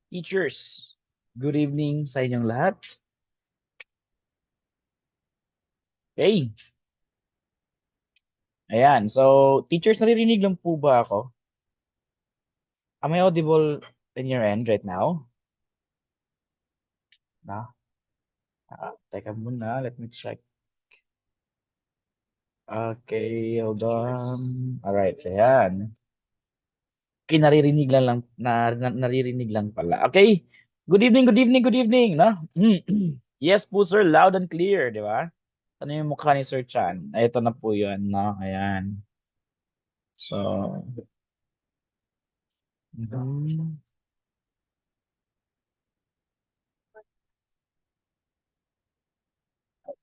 Teachers, good evening sa inyong lahat. Okay, ayan. So, teachers, naririnig lang po ba ako? Am I audible in your end right now? Na? Teka muna, let me check. Okay, hold on. Alright, ayan. Okay, naririnig lang pala. Okay, good evening, good evening, good evening, no? Yes po, sir, loud and clear, di ba? Ano yung mukha ni Sir Chan? Ito na po yun, no? Ayan. So, mhm.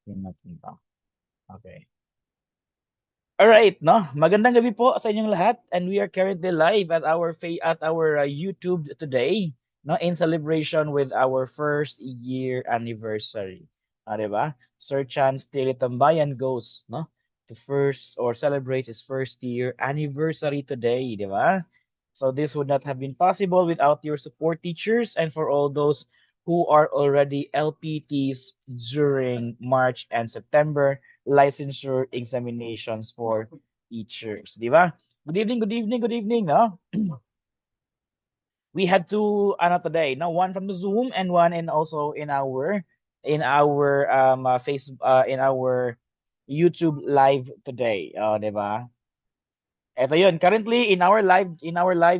Yun natin to. Okay. All right, no? Magandang gabi po sa inyong lahat, and we are currently live at our YouTube today, no? In celebration with our first year anniversary. 'Di ba? Sir Chan Tltve Tambayan goes, no? To first or celebrate his first year anniversary today, 'di ba? So this would not have been possible without your support, teachers, and for all those who are already LPTs during March and September licensure examinations for teachers, di ba? Good evening, good evening, good evening, no? We had two today, no? One from the Zoom and one in also in our YouTube live today, di ba? Eto yun. Currently, in our live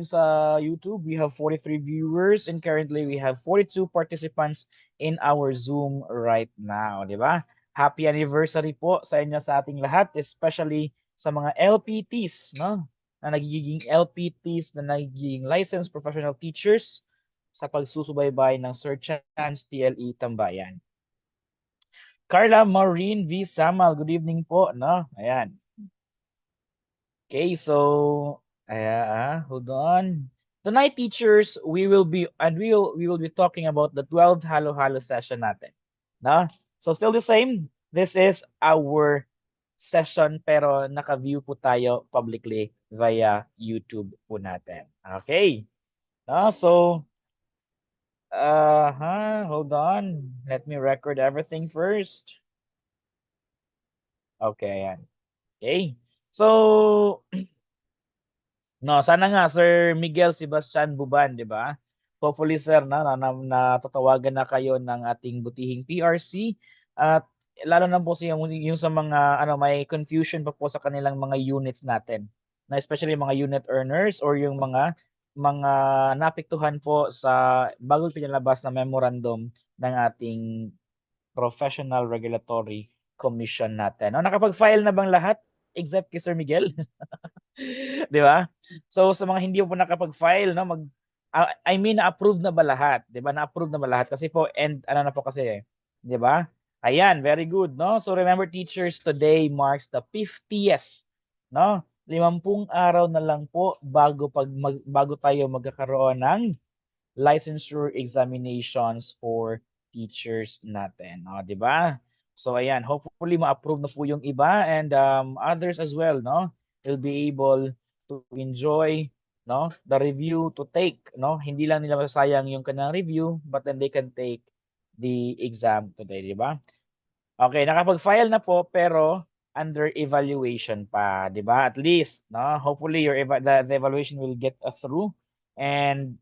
sa YouTube, we have 43 viewers and currently we have 42 participants in our Zoom right now, di ba? Happy anniversary po sa inyo sa ating lahat, especially sa mga LPTs, no? Na nagiging LPTs, na nagiging licensed professional teachers sa pagsusubaybay ng Sir Chance TLE Tambayan. Carla Maureen V. Samal, good evening po, no? Ayan. Okay, so hold on. Tonight, teachers, we will be talking about the 12th halo-halo session natin. No? So still the same. This is our session pero naka-view po tayo publicly via YouTube po natin. Okay. No? So hold on. Let me record everything first. Okay, ayan. Okay. So no, sana nga Sir Miguel Sebastian Buban, 'di ba? Hopefully sir natatawagan na kayo ng ating butihing PRC at lalo na po yung sa mga may confusion pa po sa kanilang mga units natin. Na especially mga unit earners or yung mga napiktuhan po sa bagong pinalabas na memorandum ng ating Professional Regulatory Commission natin. No, nakapag-file na bang lahat except kay Sir Miguel? 'Di ba? So sa mga hindi po nakapag-file, no, I mean na-approve na ba lahat? 'Di ba? Na-approve na ba lahat? Kasi po na po kasi 'di ba? Ayan, very good, no? So remember, teachers, today marks the 50th, no? 50 araw na lang po bago tayo magkakaroon ng licensure examinations for teachers natin, no, 'di ba? So ayan, hopefully ma-approve na po yung iba and others as well, no? Will be able to enjoy, no, the review to take, no? Hindi lang nila masasayang yung kanilang review, but then they can take the exam today, 'di ba? Okay, nakapag-file na po pero under evaluation pa, 'di ba? At least, no? Hopefully the evaluation will get through and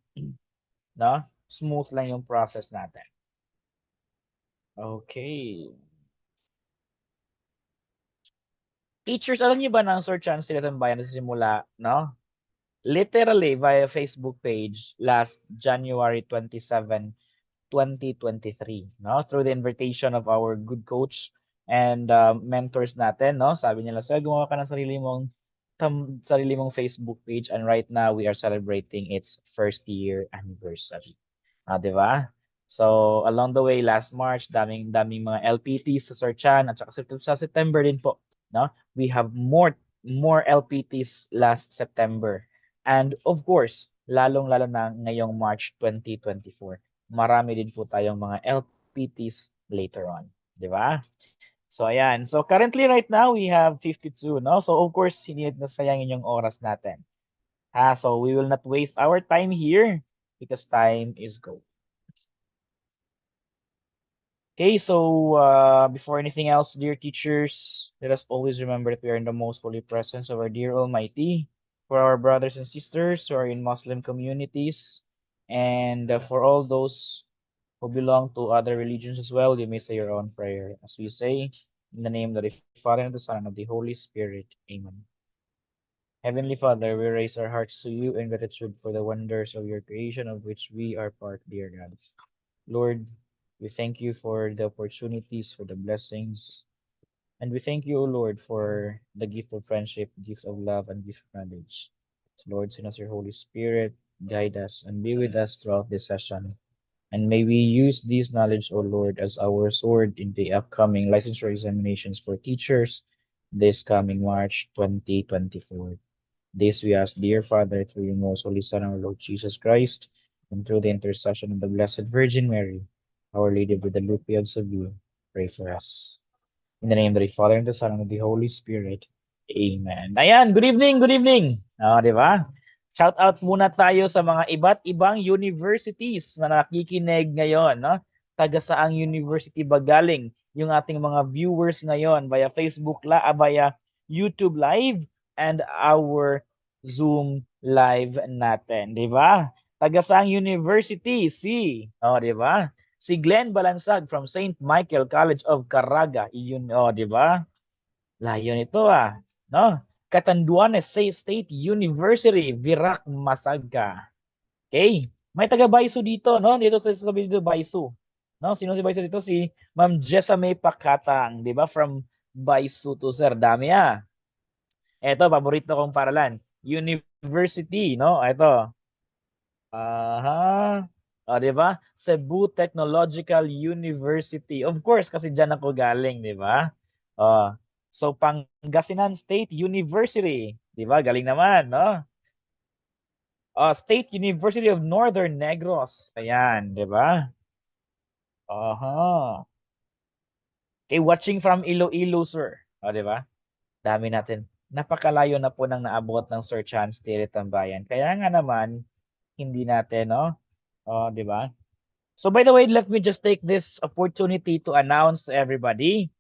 no, smooth lang yung process natin. Okay. Teachers, alam niyo ba na ang Sir Chance sila Tambayan nagsisimula, no? Literally via Facebook page last January 27, 2023, no? Through the invitation of our good coach and mentors natin, no? Sabi nila, "Sir, gumawa ka ng sarili mong Facebook page and right now we are celebrating its first year anniversary." 'Di ba? So, along the way last March, daming mga LPTs sa Sir Chan at saka sa September din po, no? We have more LPTs last September. And of course, lalong-lalo na ngayong March 2024, marami din po tayong mga LPTs later on, 'di ba? So ayan. So currently right now we have 52, no? So of course, hindi natin nasayangin yung oras natin. So we will not waste our time here. because time is gold. Okay, so before anything else, dear teachers, let us always remember that we are in the most holy presence of our dear Almighty. For our brothers and sisters who are in Muslim communities, and for all those who belong to other religions as well, you may say your own prayer. As we say, in the name of the Father, and of the Son, and of the Holy Spirit. Amen. Heavenly Father, we raise our hearts to you in gratitude for the wonders of your creation, of which we are part, dear God. Lord, we thank you for the opportunities, for the blessings, and we thank you, O Lord, for the gift of friendship, gift of love, and gift of knowledge. So Lord, send us your Holy Spirit, guide us, and be with us throughout this session. And may we use this knowledge, O Lord, as our sword in the upcoming licensure examinations for teachers this coming March 2024. This we ask, dear Father, through your most holy Son, our Lord Jesus Christ, and through the intercession of the Blessed Virgin Mary, Our Lady of Guadalupe of Seville, pray for us. In the name of the Father, and the Son, and of the Holy Spirit. Amen. Ayan, good evening, good evening. Di ba? Shout out muna tayo sa mga iba't ibang universities na nakikinig ngayon. No? Taga saang university ba galing yung ating mga viewers ngayon via Facebook, via YouTube Live, and our Zoom Live natin. Di ba? Taga saang university? Di ba? Si Glenn Balansag from St. Michael College of Caraga. Iyon, di ba? Layo nito no? Catanduanes State University, Virac, Masagka. Okay? May taga Baisu dito, no? Dito sa video Baisu. No? Sino si Baisu dito? Si Ma'am Jessame Pakatang, di ba? From Baisu to sir. Dami Ito, paborito kong paralan. University, no? Ito. Aha. Di ba? Cebu Technological University. Of course, kasi diyan ako galing, di ba? So Pangasinan State University, di ba? Galing naman, no? State University of Northern Negros. Ayan, di ba? Aha. Okay, watching from Iloilo, sir. Di ba? Dami natin. Napakalayo na po nang naabot ng Sir Chance Tirit Tambayan. Kaya nga naman, hindi natin, no? Di ba? So by the way, let me just take this opportunity to announce to everybody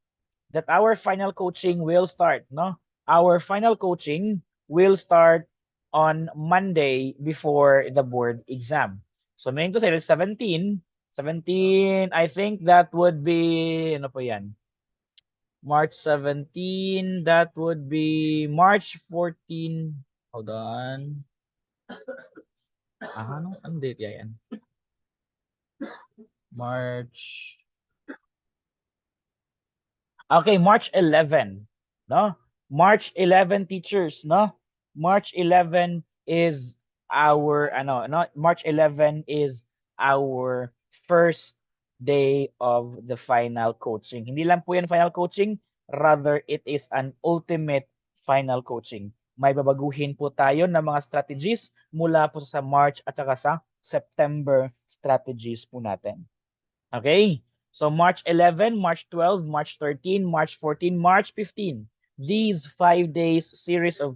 that our final coaching will start, no? Our final coaching will start on Monday before the board exam. So meaning to say, 17, I think that would be, ano po yan? March 17, that would be March 14. Hold on. Ano date yan? March. Okay, March 11, no? March 11 teachers, no? March 11 is our March 11 is our first day of the final coaching. Hindi lang po 'yan final coaching, rather it is an ultimate final coaching. May babaguhin po tayo ng mga strategies mula po sa March at saka sa September strategies po natin. Okay? So March 11, March 12, March 13, March 14, March 15. These 5 days series of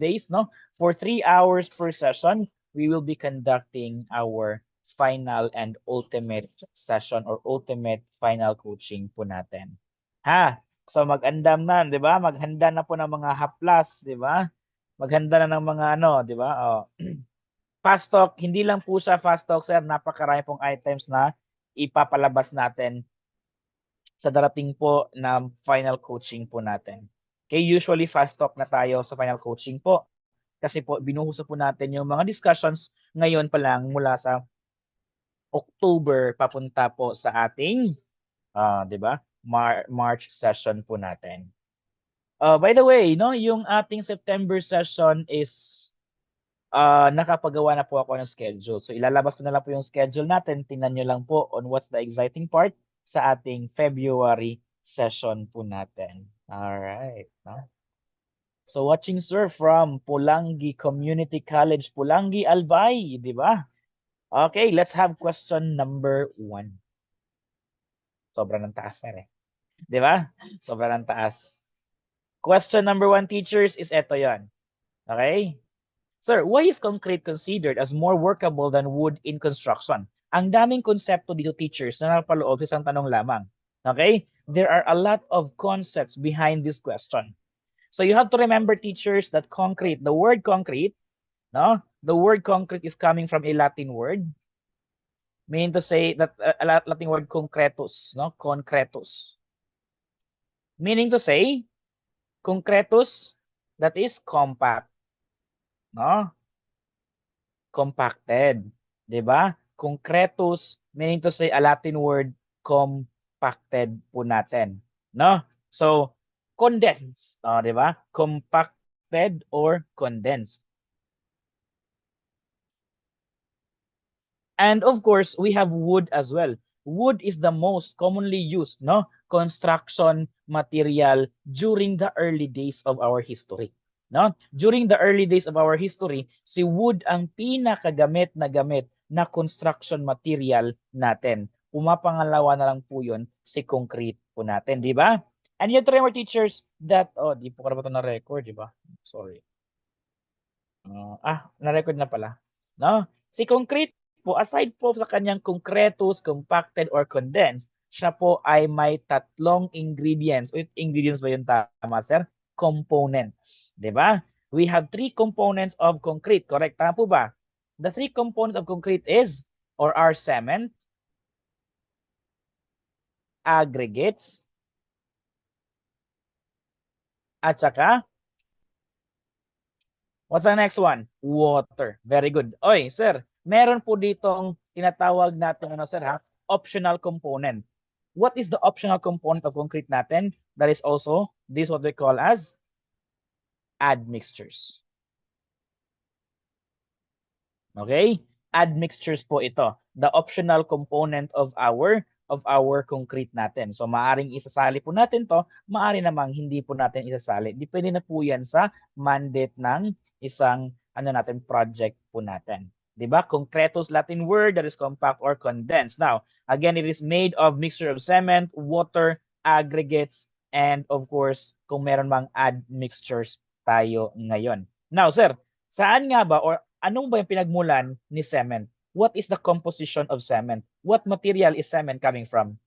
days, no? For 3 hours per session, we will be conducting our final and ultimate session or ultimate final coaching po natin. So mag-andam na, 'di ba? Maghanda na po ng mga haplas, 'di ba? Maghanda na ng mga 'di ba? Fast talk, hindi lang po siya fast talk, sir. Napakarami pong items na ipapalabas natin sa darating po na final coaching po natin. Okay, usually fast talk na tayo sa final coaching po. Kasi po, binuhuso po natin yung mga discussions ngayon pa lang mula sa October papunta po sa ating, 'di ba? March session po natin. By the way, no, yung ating September session is nakapagawa na po ako ng schedule. So ilalabas ko na lang po yung schedule natin. Tingnan nyo lang po on what's the exciting part sa ating February session po natin. Alright. No? So watching sir from Pulangi Community College, Pulangi, Albay, di ba? Okay, let's have question number 1. Sobrang ng taas na Di ba? Sobrang ng taas. Question number 1, teachers, is eto yon. Okay? Sir, why is concrete considered as more workable than wood in construction? Ang daming konsepto dito, teachers, na napaloob sa isang tanong lamang. Okay? There are a lot of concepts behind this question. So you have to remember, teachers, that concrete, the word concrete, no? The word concrete is coming from a Latin word, meaning to say that a Latin word concretus, no? Concretus. Meaning to say, concretus, that is compact, no? Compacted, 'di ba? Concretus, meaning to say a Latin word, compacted po natin, no? So, condensed, 'di ba? Compacted or condensed. And of course, we have wood as well. Wood is the most commonly used, no, construction material during the early days of our history. No? During the early days of our history, si wood ang pinakagamit na construction material natin. Pumapangalawa na lang po 'yun si concrete po natin, di ba? And you have to remember, teachers, that di po ko na ba ito na record, di ba? Sorry. Na-record na pala. No? Si concrete po, aside po sa kanyang concretus, compacted, or condensed, siya po ay may tatlong ingredients. Wait, ingredients ba yun tama, sir? Components. Di ba? We have three components of concrete. Correct? Tama po ba? The three components of concrete is, or are cement, aggregates, at saka what's the next one? Water. Very good. Oy, sir, meron po ditong tinatawag natin sir optional component. What is the optional component of concrete natin? That is also this what we call as admixtures. Okay? Admixtures po ito. The optional component of our concrete natin. So maaring isasali po natin to, maari namang hindi po natin isasali. Depende na po yan sa mandate ng isang natin project po natin. 'Di ba? Concretus, Latin word that is compact or condensed. Now, again, it is made of mixture of cement, water, aggregates, and of course, kung meron mang admixtures tayo ngayon. Now, sir, saan nga ba or anong ba yung pinagmulan ni cement? What is the composition of cement? What material is cement coming from?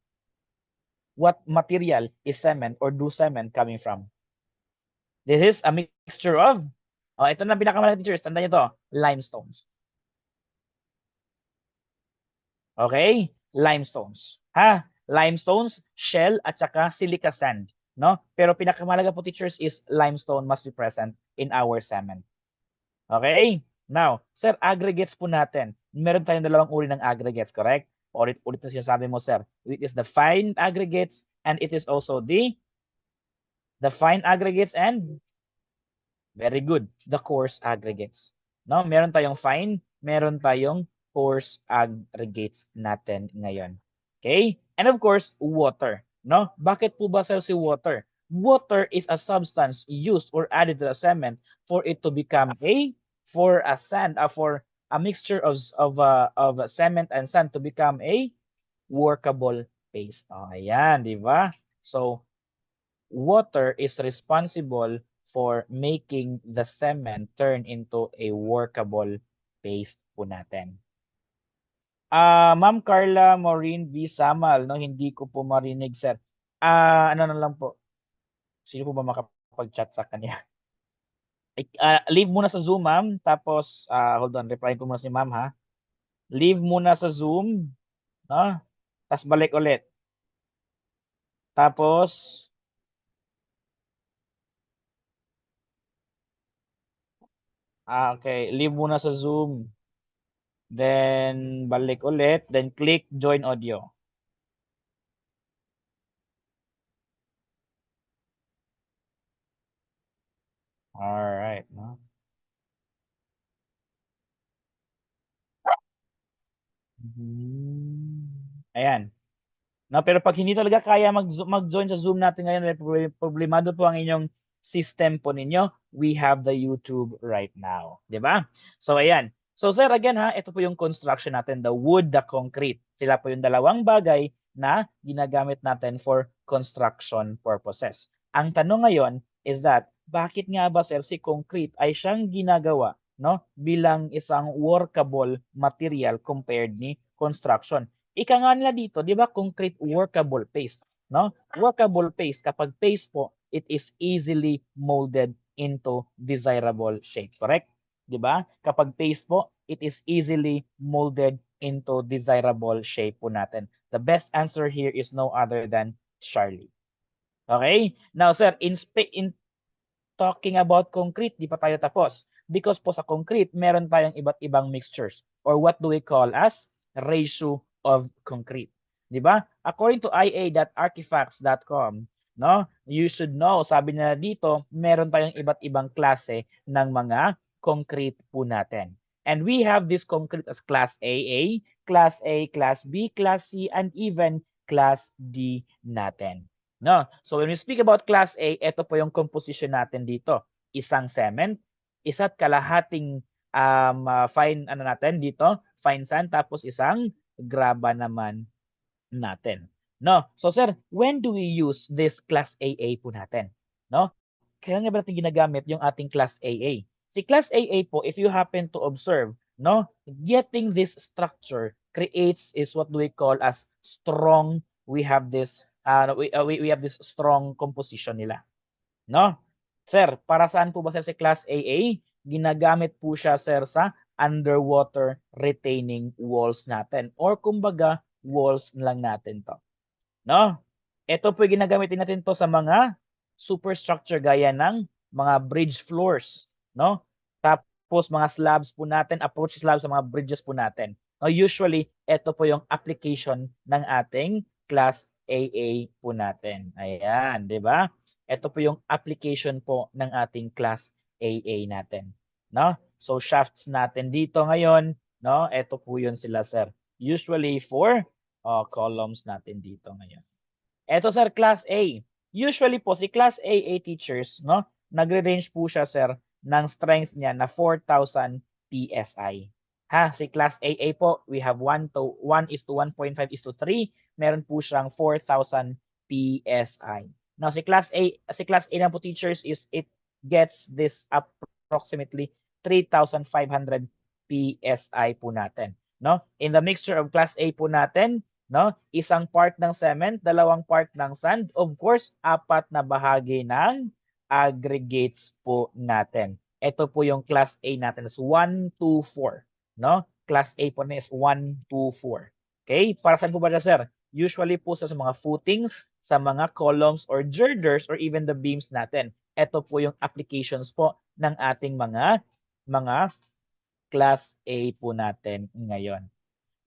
What material is cement or do cement coming from? This is a mixture of, ito na pinakamalaki, teachers, tandaan nyo to, limestones. Okay? Limestones. Limestones, shell, at saka silica sand. No? Pero pinakamalaga po, teachers, is limestone must be present in our cement. Okay? Now, sir, aggregates po natin. Meron tayong dalawang uri ng aggregates, correct? Ulit na sinasabi mo, sir. It is the fine aggregates and it is also the fine aggregates and very good, the coarse aggregates. No, meron tayong fine, meron tayong coarse aggregates natin ngayon. Okay? And of course, water. No? Bakit po ba si water? Water is a substance used or added to the cement for it to become for a mixture of cement and sand to become a workable paste. Ayan, di ba? So, water is responsible for making the cement turn into a workable paste po natin. Ma'am Carla Maureen V. Samal, no, hindi ko po marinig, sir. Ano na lang po. Sino po ba makapag-chat sa kanya? Leave muna sa Zoom, ma'am. Tapos, hold on, reply ko muna si ma'am, ha. Leave muna sa Zoom, no? Tapos balik ulit. Tapos, okay, leave muna sa Zoom. Then, balik ulit. Then, click join audio. Alright, no? Ayan. No, pero pag hindi talaga kaya mag-join sa Zoom natin ngayon, problemado po ang inyong system po ninyo, we have the YouTube right now. Di ba? So, ayan. So, sir, again ha, ito po yung construction natin, the wood, the concrete. Sila po yung dalawang bagay na ginagamit natin for construction purposes. Ang tanong ngayon is that, bakit nga ba, sir, si concrete ay siyang ginagawa no, bilang isang workable material compared ni construction. Ika nga nila dito, 'di ba, concrete workable paste, no? Workable paste, kapag paste po, it is easily molded into desirable shape, correct? 'Di ba? Kapag paste po, it is easily molded into desirable shape po natin. The best answer here is no other than Charlie. Okay? Now, sir, in talking about concrete, di pa tayo tapos. Because po sa concrete, meron tayong iba't ibang mixtures or what do we call as ratio of concrete. Di ba? According to ia.artifacts.com, no, you should know, sabi na dito, meron tayong iba't ibang klase ng mga concrete po natin. And we have this concrete as class AA, class A, class B, class C, and even class D natin. No? So when we speak about class A, ito po yung composition natin dito. Isang cement, isa't kalahating fine ano natin dito, fine sand, tapos isang graba naman natin. No? So sir, when do we use this class AA po natin? No? Kaya nga ba natin ginagamit yung ating class AA? Si class AA po, if you happen to observe, no, getting this structure creates is what do we call as strong. We have this we have this strong composition nila, no? Sir, para saan po ba sir si class AA? Ginagamit po siya sir sa underwater retaining walls natin or kumbaga walls lang natin to, no? Ito po ginagamitin natin to sa mga superstructure gaya ng mga bridge floors, no? Tapos mga slabs po natin, approach slabs sa mga bridges po natin. Now, usually, ito po yung application ng ating class AA po natin. Ayan, di ba? Ito po yung application po ng ating class AA natin, no? So shafts natin dito ngayon, no? Ito po yun sila, sir. Usually for columns natin dito ngayon. Ito sir, class A. Usually po si class AA teachers, no, nagre-range po siya sir ng strength niya na 4,000 PSI. Ha, si class AA po, we have 1 to 1 is to 1.5 is to 3. Meron po siyang 4,000 PSI. Now si class A na po teachers is it gets this approximately 3,500 PSI po natin, no? In the mixture of class A po natin, no? Isang part ng cement, dalawang part ng sand, of course, apat na bahagi ng aggregates po natin. Ito po yung class A natin is 1, 2, 4, no? Class A po na is 1, 2, 4. Okay? Para saan po ba na, sir? Usually po sa mga footings, sa mga columns or girders or even the beams natin. Ito po yung applications po ng ating mga class A po natin ngayon.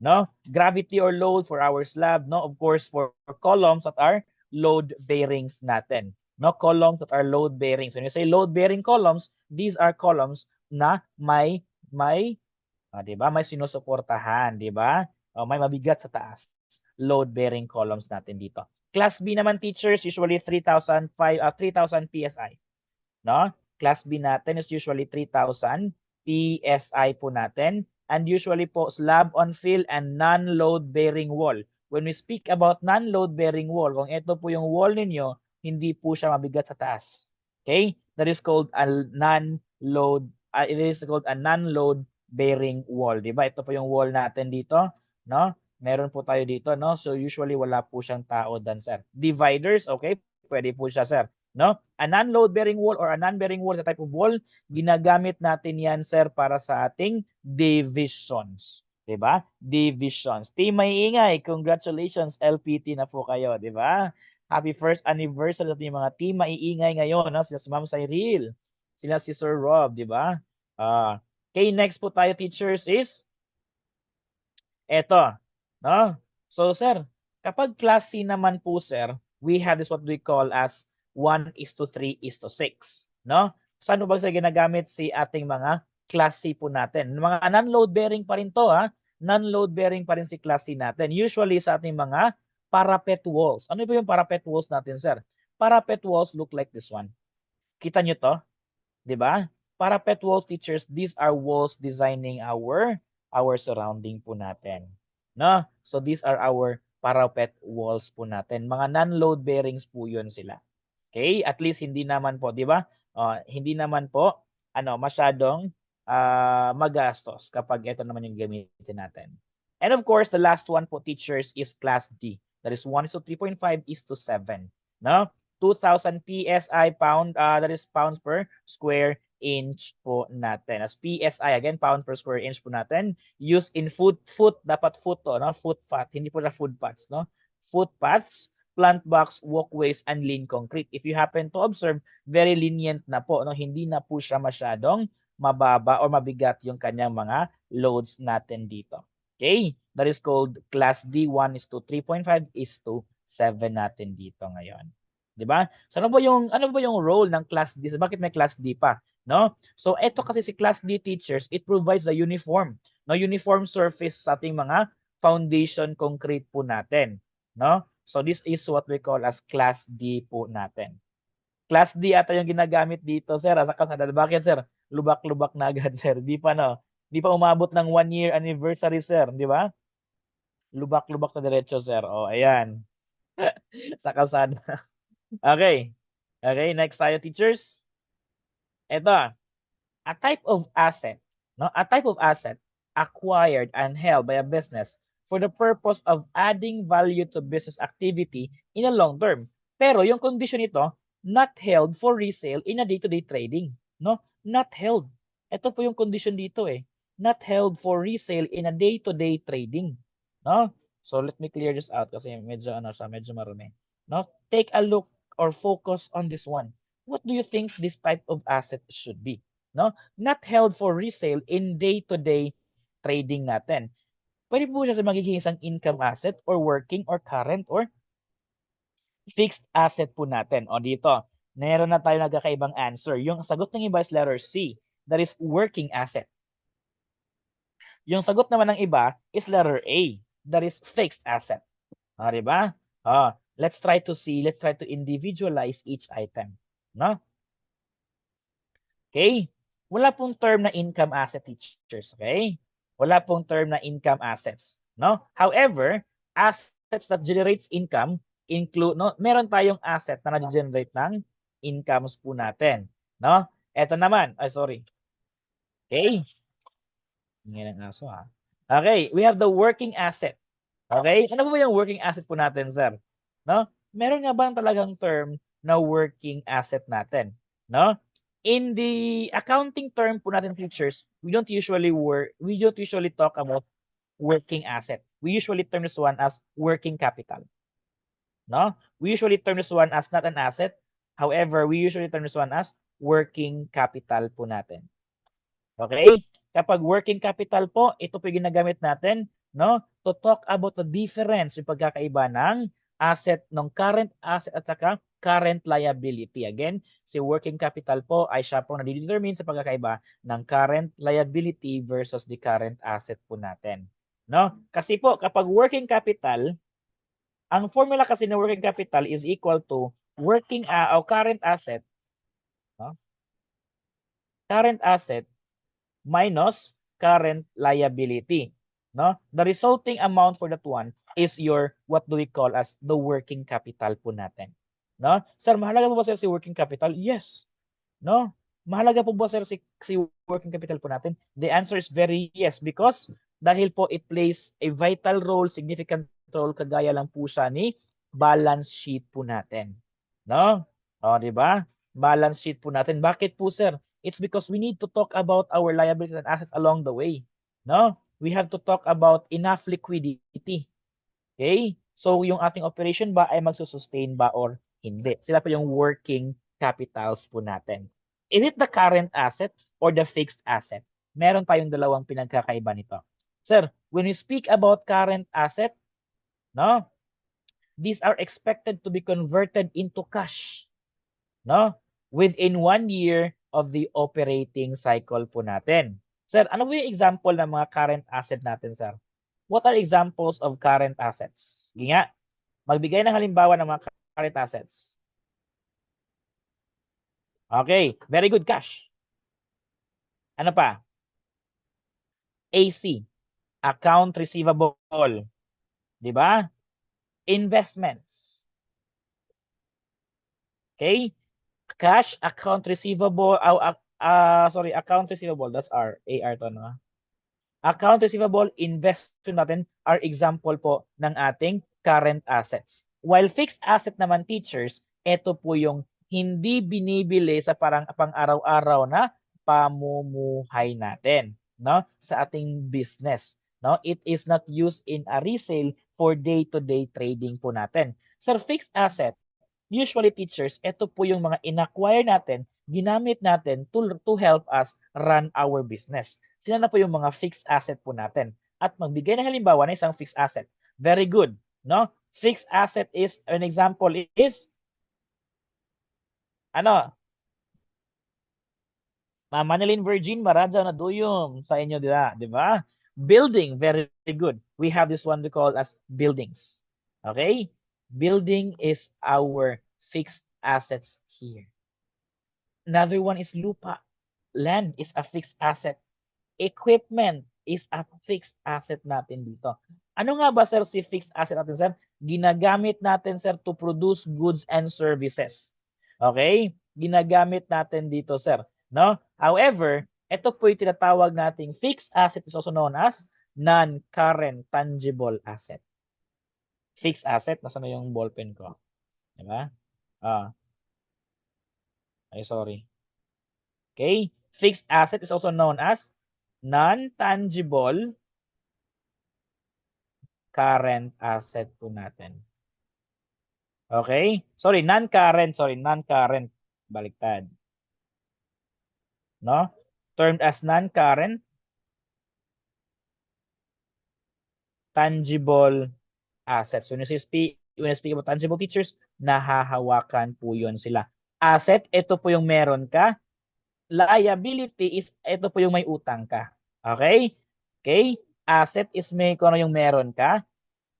No, gravity or load for our slab, no, of course for columns that are load bearings natin, no, columns that are load bearings. When you say load bearing columns, these are columns na may 'di ba, may sinusuportahan, 'di ba, may mabigat sa taas, load bearing columns natin dito. Class B naman teachers, usually 3,000 PSI, no? Class B natin is usually 3,000 PSI po natin. And usually po slab on fill and non-load bearing wall. When we speak about non-load bearing wall, kung ito po yung wall ninyo, hindi po siya mabigat sa taas. Okay? That is called a non-load it is called a non-load bearing wall, 'di ba? Ito po yung wall natin dito, no? Meron po tayo dito, no? So usually wala po siyang tao dan, sir. Dividers, okay? Pwede po siya, sir, no? A non-load bearing wall or a non-bearing wall, sa type of wall, ginagamit natin yan, sir, para sa ating divisions. Diba? Divisions. Team Maiingay, congratulations, LPT na po kayo, diba? Happy first anniversary sa ating mga Team Maiingay ngayon, no? Sila si Ma'am Cyril, sila si Sir Rob, diba? Okay, next po tayo, teachers, is eto, no? So, sir, kapag class C naman po, sir, we have this what we call as 1:3:6, no? Saan ba sa ginagamit si ating mga class C po natin? Mga non-load bearing pa rin to, ha? Non-load bearing pa rin si class C natin. Usually sa ating mga parapet walls. Ano ba yung parapet walls natin, sir? Parapet walls look like this one. Kita nyo to? 'Di ba? Parapet walls, teachers, these are walls designing our surrounding po natin. No? So these are our parapet walls po natin. Mga non-load bearings po 'yun sila. Okay? At least hindi naman po, 'di ba? Hindi naman po masyadong magastos kapag ito naman yung gamitin natin. And of course, the last one po, teachers, is class D. That is 1:3.5:7. No? 2,000 PSI pound, that is pounds per square inch po natin. As PSI, again, pound per square inch po natin. Used in foot, dapat foot to, no? Footpath, hindi po na footpaths, no? Footpaths, plant box, walkways, and lean concrete. If you happen to observe, very lenient na po, no? Hindi na po siya masyadong mababa or mabigat yung kanyang mga loads natin dito. Okay? That is called class D. 1:3.5:7 natin dito ngayon. 'Di ba? So ano ba yung role ng class D? So, bakit may class D pa, no? So ito kasi si class D, teachers, it provides a uniform, no, uniform surface sa ating mga foundation concrete po natin, no? So this is what we call as class D po natin. Class D ata yung ginagamit dito, sir, sa kalsada. Bakit, sir? Lubak-lubak na agad, sir. Di pa, no? Di pa umabot ng 1 year anniversary, sir. Di ba? Lubak-lubak na diretso, sir. O, ayan. Sa kalsada. Okay. Okay, next tayo, teachers. Ito, a type of asset, no? A type of asset acquired and held by a business for the purpose of adding value to business activity in a long term. Pero yung condition nito, not held for resale in a day-to-day trading, no? Not held. Ito po yung condition dito eh. Not held for resale in a day-to-day trading, no? So let me clear this out kasi medyo medyo marumi. No? Take a look or focus on this one. What do you think this type of asset should be? No? Not held for resale in day-to-day trading natin. Pwede po siya sa magiging isang income asset or working or current or fixed asset po natin. O dito, meron na tayo nagkakaibang answer. Yung sagot ng iba is letter C. That is working asset. Yung sagot naman ng iba is letter A. That is fixed asset. O, diba? O, let's try to individualize each item. No? Okay? Wala pong term na income asset, teachers. Okay? Wala pong term na income assets. No? However, assets that generates income include, no, meron tayong asset na nag-generate ng incomes po natin. No? Ito naman. Ay, sorry. Okay? Ngayon ang aso ha. Okay, we have the working asset. Okay? Ano ba yung working asset po natin, sir? No? Meron nga ba talagang term na working asset natin? No? In the accounting term po natin, teachers, we don't usually talk about working asset. We usually term this one as working capital. No? We usually term this one as not an asset. However, we usually term this one as working capital po natin. Okay? Kapag working capital po, ito po yung ginagamit natin, no? To talk about the difference, yung pagkakaiba ng asset, ng current asset at saka current liability. Again, si working capital po ay siya po nadidetermine sa pagkakaiba ng current liability versus the current asset po natin. No? Kasi po, kapag working capital, ang formula kasi ng working capital is equal to working o current asset, no? Current asset minus current liability. No? The resulting amount for that one is your, what do we call as the working capital po natin. No? Sir, mahalaga po ba sir si working capital? Yes. No? Mahalaga po ba sir si working capital po natin? The answer is very yes, because dahil po it plays a vital role, significant role, kagaya lang po siya ni balance sheet po natin. No? O, di ba? Balance sheet po natin. Bakit po sir? It's because we need to talk about our liabilities and assets along the way. No? We have to talk about enough liquidity. Okay? So, yung ating operation ba ay magsusustain ba or hindi? Sila pa yung working capitals po natin. Is it the current asset or the fixed asset? Meron tayong dalawang pinagkakaiba nito. Sir, when we speak about current asset, no? These are expected to be converted into cash, no? Within 1 year of the operating cycle po natin. Sir, ano po yung example ng mga current asset natin, sir? What are examples of current assets? Sige nga, magbigay ng halimbawa ng mga current assets. Okay, very good, cash. Ano pa? AC, account receivable. Di ba? Investments. Okay? Cash, account receivable, sorry, account receivable, that's R. AR to, no? Account receivable, investment natin are example po ng ating current assets. While fixed asset naman, teachers, ito po yung hindi binibili sa parang pang-araw-araw na pamumuhay natin, no? Sa ating business, no? It is not used in a resale for day-to-day trading po natin. Sir, fixed asset, usually teachers, ito po yung mga inacquire natin, ginamit natin to help us run our business. Sila na po yung mga fixed asset po natin. At magbigay ng halimbawa ng isang fixed asset. Very good, no? Fixed asset is, an example is, ano, Manilin Virgin, Maradja na duyom sa inyo, di ba? Building, very good. We have this one we call as buildings. Okay? Building is our fixed assets here. Another one is lupa. Land is a fixed asset. Equipment is a fixed asset natin dito. Ano nga ba, sir, si fixed asset natin, sir? Ginagamit natin, sir, to produce goods and services. Okay? Ginagamit natin dito, sir. No? However, ito po yung tinatawag nating fixed asset is also known as non-current tangible asset. Fixed asset, nasa na yung ballpen ko? Diba? Ay, sorry. Okay? Fixed asset is also known as non-tangible current asset po natin. Okay? Sorry, non-current. Baliktad. No? Termed as non-current tangible assets. When you speak about tangible, teachers, nahahawakan po yun sila. Asset, ito po yung meron ka. Liability is, ito po yung may utang ka. Okay? Okay? Asset is kung ano yung meron ka.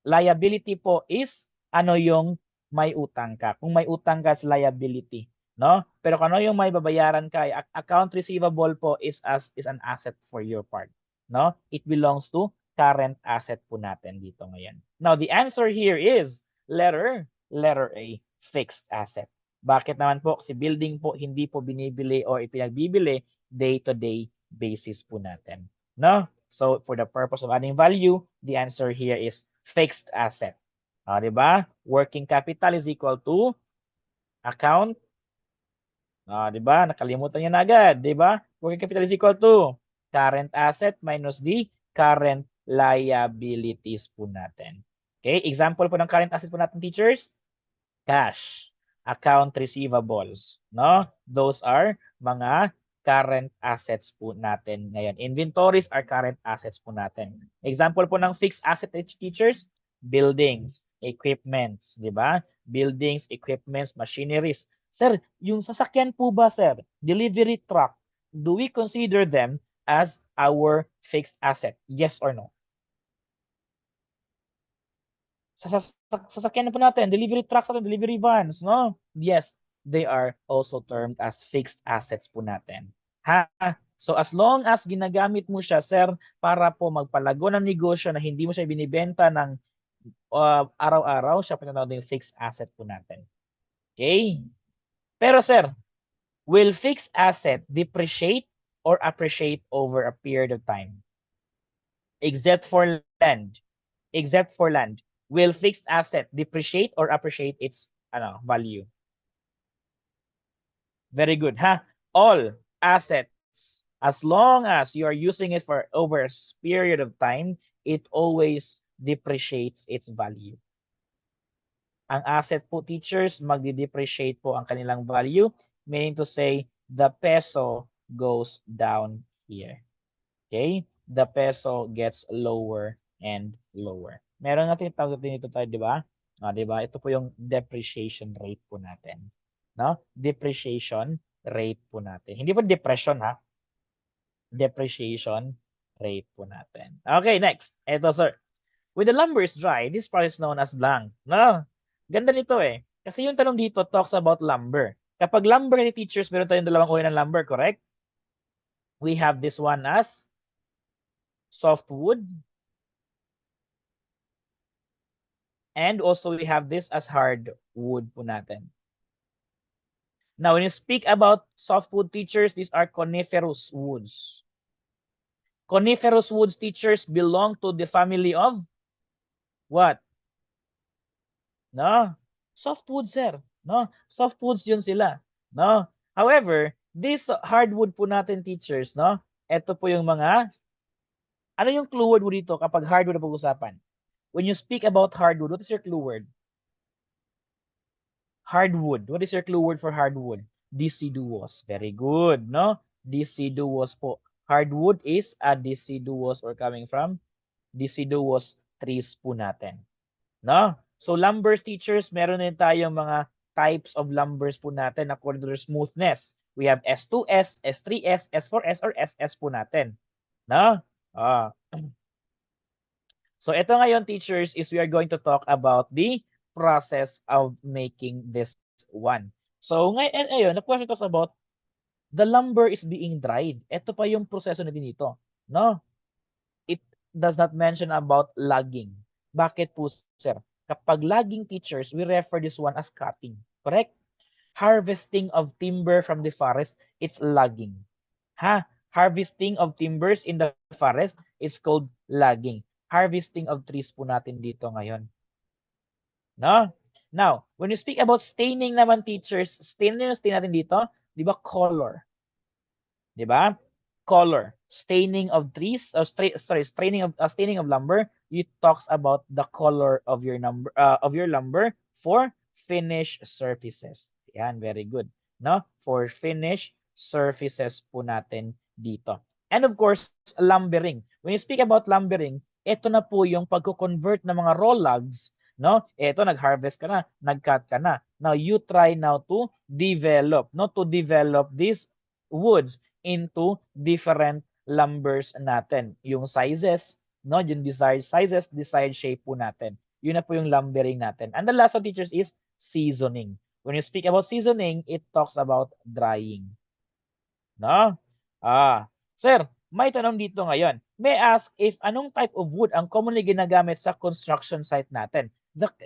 Liability po is ano yung may utang ka. Kung may utang ka, it's liability, no? Pero kung ano yung may babayaran ka, account receivable po is an asset for your part, no? It belongs to current asset po natin dito ngayon. Now, the answer here is letter A, fixed asset. Bakit naman po? Kasi building po hindi po binibili o ipinagbibili day-to-day basis po natin, no? So, for the purpose of adding value, the answer here is fixed asset. Di ba? Working capital is equal to account. Di ba? Nakalimutan niyo na agad, di ba? Working capital is equal to current asset minus the current liabilities po natin. Okay? Example po ng current asset po natin, teachers. Cash, account receivables, no? Those are mga current assets po natin ngayon. Inventories are current assets po natin. Example po ng fixed asset, teachers, buildings, equipments, di ba? Buildings, equipments, machineries. Sir, yung sasakyan po ba, sir, delivery truck, do we consider them as our fixed asset? Yes or no? Sasakyan na po natin, delivery trucks natin, delivery vans, no? Yes, they are also termed as fixed assets po natin. Ha? So as long as ginagamit mo siya, sir, para po magpalago ng negosyo na hindi mo siya binibenta ng araw-araw, siya po tinatawag yung fixed asset po natin. Okay? Pero sir, will fixed asset depreciate or appreciate over a period of time? Except for land. Will fixed asset depreciate or appreciate its value? Very good, ha? All assets, as long as you are using it for over a period of time, it always depreciates its value. Ang asset po, teachers, magdi-depreciate po ang kanilang value, meaning to say, the peso goes down here. Okay? The peso gets lower and lower. Meron natin tawag din ito tayo, di ba? Di ba? Ito po yung depreciation rate po natin. No? Depreciation rate po natin. Hindi po depression, ha? Depreciation rate po natin. Okay, next. Ito, sir. When the lumber is dry, this process is known as blank. No? Ganda nito eh. Kasi yung tanong dito talks about lumber. Kapag lumber, teachers, meron tayong dalawang uri ng lumber, correct? We have this one as softwood. And also we have this as hardwood po natin. Now, when you speak about softwood teachers, these are coniferous woods. Coniferous woods teachers belong to the family of what? No? Softwood, sir. No? Softwoods yun sila. No? However, these hardwood po natin teachers, no? Ito po yung mga, ano yung clue word mo dito kapag hardwood na pag-usapan? When you speak about hardwood, what is your clue word? Hardwood. What is your clue word for hardwood? Deciduous. Very good, no? Deciduous po. Hardwood is a deciduous or coming from deciduous trees po natin. No? So lumbers teachers, meron din tayong mga types of lumbers po natin according to their smoothness. We have S2S, S3S, S4S, or SS po natin. No? Ah. So ito ngayon teachers is we are going to talk about the process of making this one. So ngayon, the question talks about the lumber is being dried. Ito pa yung proseso natin dito. No? It does not mention about logging. Bakit po, sir? Kapag logging teachers, we refer this one as cutting. Correct? Harvesting of timber from the forest, it's logging. Harvesting of timbers in the forest, it's called logging. Harvesting of trees po natin dito ngayon. No? Now, when you speak about staining naman teachers, stain natin dito, di ba color? Di ba? Color, staining of trees, staining of lumber. It talks about the color of your lumber for finished surfaces. Yan, very good. No? For finished surfaces po natin dito. And of course, lumbering. When you speak about lumbering, ito na po yung pagko-convert ng mga raw logs, no? Ito nag-harvest ka na, nag-cut ka na. Now you try now to develop, no? To develop these woods into different lumbers natin. Yung sizes, no? Yung desired sizes, desired shape po natin. Yun na po yung lumbering natin. And the last one, teachers, is seasoning. When you speak about seasoning, it talks about drying. No? Sir, may tanong dito ngayon. May ask if anong type of wood ang commonly ginagamit sa construction site natin.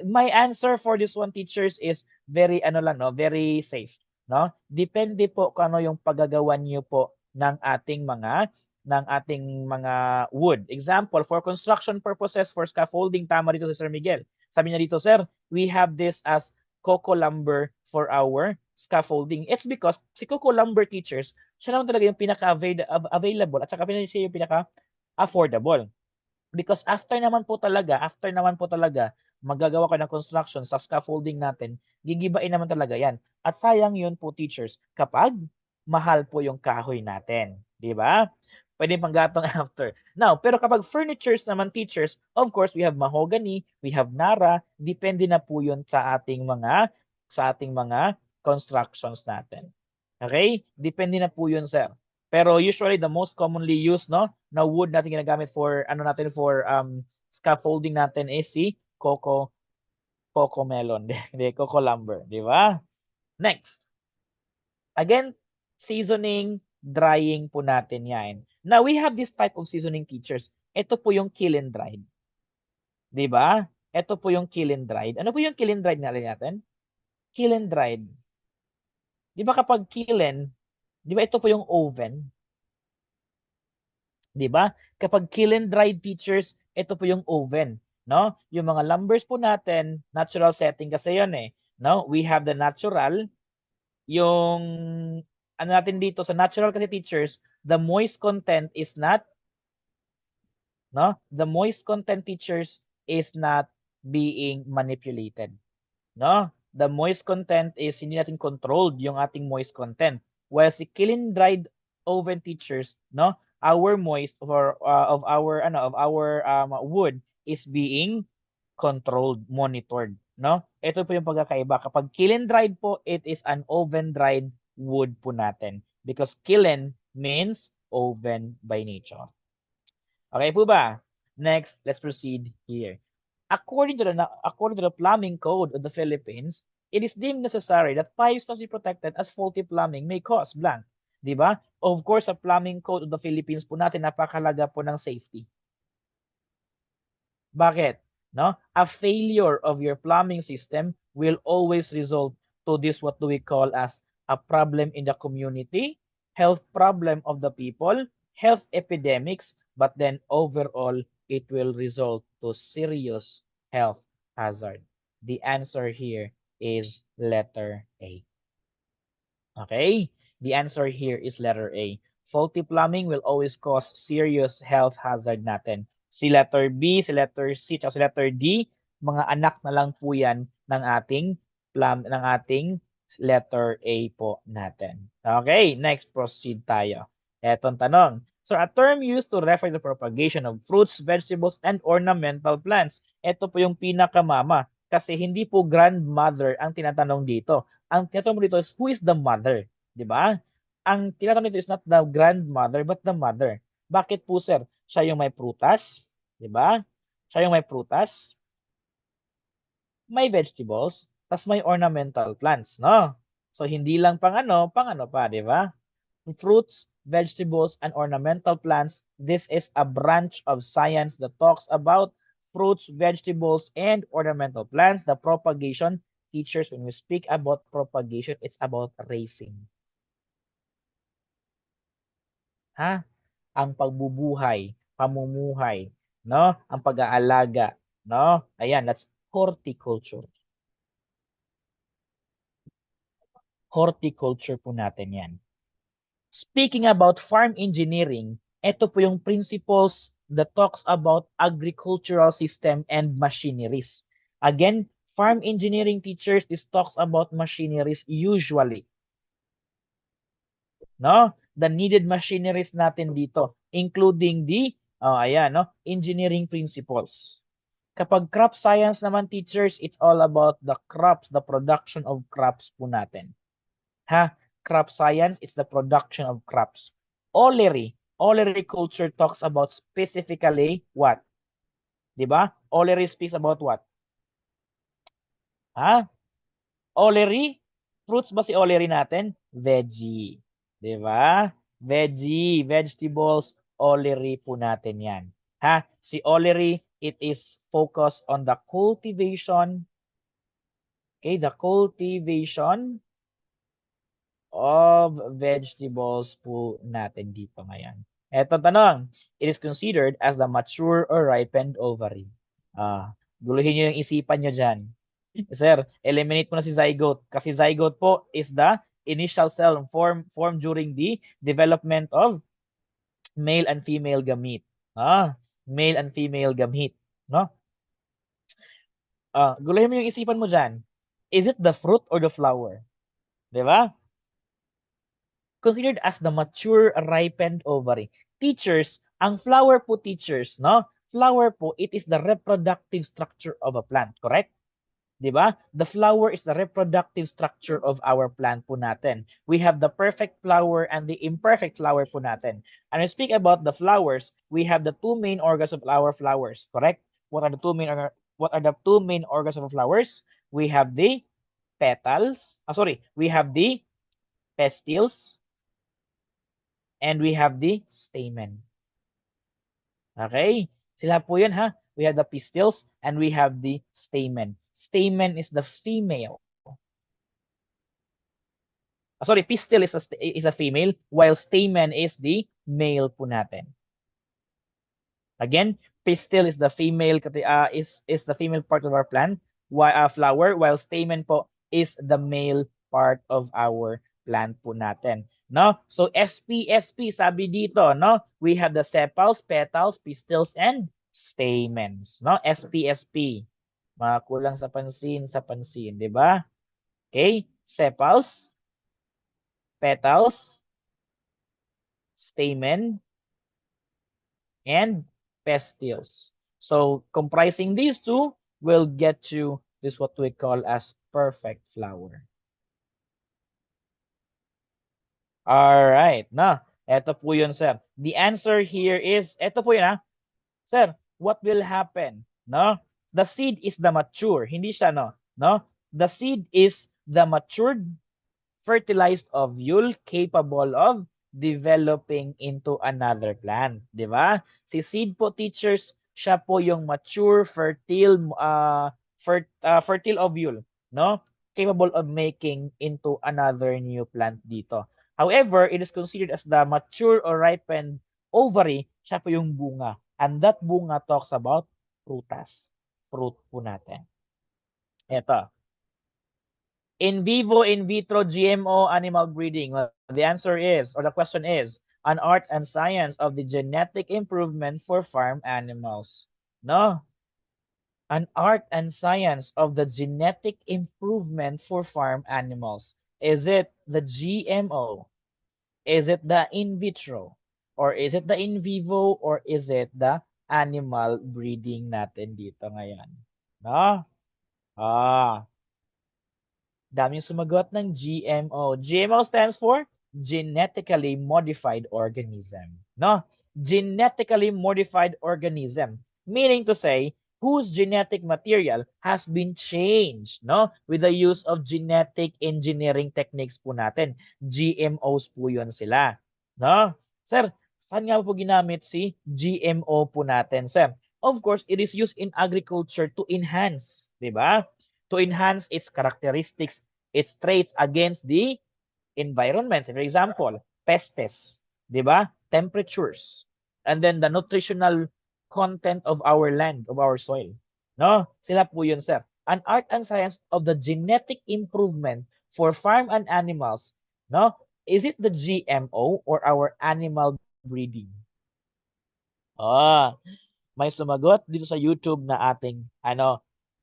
My answer for this one, teachers, is very very safe. No? Depende po kung ano yung paggagawa niyo po ng ating mga wood. Example, for construction purposes, for scaffolding, tama dito si Sir Miguel. Sabi niya dito, sir, we have this as coco lumber for our scaffolding. It's because si coco lumber teachers, siya naman talaga yung pinaka-available at saka siya yung pinaka-affordable. Because after naman po talaga, magagawa ka ng construction sa scaffolding natin, gigibain naman talaga yan. At sayang yun po teachers kapag mahal po yung kahoy natin. Di ba? Pwede pang gatong after. Now, pero kapag furnitures naman teachers, of course, we have mahogany, we have nara, depende na po yun sa ating mga constructions natin. Okay? Depende na po yun, sir. Pero usually the most commonly used na wood natin ginagamit for for scaffolding natin is si coco melon, hindi coco lumber, di ba? Next. Again, seasoning, drying po natin yan. Now, we have this type of seasoning teachers. Ito po yung kill and dried. Di ba? Ito po yung kill and dried. Ano po yung kill and dried natin? Kill and dried. Di ba kapag kiln, di ba ito po yung oven? Di ba? Kapag kiln dried teachers, ito po yung oven, no? Yung mga lumbers po natin, natural setting kasi 'yon eh, no? We have the natural, yung ano natin dito sa natural kasi teachers, the moist content is not The moist content teachers is not being manipulated. No? The moist content is hindi natin controlled yung ating moist content. While si kiln dried oven teachers, no, our moist of our wood is being controlled, monitored, no? Ito po yung pagkakaiba. Kapag kiln dried po, it is an oven dried wood po natin because kiln means oven by nature. Okay po ba? Next, let's proceed here. According to the plumbing code of the Philippines, it is deemed necessary that pipes must be protected as faulty plumbing may cause blank. Di ba? Of course, sa plumbing code of the Philippines po natin, napakalaga po ng safety. Bakit? No? A failure of your plumbing system will always result to this what do we call as a problem in the community, health problem of the people, health epidemics, but then overall, it will result to serious health hazard. The answer here is letter A. Okay? The answer here is letter A. Faulty plumbing will always cause serious health hazard natin. Si letter B, si letter C, at si letter D, mga anak na lang po yan ng ating letter A po natin. Okay, next proceed tayo. Etong tanong. So a term used to refer to the propagation of fruits, vegetables, and ornamental plants. Ito po yung pinakamama kasi hindi po grandmother ang tinatanong dito. Ang tinatanong mo dito is who is the mother, 'di ba? Ang tinatanong dito is not the grandmother but the mother. Bakit po sir? Siya yung may prutas, 'di ba? Siya yung may prutas, may vegetables, tas may ornamental plants, no? So hindi lang pang ano pa, 'di ba? Fruits, vegetables, and ornamental plants. This is a branch of science that talks about fruits, vegetables, and ornamental plants. The propagation, teachers, when we speak about propagation, it's about raising. Ha? Ang pagbubuhay, pamumuhay, no? Ang pag-aalaga, no? Ayan, that's horticulture. Horticulture po natin yan. Speaking about farm engineering, ito po yung principles that talks about agricultural system and machineries. Again, farm engineering teachers, this talks about machineries usually. No? The needed machineries natin dito, including the ayan, no? Engineering principles. Kapag crop science naman teachers, it's all about the crops, the production of crops po natin. Ha? Crop science, it's the production of crops. Olericulture talks about specifically what? Diba? Oleri speaks about what? Ha? Oleri? Fruits ba si oleri natin? Veggie. Diba? Veggie, vegetables, oleri po natin yan. Ha? Si oleri, it is focused on the cultivation. Okay, the cultivation of vegetables po natin dito ngayon. Eto tanong, it is considered as the mature or ripened ovary. Guluhin nyo yung isipan nyo dyan. Sir, eliminate mo na si zygote. Kasi zygote po is the initial cell formed during the development of male and female gamete. Male and female gamete. No? Guluhin mo yung isipan mo dyan. Is it the fruit or the flower? Diba? Considered as the mature ripened ovary. Teachers, ang flower po teachers, no? Flower po, it is the reproductive structure of a plant, correct? 'Di ba? The flower is the reproductive structure of our plant po natin. We have the perfect flower and the imperfect flower po natin. And we speak about the flowers, we have the two main organs of our flowers, correct? What are the two main organs of flowers? We have the petals, we have the pestils, and we have the stamen. Okay? Sila po yun ha. We have the pistils and we have the stamen. Stamen is the female. Pistil is a female while stamen is the male po natin. Again, pistil is the female is the female part of our plant, flower, while stamen po is the male part of our plant po natin. No? So SP sabi dito, no? We have the sepals, petals, pistils and stamens, no? SP. Mga kulang sa pansin, 'di ba? Okay? Sepals, petals, stamen, and pestils. So comprising these two will get you this what we call as perfect flower. All right. Na, ito po yun, sir. The answer here is, ito po yun, ha? Sir, what will happen? No? The seed is the mature. Hindi siya, no? No? The seed is the matured fertilized ovule capable of developing into another plant, 'di ba? Si seed po teachers, siya po yung mature fertile ovule, no? capable of making into another new plant dito. However, it is considered as the mature or ripened ovary, siya po yung bunga. And that bunga talks about prutas. Fruit po natin. Ito. In vivo, in vitro, GMO, animal breeding. Well, the answer is, or the question is, an art and science of the genetic improvement for farm animals. No, an art and science of the genetic improvement for farm animals. Is it the GMO? Is it the in vitro? Or is it the in vivo? Or is it the animal breeding natin dito ngayon? No? Ah, daming sumagot ng GMO. GMO stands for genetically modified organism. No? Genetically modified organism. Meaning to say, whose genetic material has been changed, no? With the use of genetic engineering techniques po natin. GMOs po yun sila. No? Sir, saan nga po ginamit si GMO po natin, sir? Of course, it is used in agriculture to enhance, di ba? To enhance its characteristics, its traits against the environment. For example, pestes, di ba? Temperatures, and then the nutritional content of our land, of our soil. No? Sila po yun, sir. An art and science of the genetic improvement for farm and animals. No? Is it the GMO or our animal breeding? Ah, may sumagot dito sa YouTube na ating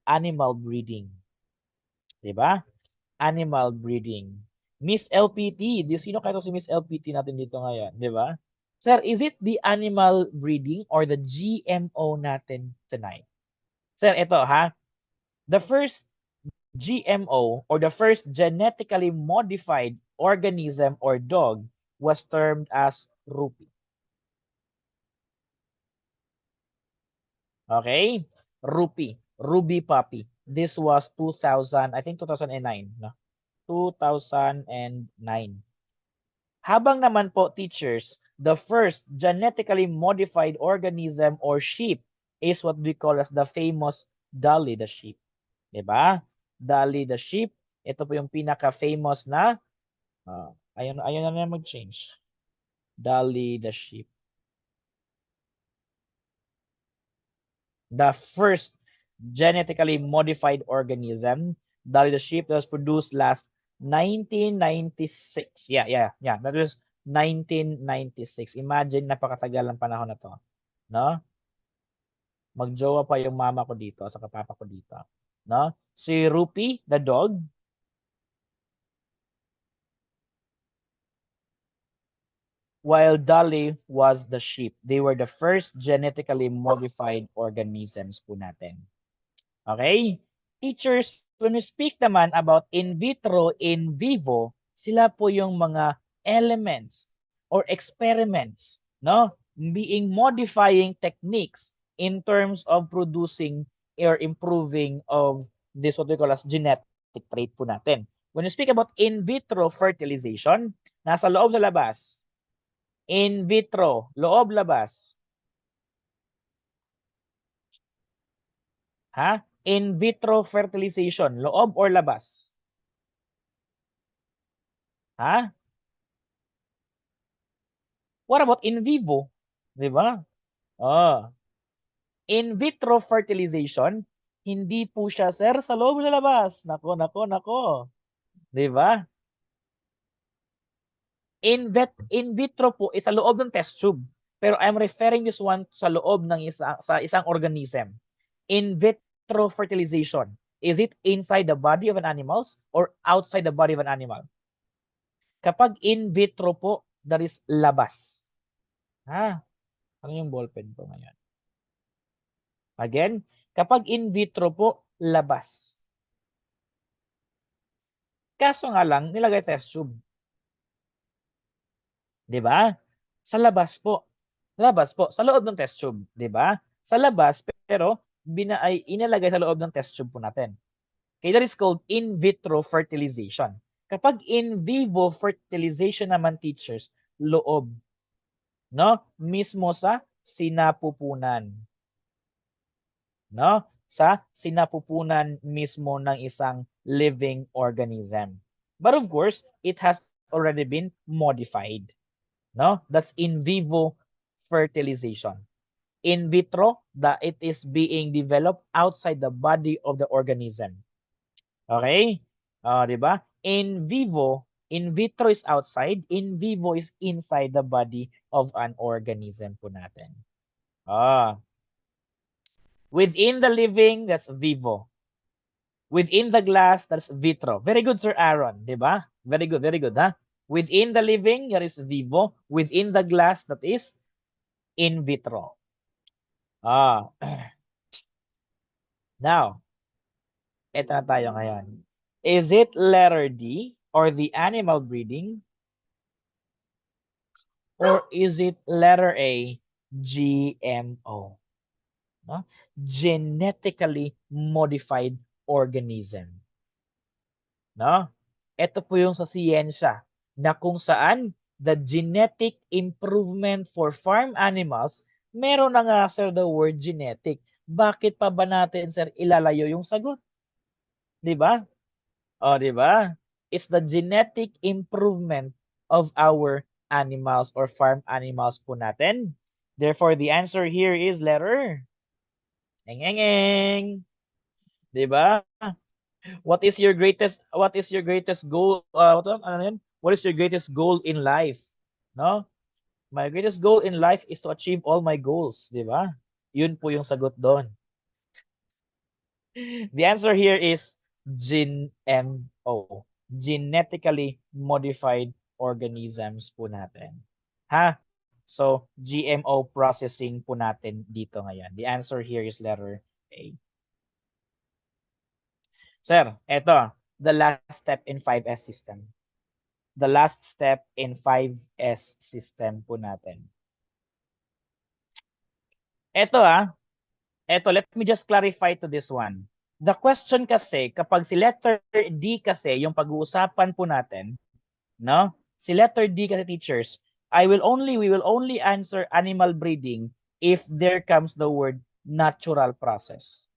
animal breeding. 'Di ba? Animal breeding. Miss LPT, sino kaya si Miss LPT natin dito ngayon, 'di ba? Sir, is it the animal breeding or the GMO natin tonight? Sir, ito ha. The first GMO or the first genetically modified organism or dog was termed as Rupi. Okay? Rupi. Ruby puppy. This was 2000, I think 2009, no? 2009. Habang naman po, teachers, the first genetically modified organism or sheep is what we call as the famous Dolly the sheep. Diba? Dolly the sheep. Ito po yung pinaka-famous na, ayun na mag-change. Dolly the sheep. The first genetically modified organism, Dolly the sheep, that was produced last 1996. Yeah. That was 1996. Imagine, napakatagal ng panahon na to. No? Magjowa pa yung mama ko dito, sa papa ko dito. No? Si Rupi, the dog, while Dolly was the sheep. They were the first genetically modified organisms po natin. Okay? Teachers, when we speak naman about in vitro, in vivo, sila po yung mga elements or experiments, no? Being modifying techniques in terms of producing or improving of this what we call as genetic trait po natin. When we speak about in vitro fertilization, nasa loob sa labas. In vitro, loob labas. Ha? In vitro fertilization, loob or labas? Ha? What about in vivo? 'Di ba? Oh. In vitro fertilization, hindi po siya, sir, sa loob o sa labas. Nako. 'Di ba? In vitro po is sa loob ng test tube. Pero I'm referring this one sa loob ng isang organism. In vitro fertilization, is it inside the body of an animal or outside the body of an animal? Kapag in vitro po, that is labas. Ano yung ballpen po ngayon? Again, kapag in vitro po, labas. Kaso nga lang, nilagay test tube. 'Di ba? Sa labas po. Sa loob ng test tube, 'di ba? Sa labas, pero inilagay sa loob ng test tube po natin. Okay, that is called in vitro fertilization. Kapag in vivo fertilization naman, teachers, loob. No? Mismo sa sinapupunan. No? sa sinapupunan mismo ng isang living organism. But of course, it has already been modified. No? That's in vivo fertilization. In vitro, it is being developed outside the body of the organism. Okay? 'Di ba? In vitro is outside, in vivo is inside the body of an organism po natin. Ah, within the living, that's vivo. Within the glass, that's vitro. Very good, Sir Aaron, 'di ba? Very good, ha? Within the living, that is vivo. Within the glass, that is in vitro. Ah. Now, eto na tayo ngayon. Is it letter D or the animal breeding? Or is it letter A, GMO? No? Genetically modified organism. No? Ito po yung sa siyensya na kung saan the genetic improvement for farm animals, meron na nga sir the word genetic. Bakit pa ba natin sir ilalayo yung sagot? 'Di ba? Oh, 'di ba? It's the genetic improvement of our animals or farm animals po natin. Therefore, the answer here is letter eng eng eng. 'Di ba? What is your greatest goal? Ano yun? What is your greatest goal in life? No? My greatest goal in life is to achieve all my goals, 'di ba? Yun po yung sagot doon. The answer here is GMO. Genetically modified organisms po natin. Ha? So, GMO processing po natin dito ngayon. The answer here is letter A. Sir, eto, the last step in 5S system. The last step in 5S system po natin. Eto let me just clarify to this one. The question kasi, kapag si letter D kasi, yung pag-uusapan po natin, no? Si letter D kasi teachers, we will only answer animal breeding if there comes the word natural process.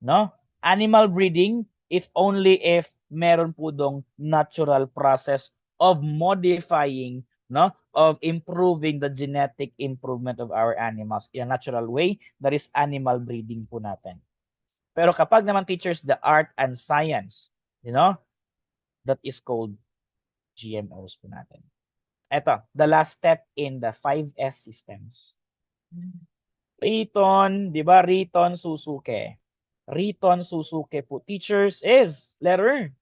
No? Animal breeding if only if meron po dong natural process of modifying, no? Of improving the genetic improvement of our animals in a natural way, that is animal breeding po natin. Pero kapag naman teachers, the art and science, that is called GMOs po natin. Ito, the last step in the 5S systems. Riton, di ba? Riton Susuke. Riton Susuke po teachers is letter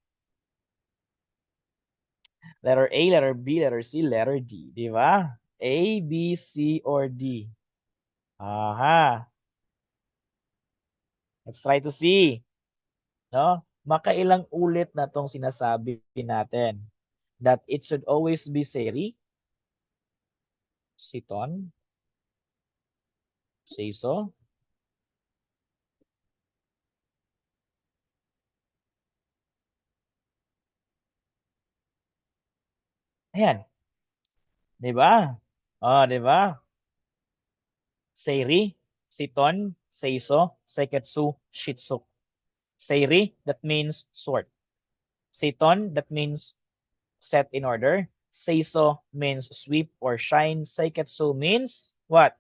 A, letter B, letter C, letter D. Di ba? A, B, C, or D. Aha. Let's try to see. No? Makailang ulit na tong sinasabi natin that it should always be seri, siton, seiso, ayan. Di ba? Oh, di ba? Seiri, siton, seiso, seketsu, shitsu. Seiri, that means sort. Siton, that means set in order. Seiso means sweep or shine. Seiketsu means what?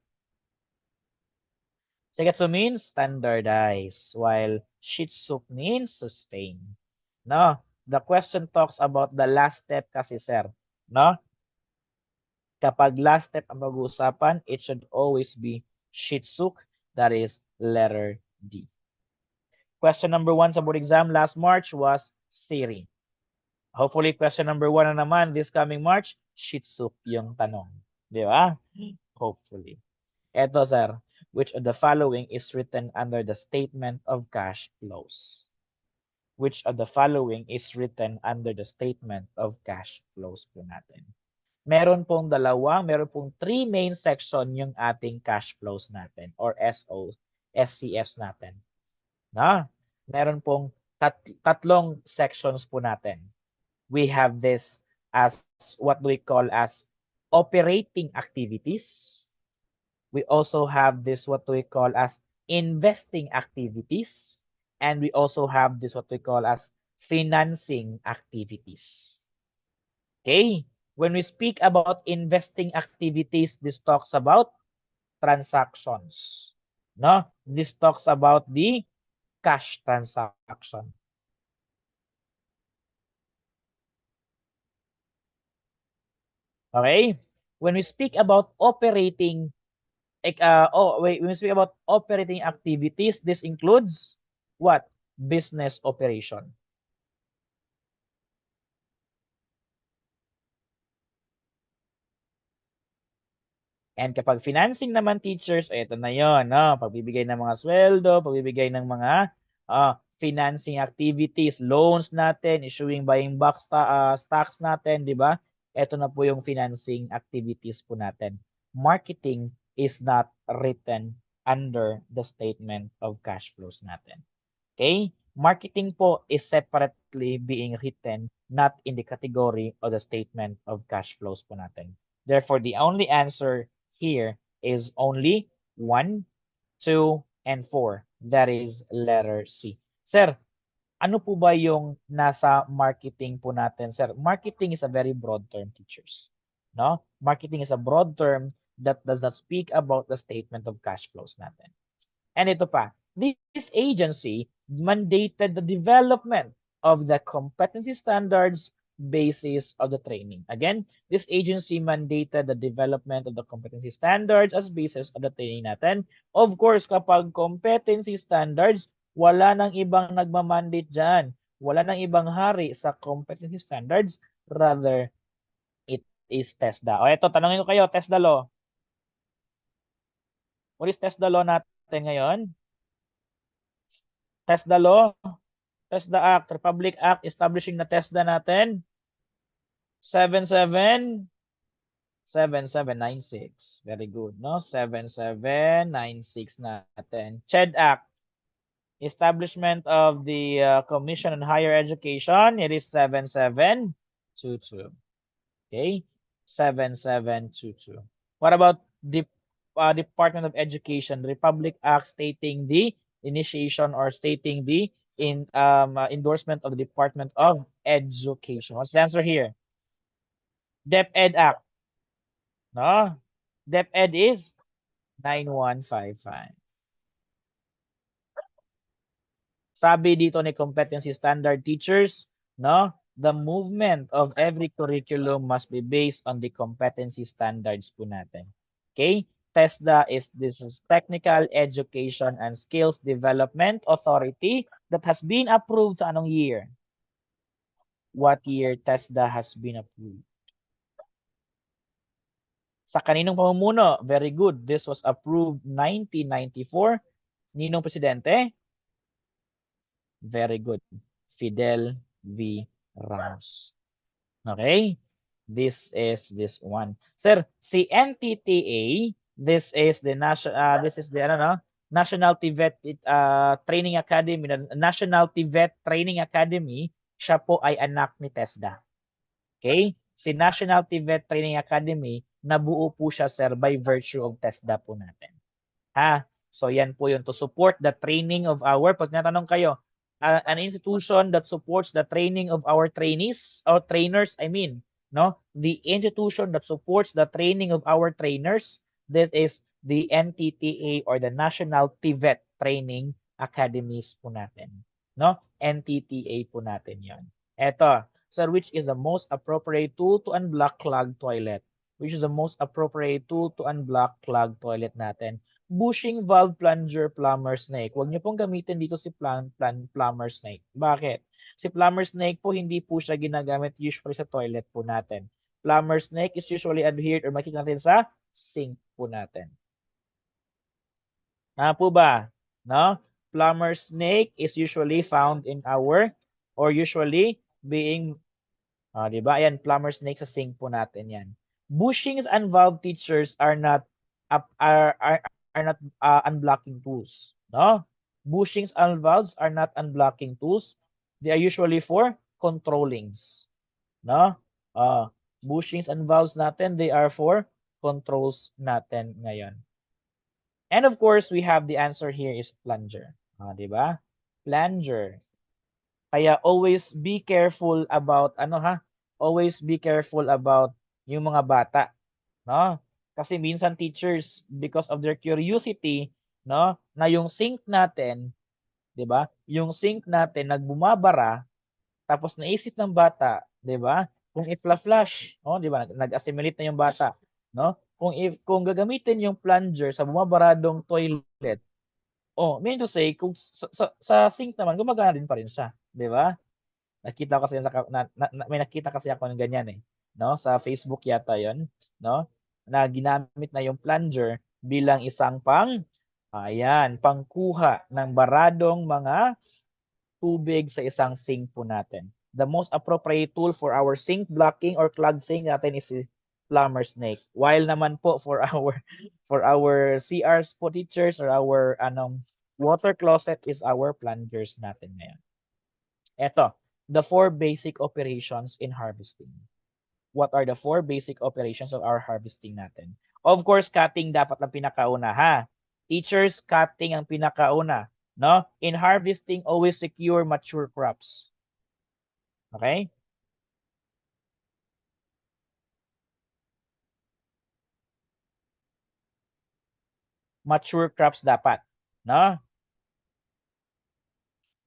Seiketsu means standardize, while shitsu means sustain. No? The question talks about the last step kasi, sir. No? Kapag last step ang pag-uusapan, it should always be shitsuk, that is letter D. Question number 1 sa board exam last March was Siri. Hopefully, question number 1 na naman this coming March, shitsuk yung tanong. Di ba? Hopefully. Eto, sir. Which of the following is written under the statement of cash flows? Which of the following is written under the statement of cash flows po natin? Meron pong meron pong 3 main section yung ating cash flows natin or SCFs natin. Na? Meron pong tatlong sections po natin. We have this as what we call as operating activities. We also have this what we call as investing activities, and we also have this what we call as financing activities. Okay? When we speak about investing activities, this talks about transactions. No? This talks about the cash transaction. Okay? When we speak about operating when we speak about operating activities, this includes what? Business operation. And kapag financing naman teachers, ito na yon, no? Pagbibigay ng mga sweldo, pagbibigay ng mga financing activities, loans natin, issuing buying back stocks natin, di ba? Ito na po yung financing activities po natin. Marketing is not written under the statement of cash flows natin. Okay? Marketing po is separately being written, not in the category of the statement of cash flows po natin. Therefore, the only answer here is only 1, 2, and 4. That is letter C. Sir, ano po ba yung nasa marketing po natin? Sir, marketing is a very broad term, teachers. No? Marketing is a broad term that does not speak about the statement of cash flows natin. And ito pa, this agency mandated the development of the competency standards basis of the training. Again, this agency mandated the development of the competency standards as basis of the training natin. Of course, kapag competency standards, wala nang ibang nagmamandate dyan. Wala nang ibang hari sa competency standards. Rather, it is TESDA. O ito, tanongin ko kayo, TESDA law. What is TESDA law natin ngayon? TESDA law, TESDA Act, Republic Act establishing na TESDA natin. 7796. Very good, no? 7796 natin. CHED Act, establishment of the Commission on Higher Education. It is 7722. Okay? 7722. What about the Department of Education, Republic Act stating the initiation or stating the endorsement of the Department of Education? What's the answer here? DepEd Act. No? DepEd is 9155. Sabi dito ni competency standard teachers, no? The movement of every curriculum must be based on the competency standards po natin. Okay? TESDA is this is Technical Education and Skills Development Authority that has been approved sa anong year? What year TESDA has been approved? Sa kaninong pamumuno? Very good. This was approved 1994. Ninong presidente? Very good. Fidel V. Ramos. Okay? This is this one. Sir, si NTTA, this is the National Tltve Training Academy, National Tltve Training Academy, siya po ay anak ni TESDA. Okay? Si National Tltve Training Academy, nabuo po siya, sir, by virtue of TESDA po natin. Ha? So yan po yun, to support the training of our, pag natanong kayo, an institution that supports the training of our trainees, or trainers, I mean, no? The institution that supports the training of our trainers, that is the NTTA or the National Tltve Training Academies po natin. No? NTTA po natin yon. Eto, sir, which is the most appropriate tool to unblock clogged toilet? Which is the most appropriate tool to unblock clogged toilet natin? Bushing valve plunger plumber snake. Huwag niyo pong gamitin dito si plumber snake. Bakit? Si plumber snake po hindi po siya ginagamit usually sa toilet po natin. Plumber snake is usually adhered or makikita natin sa sink po natin. Po ba? No? Plumber snake is usually found in our or usually being di ba? Ayan, plumber snake sa sink po natin yan. Bushings and valve teachers are not unblocking tools. No? Bushings and valves are not unblocking tools. They are usually for controllings. No? Bushings and valves natin, they are for controls natin ngayon. And of course, we have the answer here is plunger. Di ba? Plunger. Kaya always be careful about ano ha? Always be careful about yung mga bata, no? Kasi minsan teachers because of their curiosity, no, na yung sink natin, 'di ba? Yung sink natin nagbumabara tapos naisip ng bata, 'di ba? Kung i-flush, oh, 'di ba? Nag-assimilate na yung bata, no? Kung gagamitin yung plunger sa bumabaradong toilet, oh, mean to say kung sa sink naman gumagana din pa rin siya, 'di ba? Nakita ko kasi sa may nakita kasi ako ng ganyan eh, no? Sa Facebook yata 'yon, no? Na ginamit na yung plunger bilang isang ayan, pangkuha ng baradong mga tubig sa isang sink po natin. The most appropriate tool for our sink blocking or clogged sink natin is si plumber snake. While naman po for our CRs po teachers or our water closet is our plungers natin ngayon. Eto, the four basic operations in harvesting. What are the four basic operations of our harvesting natin? Of course, cutting dapat ang pinakauna ha. Teachers, cutting ang pinakauna, no? In harvesting, always secure mature crops. Okay? Mature crops dapat, no?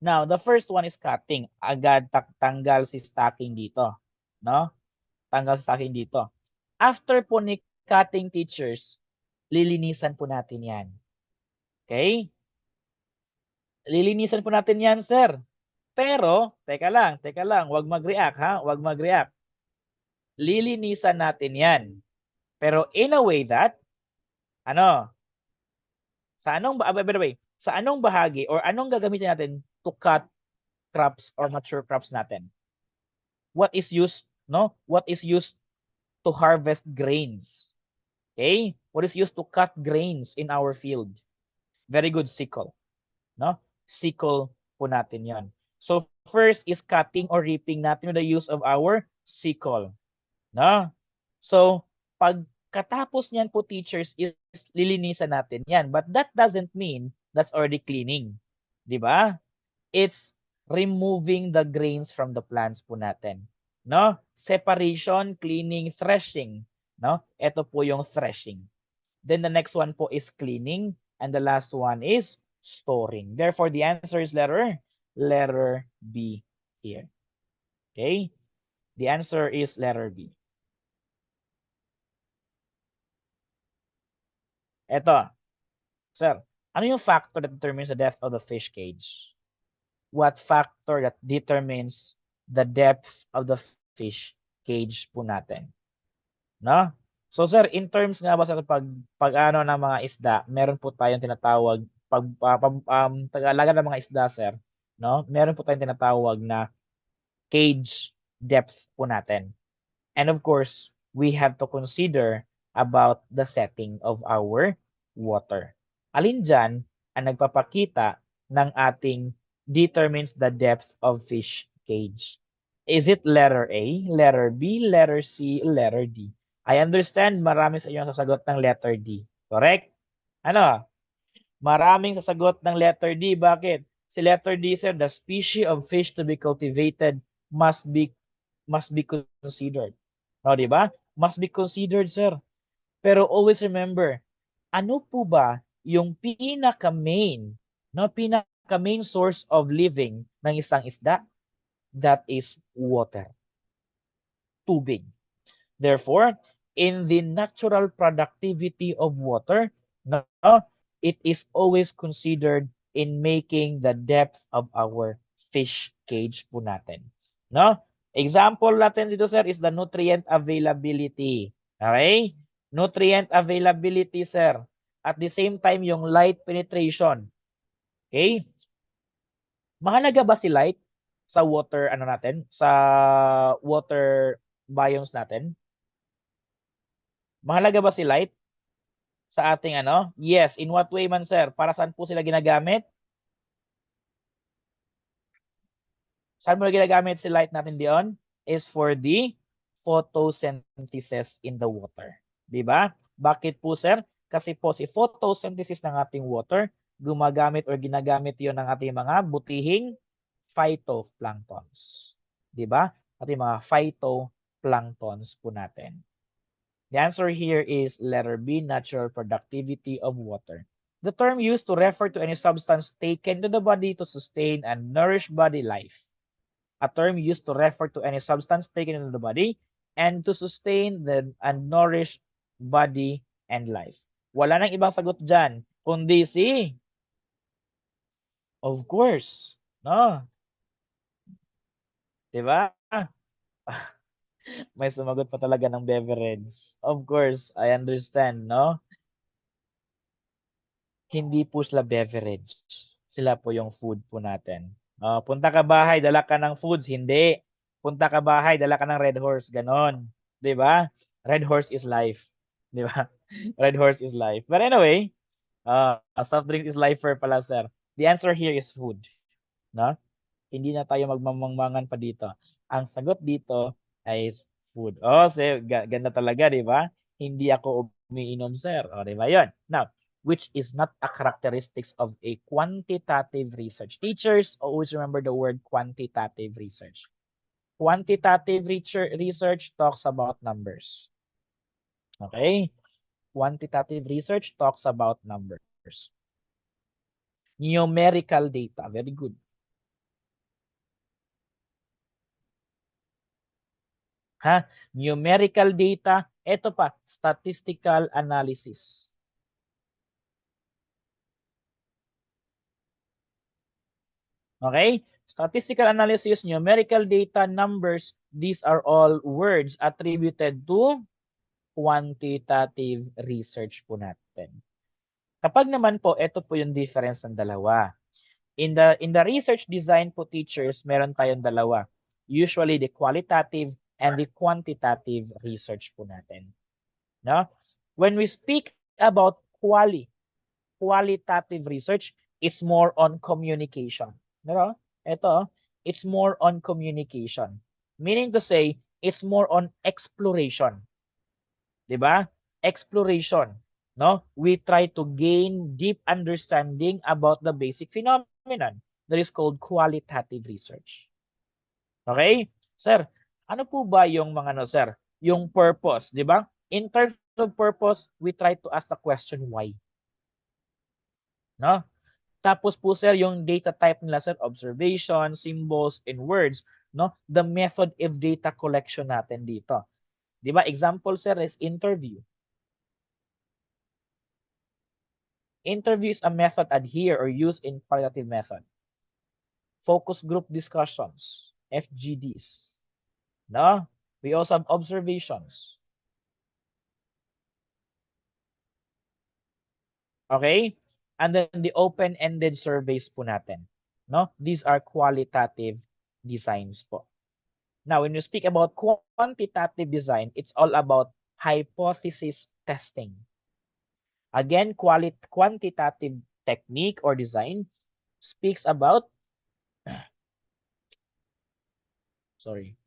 Now, the first one is cutting. Agad tanggal si stacking dito, no? Tanggal si stacking dito. After po ni cutting teachers, lilinisan po natin 'yan. Okay? Lilinisan po natin 'yan, sir. Pero, teka lang, wag mag-react ha, wag mag-react. Lilinisan natin 'yan. Pero in a way that ano, by the way, sa anong bahagi or anong gagamitin natin to cut crops or mature crops natin? What is used, no? What is used to harvest grains? Okay? What is used to cut grains in our field? Very good, sickle. No? Sickle po natin 'yon. So first is cutting or reaping natin with the use of our sickle. No? So pagkatapos niyan po teachers is lilinisan natin 'yan. But that doesn't mean that's already cleaning. 'Di ba? It's removing the grains from the plants po natin. No? Separation, cleaning, threshing. No? Ito po yung threshing. Then the next one po is cleaning. And the last one is storing. Therefore, the answer is letter B here. Okay? The answer is letter B. Ito. Sir, ano yung factor that determines the depth of the fish cage? What factor that determines the depth of the fish cage po natin? No? So sir, in terms nga ba sa pag-ano ng mga isda, meron po tayong tinatawag pag-aalaga ng mga isda sir, no? Meron po tayong tinatawag na cage depth po natin. And of course, we have to consider about the setting of our water. Alin dyan ang nagpapakita ng ating determines the depth of fish cage? Is it letter A, letter B, letter C, letter D? I understand marami sa inyo ang sasagot ng letter D. Correct? Ano? Maraming sasagot ng letter D. Bakit? Si letter D, sir, the species of fish to be cultivated must be considered. No, di ba? Must be considered, sir. Pero always remember, ano po ba yung pinaka-main, no, pinaka-main source of living ng isang isda? That is water. Tubig. Therefore, in the natural productivity of water, no, it is always considered in making the depth of our fish cage po natin. No? Example natin dito, sir, is the nutrient availability. Okay? Nutrient availability, sir. At the same time, yung light penetration. Okay? Mahalaga ba si light sa water, ano natin? Sa water biomes natin? Mahalaga ba si light sa ating ano? Yes. In what way man, sir? Para saan po sila ginagamit? Saan mo ginagamit si light natin diyon? Is for the photosynthesis in the water. Di ba? Bakit po, sir? Kasi po si photosynthesis ng ating water, gumagamit or ginagamit yon ng ating mga butihing phytoplanktons. Di ba? Ating mga phytoplanktons po natin. The answer here is letter B, natural productivity of water. The term used to refer to any substance taken to the body to sustain and nourish body life. A term used to refer to any substance taken into the body and to sustain and nourish body and life. Wala nang ibang sagot dyan, kundi si, of course, no? Diba? May sumagot pa talaga ng beverage. Of course, I understand, no? Hindi po sila beverage. Sila po yung food po natin. Punta ka bahay, dala ka ng foods. Hindi. Punta ka bahay, dala ka ng Red Horse. Ganon. 'Di ba? Red Horse is life. 'Di ba? Red Horse is life. But anyway, soft drink is lifer pala, sir. The answer here is food. No? Hindi na tayo magmamangmangan pa dito. Ang sagot dito ay food. Oh, ganda talaga, di ba? Hindi ako umiinom, sir. O, di ba yun? Now, which is not a characteristics of a quantitative research. Teachers, always remember the word quantitative research. Quantitative research talks about numbers. Okay? Quantitative research talks about numbers. Numerical data. Very good. Ha? Numerical data. Ito pa, statistical analysis. Okay? Statistical analysis, numerical data, numbers, these are all words attributed to quantitative research po natin. Kapag naman po, ito po yung difference ng dalawa. In the research design po, teachers, meron tayong dalawa. Usually the qualitative and the quantitative research po natin. No? When we speak about qualitative research, it's more on communication. No? Ito, it's more on communication. Meaning to say, it's more on exploration. 'Di ba? Exploration, no? We try to gain deep understanding about the basic phenomenon that is called qualitative research. Okay? Sir, ano po ba yung mga sir? Yung purpose, 'di ba? In terms of purpose, we try to ask the question why. No? Tapos po sir, yung data type nila sir, observation, symbols, and words, no? The method of data collection natin dito. 'Di ba? Example sir is interview. Interview is a method adhere or used in qualitative method. Focus group discussions, FGDs. No? We also have observations. Okay? And then the open-ended surveys po natin. No? These are qualitative designs po. Now, when you speak about quantitative design, it's all about hypothesis testing. Again, quantitative technique or design speaks about sorry.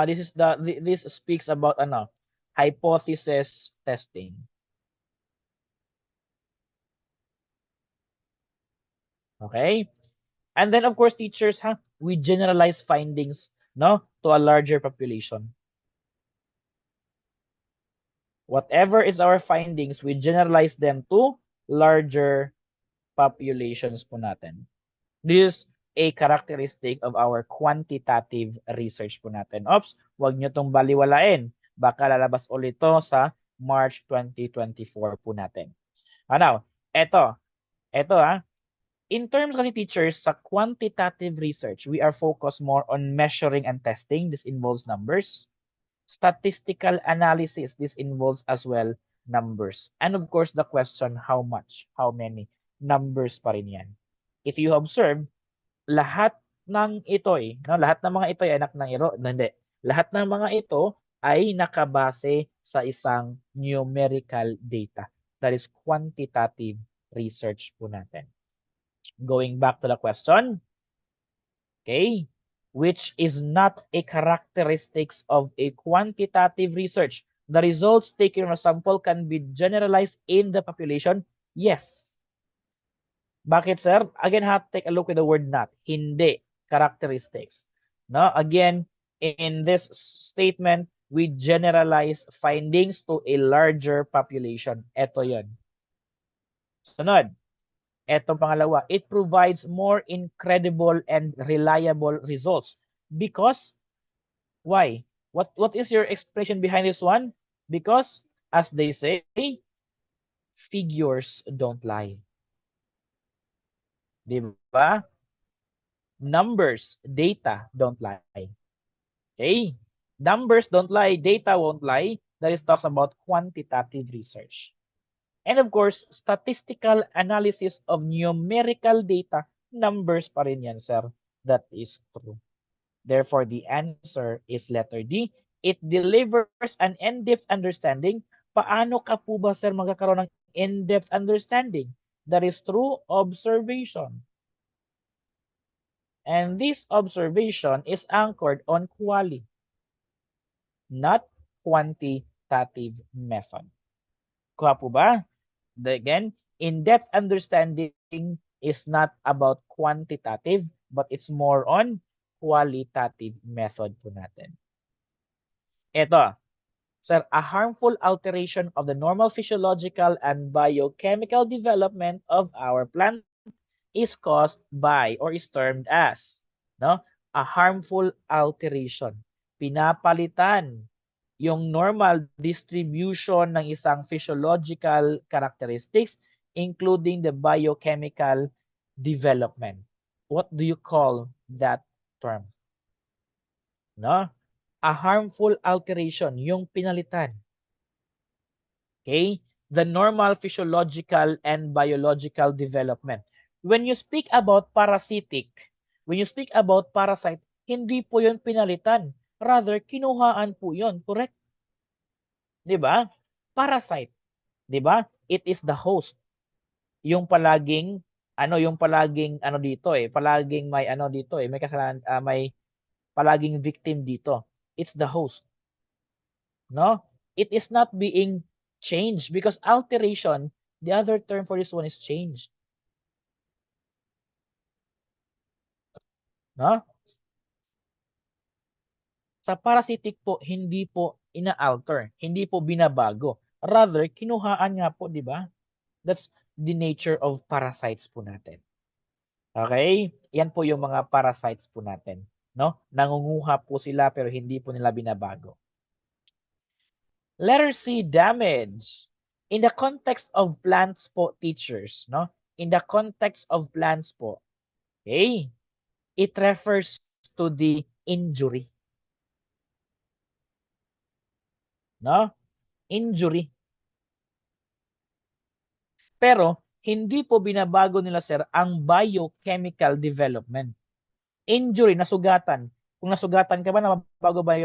This speaks about hypothesis testing. Okay? And then of course teachers, we generalize findings to a larger population. Whatever is our findings, we generalize them to larger populations po natin. This is a characteristic of our quantitative research po natin. Oops, wag nyo tong baliwalain. Baka lalabas ulit to sa March 2024 po natin. Now, eto in terms kasi teachers, sa quantitative research, we are focused more on measuring and testing. This involves numbers. Statistical analysis, this involves as well numbers. And of course, the question, how much, how many, numbers pa rin yan. If you observe, lahat ng ito lahat ng mga ito ay anak ng hindi. Lahat ng mga ito ay nakabase sa isang numerical data. That is quantitative research po natin. Going back to the question, okay, which is not a characteristics of a quantitative research. the results taken from a sample can be generalized in the population? Yes. Bakit, sir? Again, have to take a look at the word not. Hindi. Characteristics. No? Again, in this statement, we generalize findings to a larger population. Ito yon. Sunod. Etong pangalawa, it provides more incredible and reliable results. Because, why? What is your explanation behind this one? Because, as they say, figures don't lie. Di ba? Numbers, data don't lie. Okay? Numbers don't lie, data won't lie. That is talks about quantitative research. And of course, statistical analysis of numerical data, numbers pa rin yan, sir. That is true. Therefore, the answer is letter D. It delivers an in-depth understanding. Paano ka po ba, sir, magkakaroon ng in-depth understanding? That is through observation. And this observation is anchored on quality, not quantitative method. Kuha po ba? Again, in-depth understanding is not about quantitative, but it's more on qualitative method po natin. Ito, sir, a harmful alteration of the normal physiological and biochemical development of our plant is caused by or is termed as, no, a harmful alteration. Pinapalitan yung normal distribution ng isang physiological characteristics including the biochemical development. What do you call that term? No? A harmful alteration, yung pinalitan. Okay? The normal physiological and biological development. When you speak about parasitic, when you speak about parasite, hindi po yun pinalitan. Rather, kinuhaan po yun. Correct? 'Di ba? Parasite, 'di ba? It is the host. Yung palaging dito palaging may dito may kasalanan, may palaging victim dito. It's the host. No? It is not being changed because alteration, the other term for this one is change. No? Sa parasitic po, hindi po ina-alter, hindi po binabago. Rather, kinuhaan nga po, di ba? That's the nature of parasites po natin. Okay? Yan po yung mga parasites po natin. No? Nangunguha po sila pero hindi po nila binabago. Letter C, damage. In the context of plants po, teachers, no? In the context of plants po, okay? It refers to the injury. No? Injury. Pero, hindi po binabago nila, sir, ang biochemical development. Injury, nasugatan. Kung nasugatan ka ba,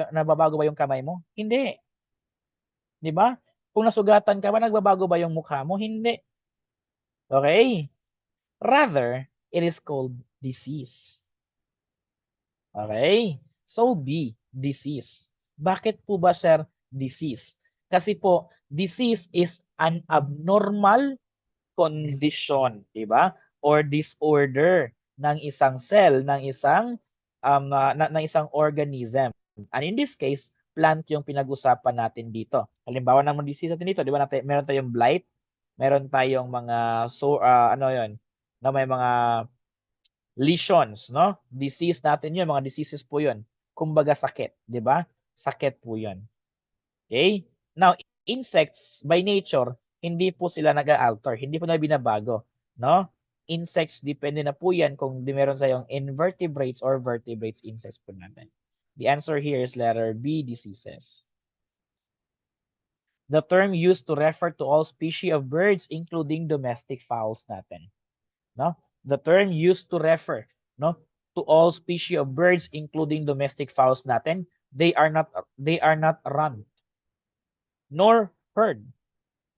nababago ba yung kamay mo? Hindi. Di ba? Kung nasugatan ka ba, nagbabago ba yung mukha mo? Hindi. Okay? Rather, it is called disease. Okay? So B, disease. Bakit po ba, sir, disease? Kasi po, disease is an abnormal condition, di ba? Or disorder ng isang cell, ng isang ng isang organism. And in this case, plant yung pinag-usapan natin dito. Halimbawa ng disease natin dito, di ba? Meron tayong blight, meron tayong mga na may mga lesions, no? Disease natin 'yun, mga diseases po 'yun. Kumbaga sakit, 'di ba? Sakit po 'yun. Okay? Now, insects by nature, hindi po sila nag-a-alter, hindi po na binabago, no? Insects depende na po 'yan kung meron sayong invertebrates or vertebrates insects po natin. The answer here is letter B, diseases. The term used to refer to all species of birds including domestic fowls natin. No? The term used to refer, no, to all species of birds including domestic fowls natin, they are not run, nor herd,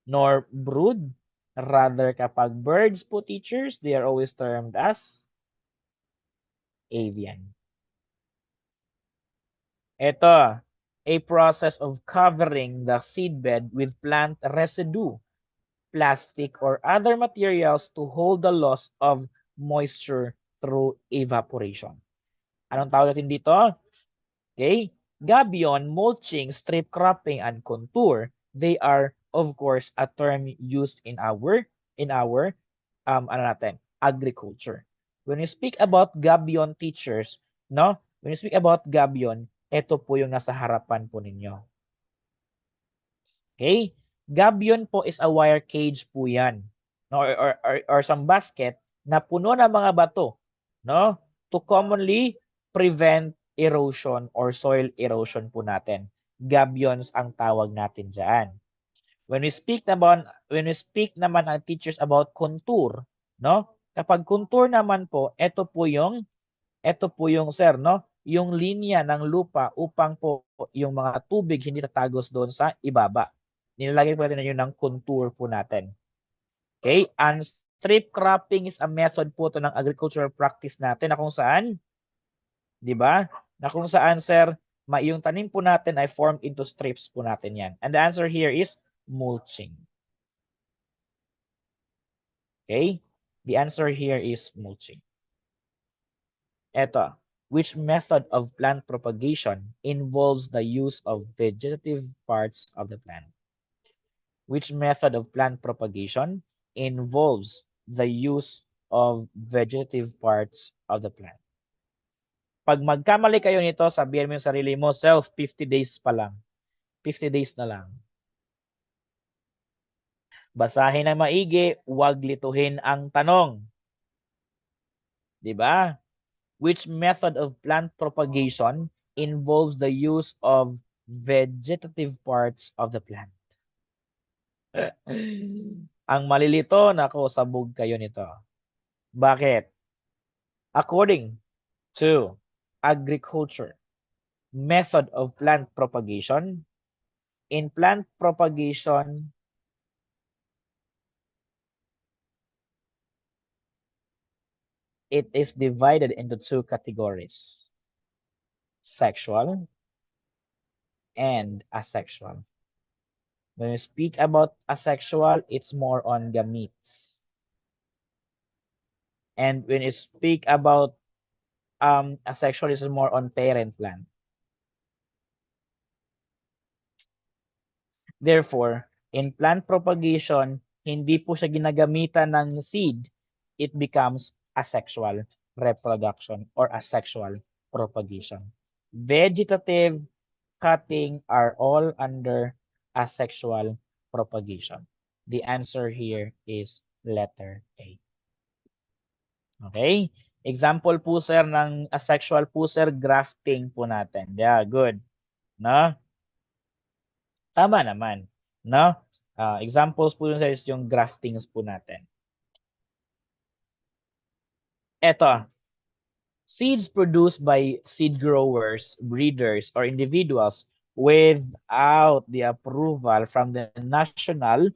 nor brood. Rather, kapag birds po, teachers, they are always termed as avian. Ito, a process of covering the seedbed with plant residue, plastic, or other materials to hold the loss of moisture through evaporation. Anong tawag natin dito? Okay? Gabion, mulching, strip cropping, and contour, they are, of course, a term used in our ano natin, agriculture. When you speak about gabion teachers, no? When you speak about gabion, ito po yung nasa harapan po ninyo. Okay? Gabion po is a wire cage po yan. No? Or some basket na puno ng mga bato, no? To commonly prevent erosion or soil erosion po natin. Gabions ang tawag natin diyan. When we speak naman ang teachers about contour, no? Kapag contour naman po, ito po yung sir, no? Yung linya ng lupa upang po yung mga tubig hindi tatagos doon sa ibaba. Nilalagay po natin yun ng contour po natin. Okay? And strip cropping is a method po to ng agricultural practice natin na kung saan, di ba? Na kung saan, sir, yung tanim po natin ay formed into strips po natin yan. And the answer here is mulching. Okay? The answer here is mulching. Eto, which method of plant propagation involves the use of vegetative parts of the plant? Which method of plant propagation involves the use of vegetative parts of the plant? Pag magkamali kayo nito, sabihin mo yung sarili mo, self, 50 days pa lang. 50 days na lang. Basahin na maigi, huwag lituhin ang tanong. Diba? Which method of plant propagation involves the use of vegetative parts of the plant? Ang malilito, nako, sabog kayo nito. Bakit? According to agriculture, method of plant propagation, in plant propagation, it is divided into two categories, sexual and asexual. When we speak about asexual, it's more on gametes. And when you speak about asexual, it's more on parent plant. Therefore, in plant propagation, hindi po siya ginagamitan ng seed. It becomes asexual reproduction or asexual propagation. Vegetative, cutting are all under asexual propagation. The answer here is letter A. Okay? Example po sir ng asexual po sir, grafting po natin. Yeah, good. No? Tama naman. No? Examples po yun sir is yung graftings po natin. Eto, seeds produced by seed growers, breeders, or individuals without the approval from the National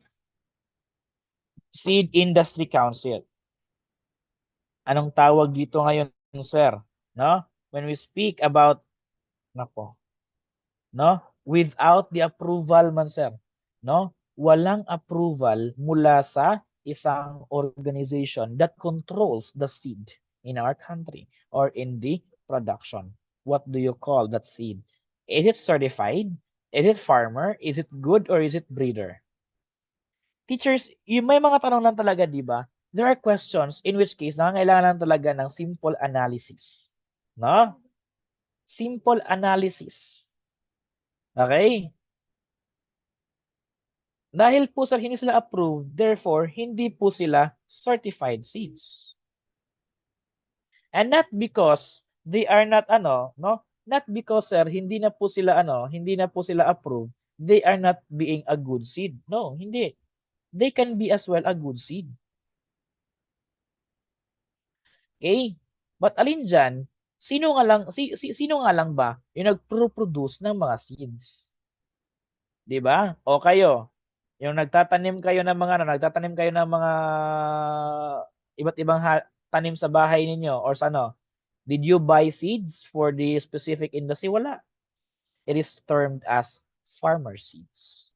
Seed Industry Council. Anong tawag dito ngayon, sir? No? When we speak about, nako, no? Without the approval man, sir. No? Walang approval mula sa isang organization that controls the seed in our country or in the production. What do you call that seed? Is it certified? Is it farmer? Is it good or is it breeder? Teachers, yung may mga tanong lang talaga, di ba? There are questions in which case nangangailangan lang talaga ng simple analysis. No? Simple analysis. Okay? Dahil po sir, hindi sila approved, therefore, hindi po sila certified seeds. And not because they are not no? Not because sir, hindi na po sila approved, they are not being a good seed. No, hindi. They can be as well a good seed. Okay? But alin dyan, sino nga lang ba yung nagpro-produce ng mga seeds? 'Di ba? O kayo, yung nagtatanim kayo ng mga iba't ibang tanim sa bahay ninyo or sa ano? Did you buy seeds for the specific industry? Wala. it is termed as farmer seeds.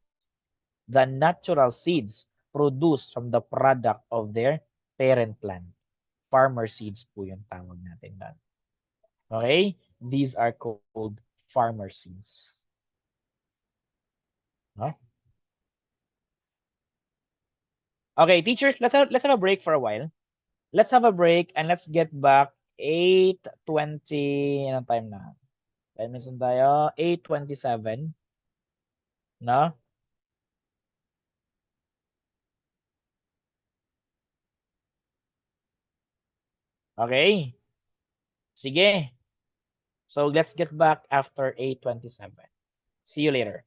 The natural seeds produced from the product of their parent plant. Farmer seeds po yung tawag natin doon. Okay? These are called farmer seeds. No? Okay, teachers, let's have a break for a while. Let's have a break and let's get back 8:20. Anong time na? 10 minutes na tayo. 8:27. No? Okay. Sige. So let's get back after 8:27. See you later.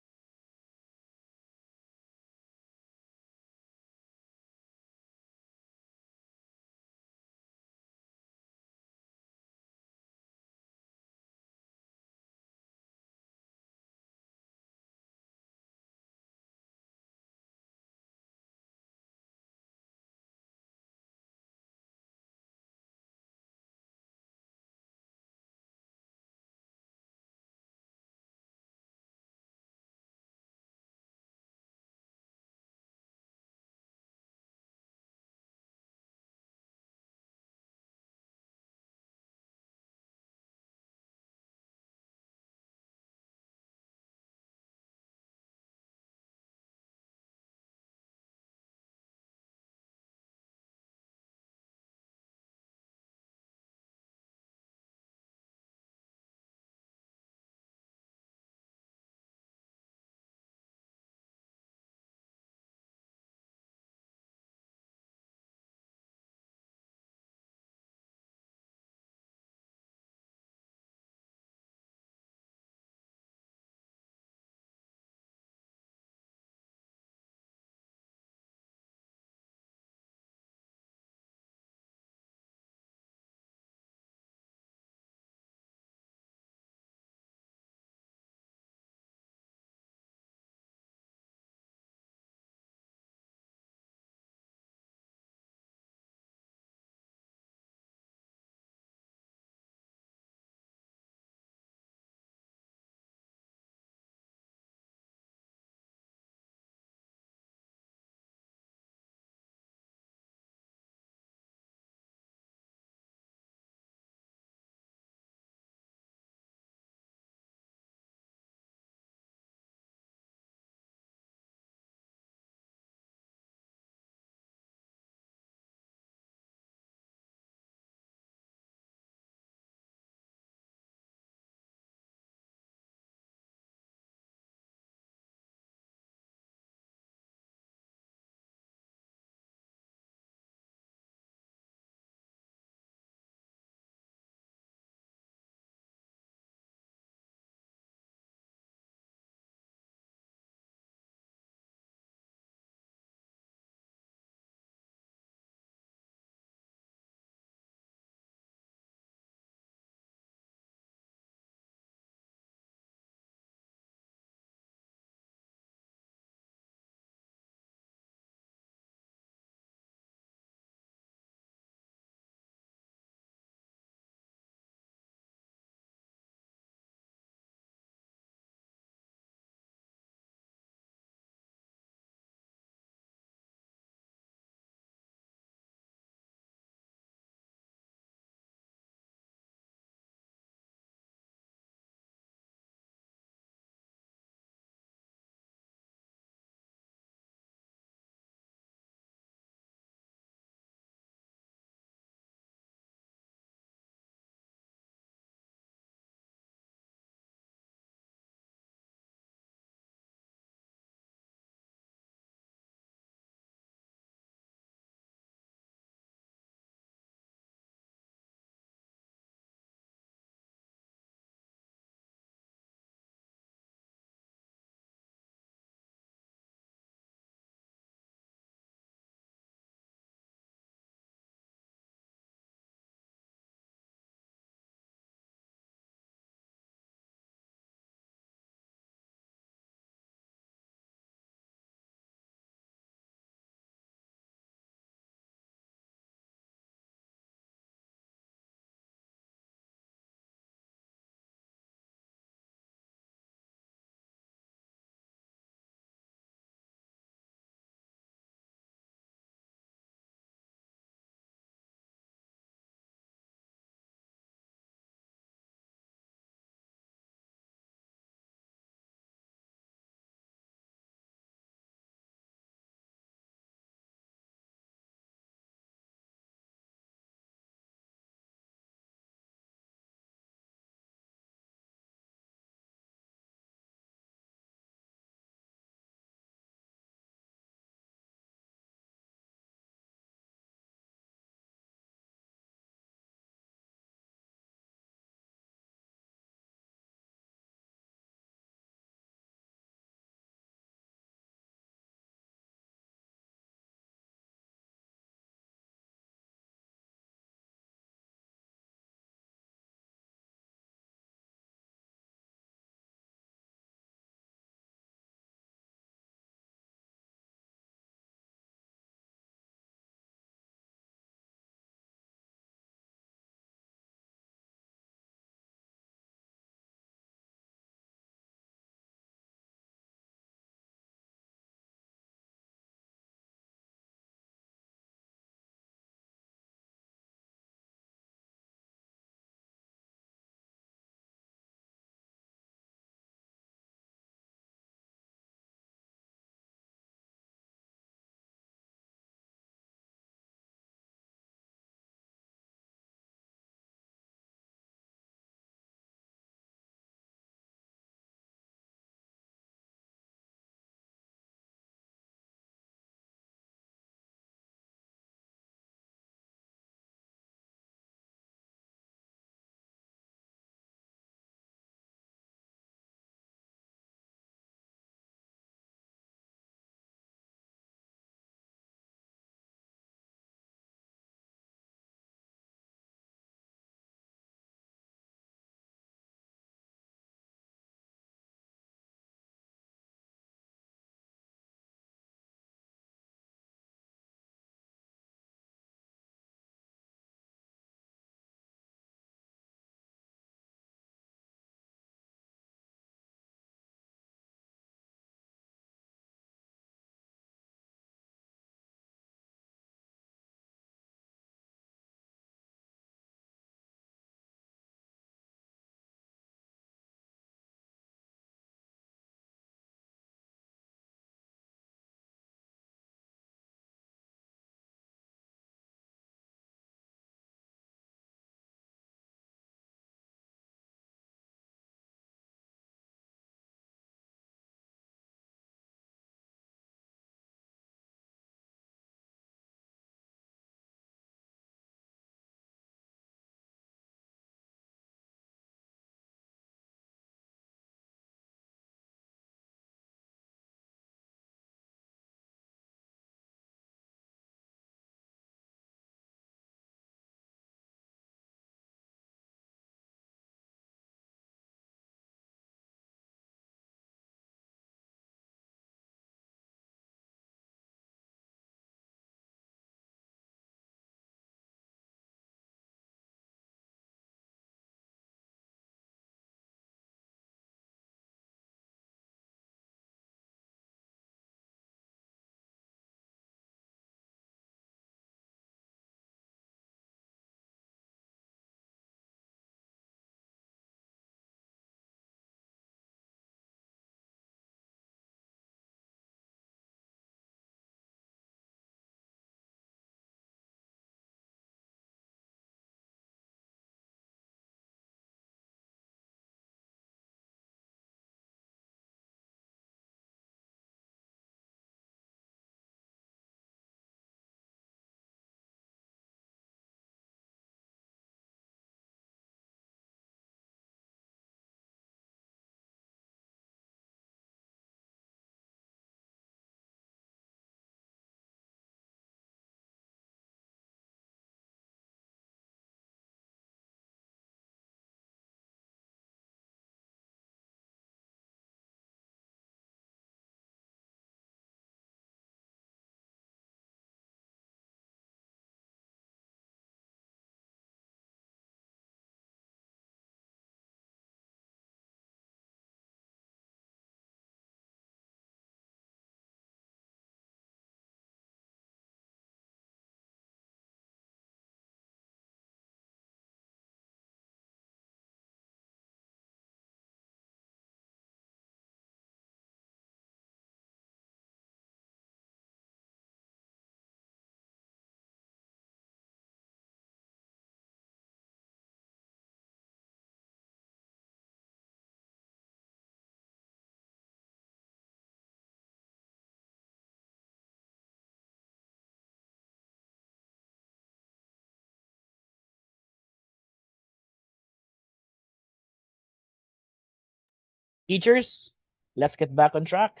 Teachers, let's get back on track.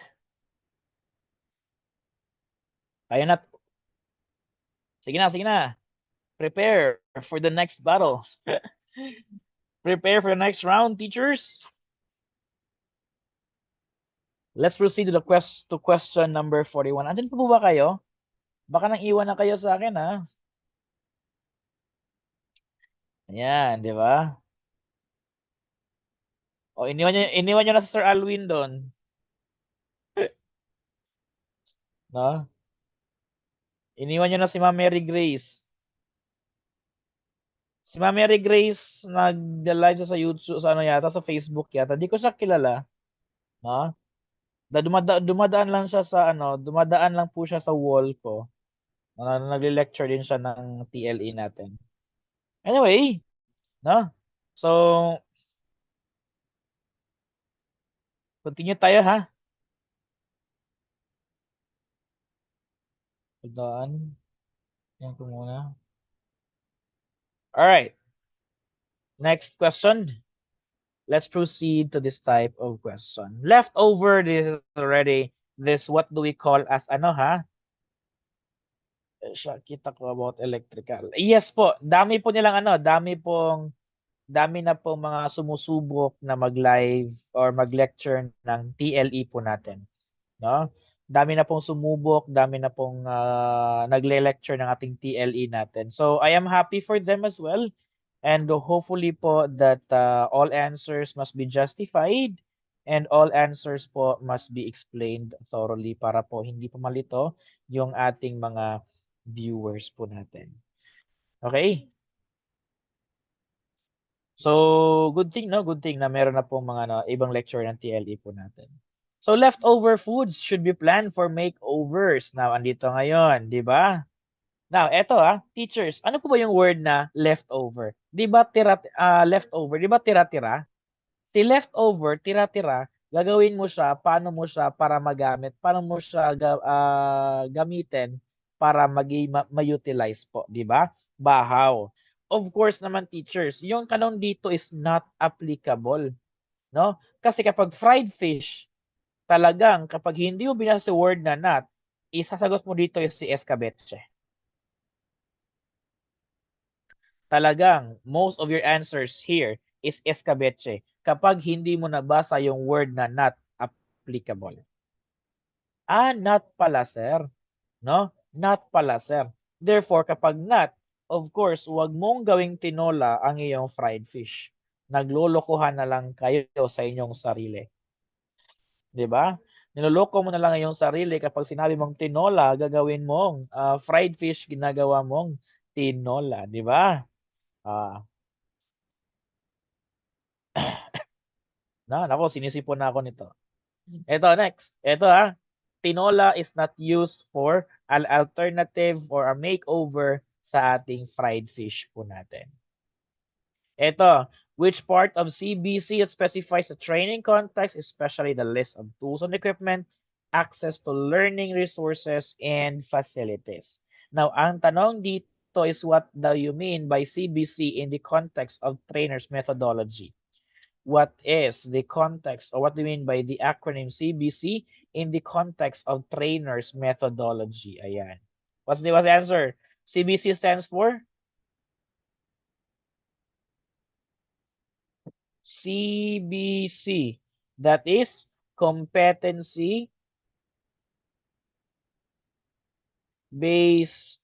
Kaya na. Sige na, sige na. Prepare for the next battle. Prepare for the next round, teachers. Let's proceed to the question number 41. Andyan po ba kayo? Baka nang iwan na kayo sa akin, ha? Ayan, di ba? O, iniwan nyo na si Sir Alwin doon. No? Iniwan nyo na si Ma'am Mary Grace. Si Ma'am Mary Grace, nag-live siya sa YouTube, sa ano yata, sa Facebook yata. Di ko siya kilala. No? Dumadaan lang siya sa ano, dumadaan lang po siya sa wall ko. Nagle-lecture din siya ng TLE natin. Anyway, no? So, continue tayo ha. Daan. Yan ko muna. All right. Next question. Let's proceed to this type of question. Leftover, this is already this what do we call as ano ha? Siya, kita ko about electrical. Yes po, dami po nilang ano, dami na po mga sumusubok na mag-live or mag-lecture ng TLE po natin, no? Dami na pong sumubok, dami na pong nagle-lecture ng ating TLE natin. So I am happy for them as well. And hopefully po that all answers must be justified and all answers po must be explained thoroughly para po hindi po malito yung ating mga viewers po natin. Okay? So, good thing, no? Good thing na meron na pong mga ibang lecture ng TLE po natin. So, leftover foods should be planned for makeovers. Now, andito ngayon, di ba? Now, eto teachers, ano po ba yung word na leftover? Di ba leftover, di ba tira-tira? Si leftover, tira-tira, gagawin mo siya, paano mo siya para magamit, paano mo siya gamitin para ma-utilize po, di ba? Bahaw. Of course naman teachers, yung kanong dito is not applicable, no? Kasi kapag fried fish, talagang kapag hindi mo binasa si word na not, isasagot mo dito is si escabeche. Talagang most of your answers here is escabeche kapag hindi mo nabasa yung word na not applicable. Not pala sir. No? Not pala sir. Therefore, kapag not, of course, huwag mong gawing tinola ang iyong fried fish. Naglolokohan na lang kayo sa inyong sarili. 'Di ba? Niloloko mo na lang iyong sarili kapag sinabi mong tinola, gagawin mong fried fish, ginagawa mong tinola, 'di ba? Ah, nako, sinisipon na ako nito. Ito next. Ito tinola is not used for an alternative or a makeover sa ating fried fish po natin. Ito, which part of CBC that specifies the training context, especially the list of tools and equipment, access to learning resources, and facilities. Now, ang tanong dito is what do you mean by CBC in the context of trainer's methodology? What is the context or what do you mean by the acronym CBC in the context of trainer's methodology? Ayan. What's the answer? CBC stands for? CBC. That is competency based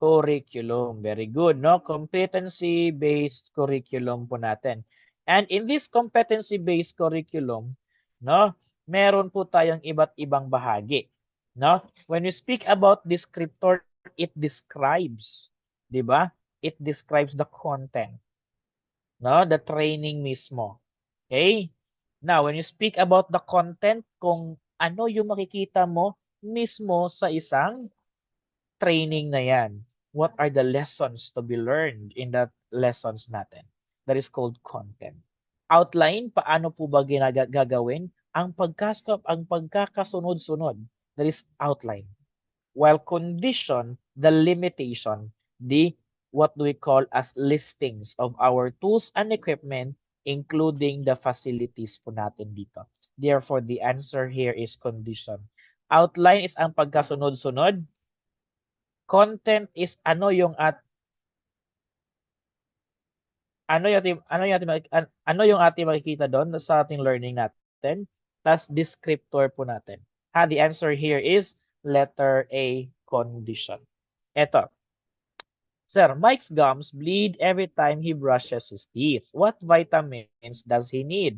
curriculum. Very good, no? Competency-based curriculum po natin. And in this competency-based curriculum, no, meron po tayong iba't ibang bahagi, no? When we speak about descriptor, it describes, 'di ba? It describes the content, no? The training mismo. Okay? Now, when you speak about the content, kung ano yung makikita mo mismo sa isang training na yan. What are the lessons to be learned in that lessons natin? That is called content. Outline, paano po ba gagawin? Ang pagkakasunod-sunod, that is outline. While condition, the limitation, the what do we call as listings of our tools and equipment including the facilities po natin dito. Therefore, the answer here is condition. Outline is ang pagkasunod-sunod. Content is ano yung ating makikita doon sa ating learning natin. Plus descriptor po natin. The answer here is letter A, condition. Ito. Sir, Mike's gums bleed every time he brushes his teeth. What vitamins does he need?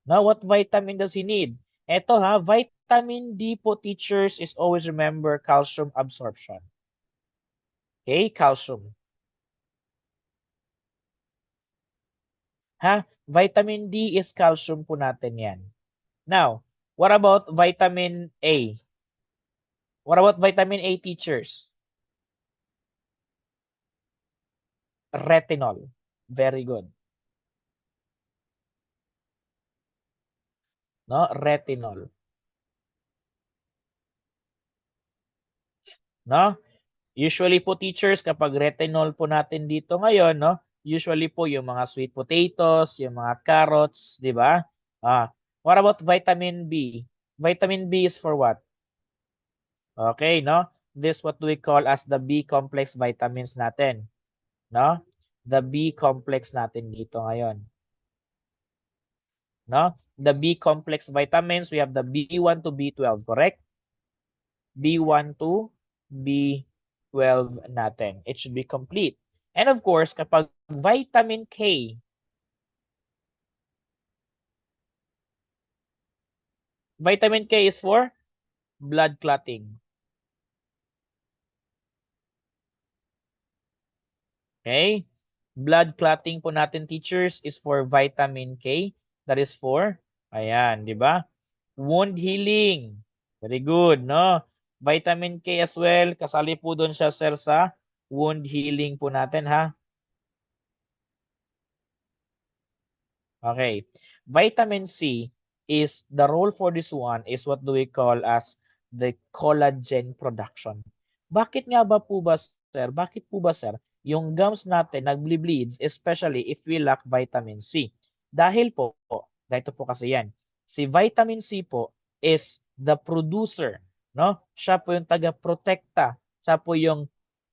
Now, what vitamin does he need? Ito vitamin D po, teachers, is always remember calcium absorption. Okay, calcium. Vitamin D is calcium po natin yan. Now, what about vitamin A? What about vitamin A, teachers? Retinol. Very good. No, retinol. No? Usually po, teachers, kapag retinol po natin dito ngayon, no? Usually po yung mga sweet potatoes, yung mga carrots, di ba? What about vitamin B? Vitamin B is for what? Okay, no? This what we call as the B complex vitamins natin. No? The B complex natin dito ngayon. No? The B complex vitamins, we have the B1 to B12, correct? B1 to B12 natin. It should be complete. And of course, kapag vitamin K, vitamin K is for blood clotting. Okay? Blood clotting po natin, teachers, is for vitamin K. That is for, ayan, di ba? Wound healing. Very good, no? Vitamin K as well, kasali po doon siya, sir, sa wound healing po natin, Okay. Vitamin C is the role for this one is what do we call as the collagen production. Bakit nga ba po ba, sir? Bakit po ba, sir? Yung gums natin nagble-bleeds, especially if we lack vitamin C. Dahil po, dito po kasi yan. Si vitamin C po is the producer, no? Siya po yung taga-protekta. Siya po yung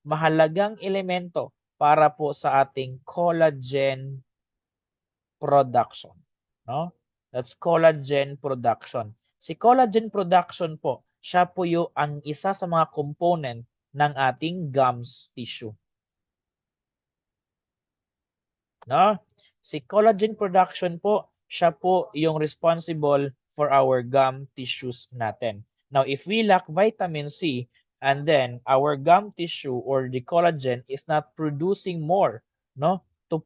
mahalagang elemento para po sa ating collagen production, no? That's collagen production. Si collagen production po, siya po yung ang isa sa mga component ng ating gums tissue. No? Si collagen production po, siya po yung responsible for our gum tissues natin. Now, if we lack vitamin C, and then our gum tissue or the collagen is not producing more, no? To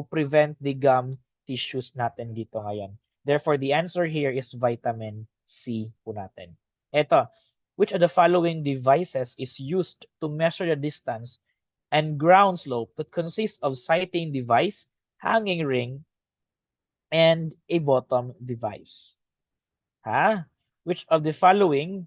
prevent the gum tissues natin dito ngayon. Therefore, the answer here is vitamin C po natin. Ito, which of the following devices is used to measure the distance and ground slope that consists of sighting device, hanging ring, and a bottom device? Which of the following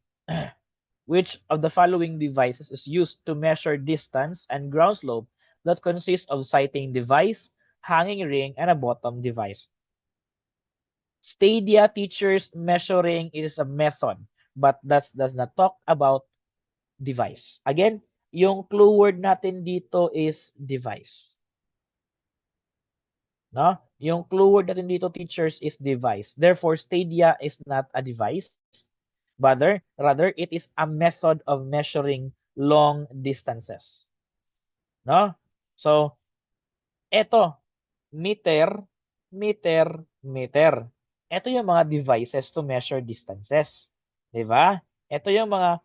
which of the following devices is used to measure distance and ground slope that consists of sighting device, hanging ring, and a bottom device? Stadia, teachers, measuring is a method, but that does not talk about device. Again, yung clue word natin dito is device. No? Yung clue word natin dito, teachers, is device. Therefore, Stadia is not a device. Rather, it is a method of measuring long distances. No? So, eto, meter, meter, meter. Ito yung mga devices to measure distances. Diba? Ito yung mga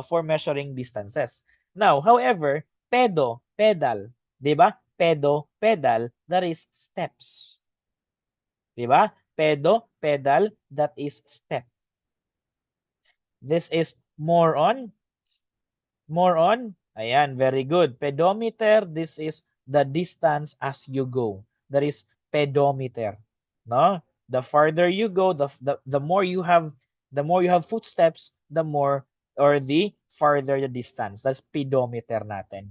for measuring distances. Now, however, pedal. Diba? Pedal, that is steps. Diba? Pedal, that is step. This is more on, ayan, very good. Pedometer, this is the distance as you go. That is pedometer. No? The farther you go, the more you have footsteps, the more or the farther the distance. That's pedometer natin.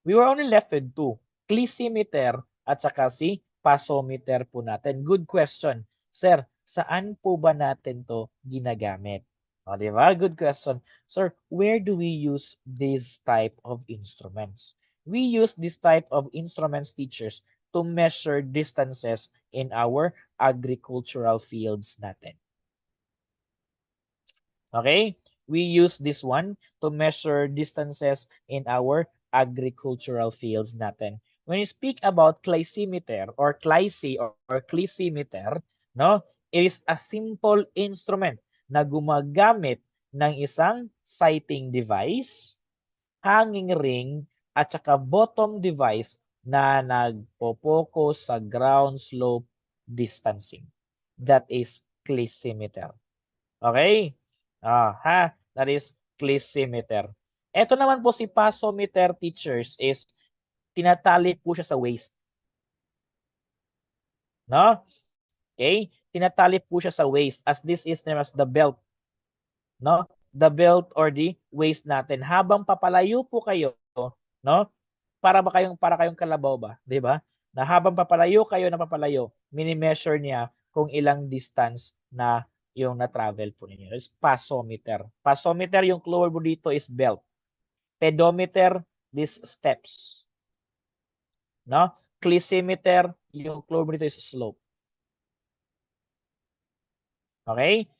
We were only left with two. Clisimeter at saka si pasometer po natin. Good question. Sir, saan po ba natin to ginagamit? O, di ba? Good question. Sir, where do we use this type of instruments? We use this type of instruments, teachers, to measure distances in our agricultural fields natin. Okay? We use this one to measure distances in our agricultural fields natin. When you speak about clysimeter or clysimeter, no, it is a simple instrument na gumagamit ng isang sighting device, hanging ring, at saka bottom device na nagpo-focus sa ground slope distancing. That is clysimeter. Okay? That is clysimeter. Ito naman po si pasometer, teachers, is tinatali po siya sa waist. No? Okay? Tinatali po siya sa waist as this is known as the belt. No? The belt or the waist natin. Habang papalayo po kayo, no? Para kayong kalabaw ba, 'di ba? Na habang papalayo kayo na papalayo, mini-measure niya kung ilang distance na yung na-travel po ninyo. It's pasometer. Pasometer, yung clue mo dito is belt. Pedometer, these steps. No? Clysimeter, yung clue mo dito is slope. Okay?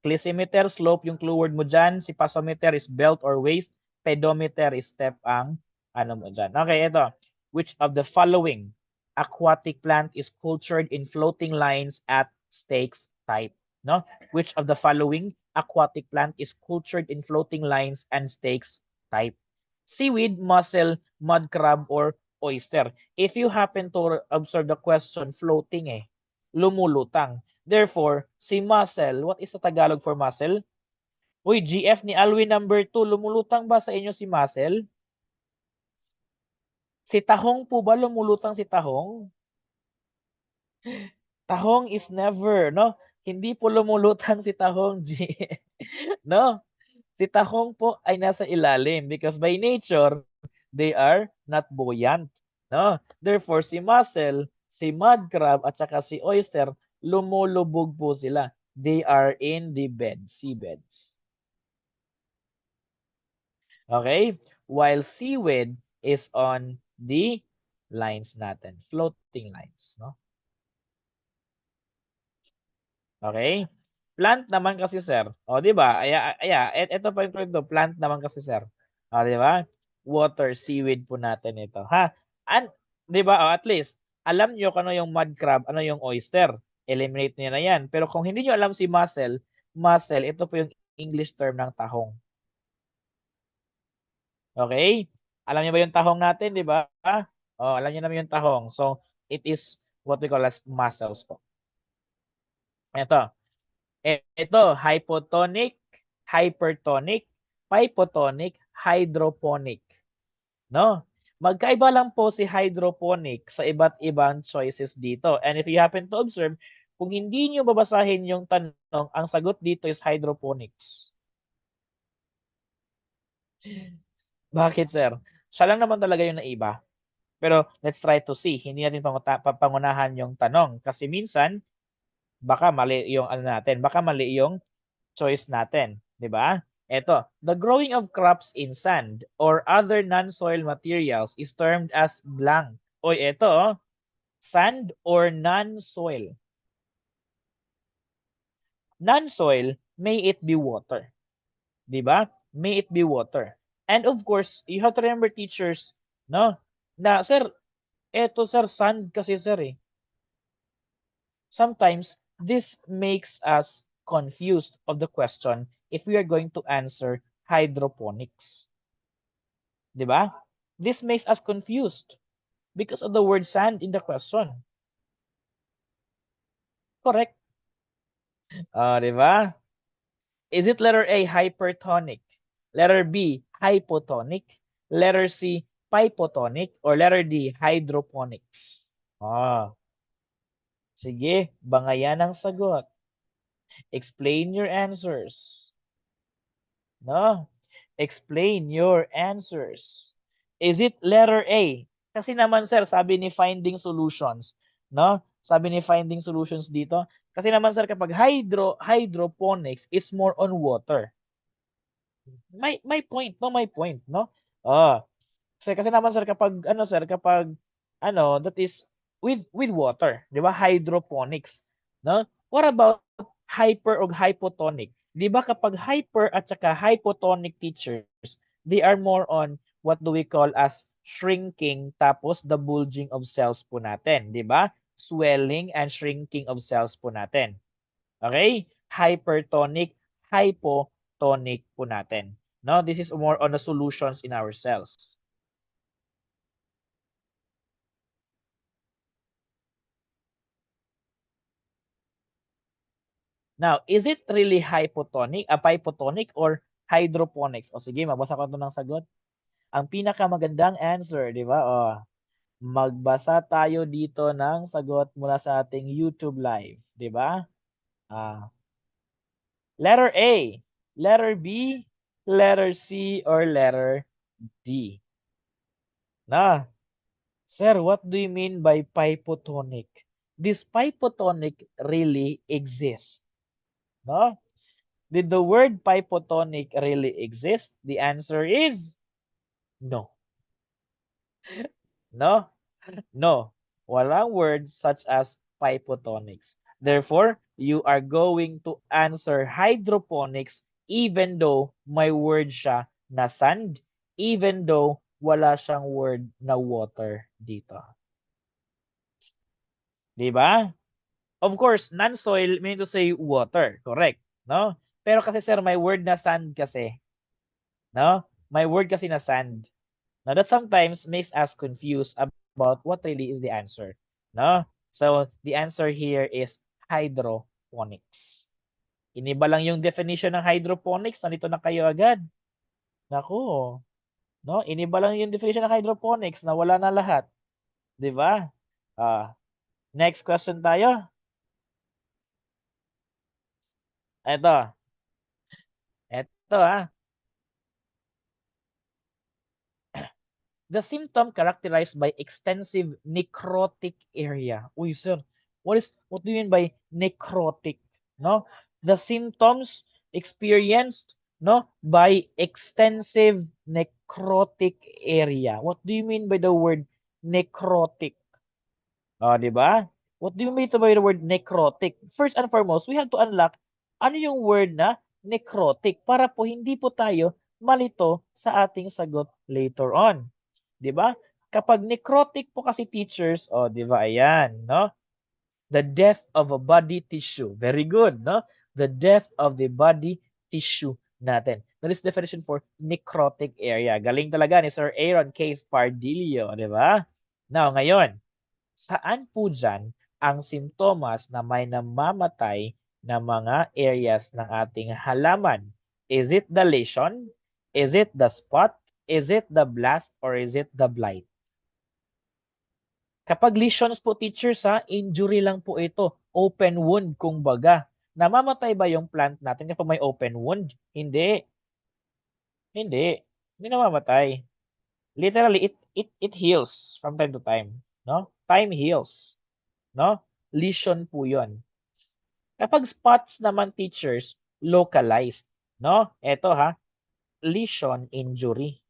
Clysimeter, slope, yung clue word mo dyan. Si pasometer is belt or waist. Pedometer is step ang ano mo dyan. Okay, ito. Which of the following aquatic plant is cultured in floating lines at stakes type? No? Which of the following aquatic plant is cultured in floating lines and stakes type? Seaweed, mussel, mud crab, or oyster. If you happen to observe the question, floating lumulutang. Therefore, si mussel, what is the Tagalog for mussel? Uy, GF ni Alwin number 2, lumulutang ba sa inyo si mussel? Si tahong po ba lumulutang si tahong? Tahong is never, no? Hindi po lumulutang si tahong, G. No? Si tahong po ay nasa ilalim because by nature, they are not buoyant. No? Therefore, si mussel, si mud crab, at saka si oyster, lumulubog po sila. They are in the bed, seabeds. Okay? While seaweed is on the lines natin, floating lines, no? Okay? Plant naman kasi, sir. O, di ba? Ito pa yung kwento. Plant naman kasi, sir. O, di ba? Water, seaweed po natin ito. Ha? Di ba? O, at least, alam nyo kung ano yung mud crab, ano yung oyster. Eliminate niyo na yan. Pero kung hindi nyo alam si mussel, ito po yung English term ng tahong. Okay? Alam niyo ba yung tahong natin, di ba? O, alam niyo naman yung tahong. So, it is what we call as mussels po. Ito. Ito, hypotonic, hypertonic, hypotonic, hydroponic. No? Magkaiba lang po si hydroponic sa iba't ibang choices dito. And if you happen to observe, kung hindi nyo babasahin yung tanong, ang sagot dito is hydroponics. Bakit, sir? Siya lang naman talaga yung naiba. Pero let's try to see. Hindi natin pangunahan yung tanong. Kasi minsan, baka mali yung ano natin, baka mali yung choice natin, 'di ba? Ito, the growing of crops in sand or other non-soil materials is termed as blank. Oy, ito, sand or non-soil. Non-soil, may it be water. 'Di ba? May it be water. And of course, you have to remember, teachers, no? Na sir, eto sir, sand kasi sir eh. Sometimes this makes us confused of the question if we are going to answer hydroponics. Diba? This makes us confused because of the word sand in the question. Correct? Diba? Is it letter A, hypertonic? Letter B, hypotonic? Letter C, hypotonic? Or letter D, hydroponics? Sige, bangayan ang sagot. Explain your answers. No? Explain your answers. Is it letter A? Kasi naman, sir, sabi ni finding solutions, no? Sabi ni finding solutions dito. Kasi naman sir, kapag hydroponics is more on water. May point, no? May point, no? Oh, kasi naman sir kapag that is with water, 'di ba? Hydroponics, no? What about hyper or hypotonic? 'Di ba kapag hyper at saka hypotonic teachers, they are more on what do we call as shrinking tapos the bulging of cells po natin, 'di ba? Swelling and shrinking of cells po natin. Okay? Hypertonic, hypotonic po natin. No, this is more on the solutions in our cells. Now, is it really hypotonic or hydroponics? O sige, mabasa ko ito ng sagot. Ang pinakamagandang answer, di ba? O, magbasa tayo dito ng sagot mula sa ating YouTube live, di ba? Ah, letter A, letter B, letter C, or letter D? Na, sir, what do you mean by pipotonic? This pipotonic really exists, no? Did the word pipotonic really exist? The answer is no. No? No. Walang word such as pipotonics. Therefore, you are going to answer hydroponics even though may word siya na sand, even though wala siyang word na water dito. Di ba? Of course, non-soil mean to say water, correct, no? Pero kasi sir, may word na sand kasi, no? May word kasi na sand. Now that sometimes makes us confused about what really is the answer, no? So the answer here is hydroponics. Iniba lang yung definition ng hydroponics, nandito na kayo agad. Naku, no? Iniba lang yung definition ng hydroponics, na wala na lahat, 'di ba? Next question tayo. Ito. Ito The symptom characterized by extensive necrotic area. Uy, sir, what do you mean by necrotic? No? The symptoms experienced, no, by extensive necrotic area. What do you mean by the word necrotic? Oh, di ba? What do you mean by the word necrotic? First and foremost, we have to unlock ano yung word na necrotic para po hindi po tayo malito sa ating sagot later on. 'Di ba? Kapag necrotic po kasi teachers, oh, 'di ba? Ayan, no? The death of a body tissue. Very good, no? The death of the body tissue natin. That is definition for necrotic area. Galing talaga ni Sir Aaron K. Pardillo, 'di ba? Now, ngayon, saan po dyan ang simptomas na may namamatay na mga areas ng ating halaman? Is it the lesion? Is it the spot? Is it the blast? Or is it the blight? Kapag lesions po teachers injury lang po ito. Open wound kumbaga. Namamatay ba yung plant natin kapag may open wound? Hindi. Hindi. Hindi namamatay. Literally, it heals from time to time. No? Time heals. No? Lesion po yun. Kapag spots naman teachers, localized. No? Ito lesion injury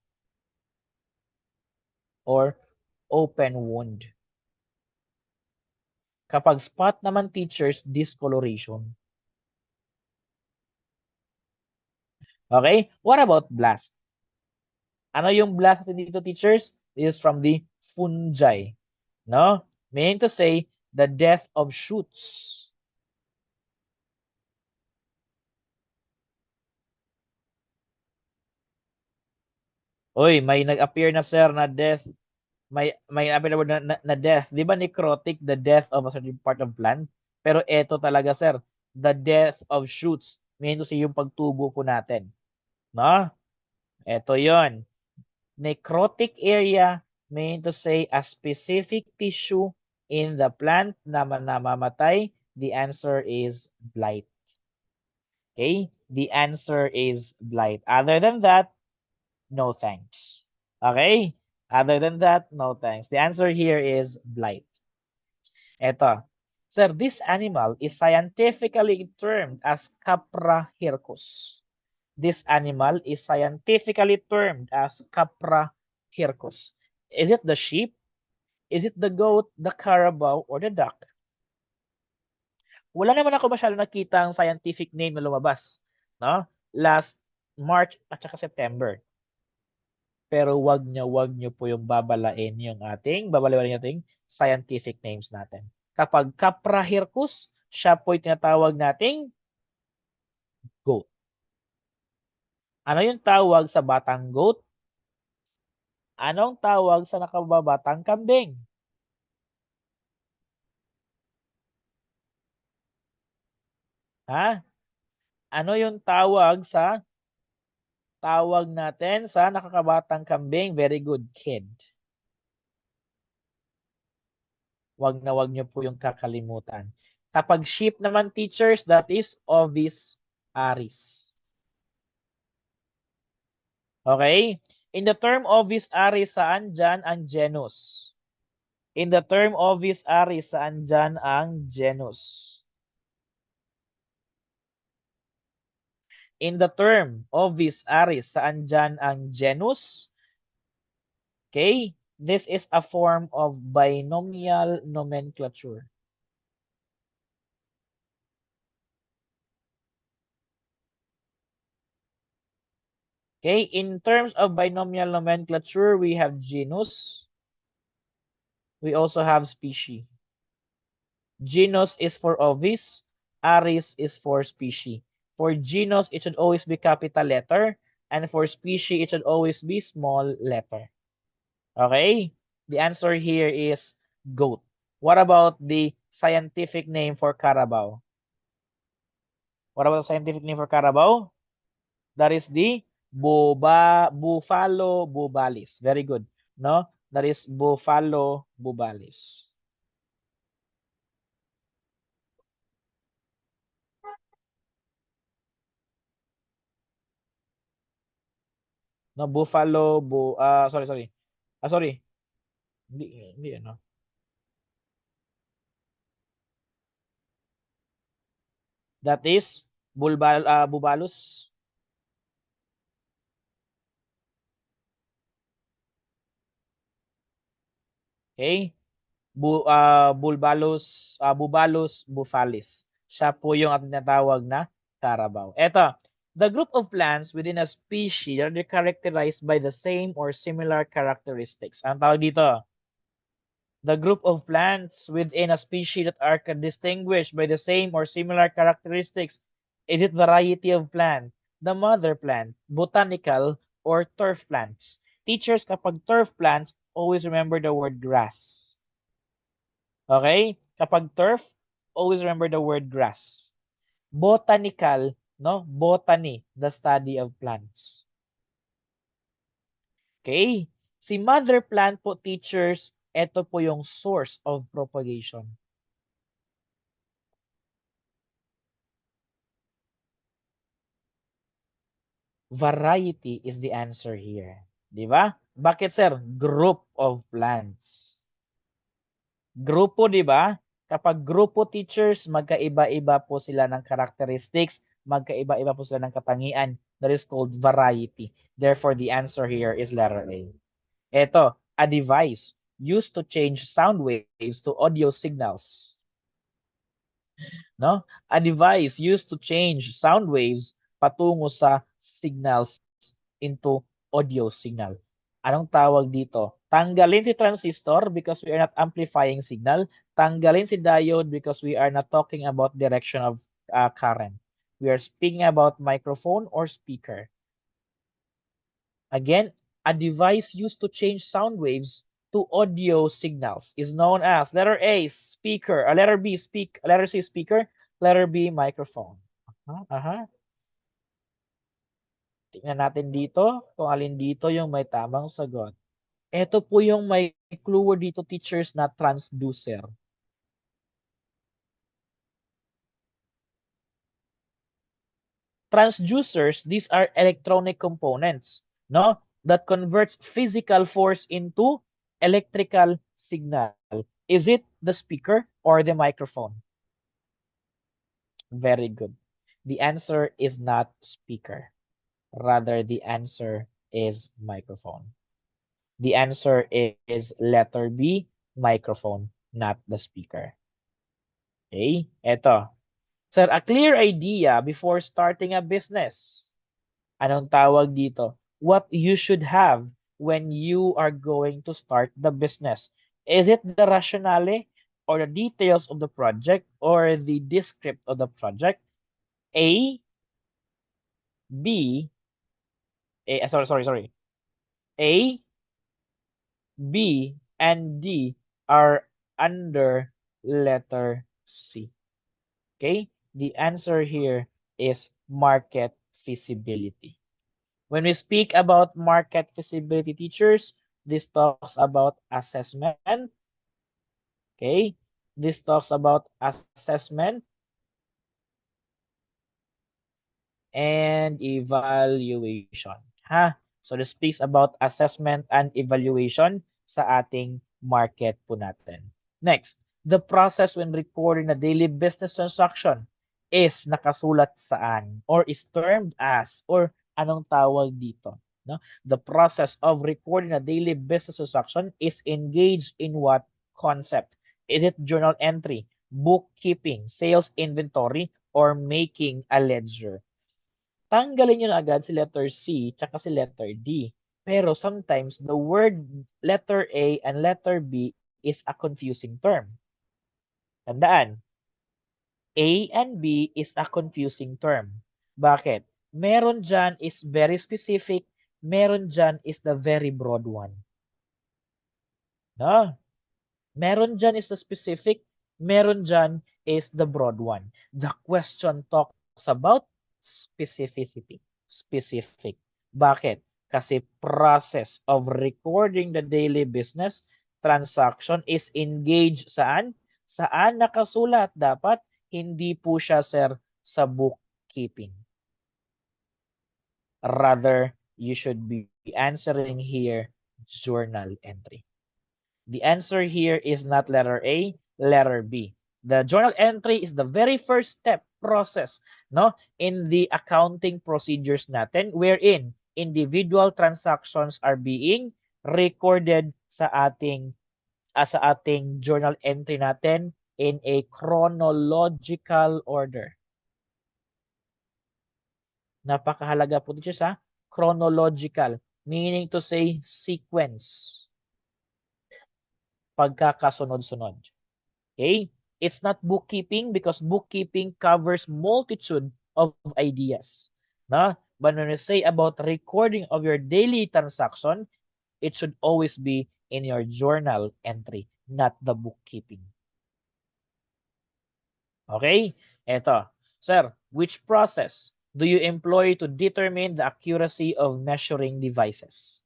or open wound. Kapag spot naman teachers, discoloration. Okay? What about blast? Ano yung blast dito teachers? This is from the fungi. No? Meaning to say, the death of shoots. Uy, may nag-appear na sir na death. May appear na death. Di ba necrotic, the death of a certain part of plant? Pero eto talaga sir, the death of shoots. Meaning to say yung pagtubo po natin. No? Eto yon. Necrotic area meaning to say a specific tissue in the plant na namamatay. The answer is blight. Okay? The answer is blight. Other than that, no thanks. Okay? Other than that, no thanks. The answer here is blight. Eto. Sir, this animal is scientifically termed as Capra hircus. This animal is scientifically termed as Capra hircus. Is it the sheep? Is it the goat, the carabao, or the duck? Wala naman ako masyado nakita ang scientific name na lumabas, no? Last March at saka September. Pero wag niyo po yung babaliwan yung ating scientific names natin. Kapag Capra hircus, siya po yung tinatawag nating goat. Ano yung tawag sa batang goat? Anong tawag sa nakababatang kambing? Ha? Ano yung tawag natin sa nakakabatang kambing? Very good, kid. Wag niyo po yung kakalimutan. Kapag sheep naman, teachers, that is ovis aris. Okay? In the term ovis aris, saan dyan ang genus? In the term ovis aris, saan dyan ang genus? In the term ovis aris, saan dyan ang genus? Okay? This is a form of binomial nomenclature. Okay, in terms of binomial nomenclature, we have genus. We also have species. Genus is for ovis, aris is for species. For genus, it should always be capital letter, and for species, it should always be small letter. Okay, the answer here is goat. What about the scientific name for carabao? What about the scientific name for carabao? That is the Buffalo bubalis. Very good. No? That is Buffalo bubalis. No, sorry. Sorry. Hindi ano. That is bubalus. Okay? Bubalus bufalis. Siya po yung ating natawag na carabao. Eto, the group of plants within a species are characterized by the same or similar characteristics. Ang tawag dito? The group of plants within a species that are distinguished by the same or similar characteristics. Is it variety of plant, the mother plant, botanical, or turf plants? Teachers, kapag turf plants, always remember the word grass. Okay? Kapag turf, always remember the word grass. Botanical, no? Botany, the study of plants. Okay? Si mother plant po, teachers, ito po yung source of propagation. Variety is the answer here. Di ba? Bakit, sir? Group of plants. Grupo, di ba? Kapag grupo, teachers, magkaiba-iba po sila ng characteristics, magkaiba-iba po sila ng katangian. That is called variety. Therefore, the answer here is letter A. Ito, a device used to change sound waves to audio signals. No? A device used to change sound waves patungo sa signals into audio signal. Anong tawag dito? Tanggalin si transistor because we are not amplifying signal. Tanggalin si diode because we are not talking about direction of current. We are speaking about microphone or speaker. Again, a device used to change sound waves to audio signals is known as letter A, speaker, letter B, letter C, speaker, letter B, microphone. Tingnan natin dito kung alin dito yung may tamang sagot. Ito po yung may clue dito, teachers, na transducer. Transducers, these are electronic components, no? That converts physical force into electrical signal. Is it the speaker or the microphone? Very good. The answer is not speaker. Rather, the answer is microphone. The answer is letter B, microphone, not the speaker. Okay? Eto. Sir, a clear idea before starting a business. Anong tawag dito? What you should have when you are going to start the business. Is it the rationale or the details of the project or the descript of the project? A, B, sorry. A, B, and D are under letter C. Okay? The answer here is market feasibility. When we speak about market feasibility, teachers, this talks about assessment. Okay? This talks about assessment and evaluation. Ha? So this speaks about assessment and evaluation sa ating market po natin. Next, the process when recording a daily business transaction is nakasulat saan or is termed as or anong tawag dito? No? The process of recording a daily business transaction is engaged in what concept? Is it journal entry, bookkeeping, sales inventory, or making a ledger? Tanggalin nyo na agad si letter C tsaka si letter D. Pero sometimes the word letter A and letter B is a confusing term. Tandaan, A and B is a confusing term. Bakit? Meron dyan is very specific, meron dyan is the very broad one. No? Meron dyan is the specific, meron dyan is the broad one. The question talks about specificity. Specific. Bakit? Kasi process of recording the daily business transaction is engaged saan? Saan nakasulat? Dapat hindi po siya, sir, sa bookkeeping. Rather, you should be answering here journal entry. The answer here is not letter A, letter B. The journal entry is the very first step process, no, in the accounting procedures natin wherein individual transactions are being recorded sa ating journal entry natin in a chronological order. Napakahalaga po dito sa chronological, meaning to say sequence. Pagkakasunod-sunod. Okay? It's not bookkeeping because bookkeeping covers multitude of ideas. No? But when we say about recording of your daily transaction, it should always be in your journal entry, not the bookkeeping. Okay? Ito. Sir, which process do you employ to determine the accuracy of measuring devices?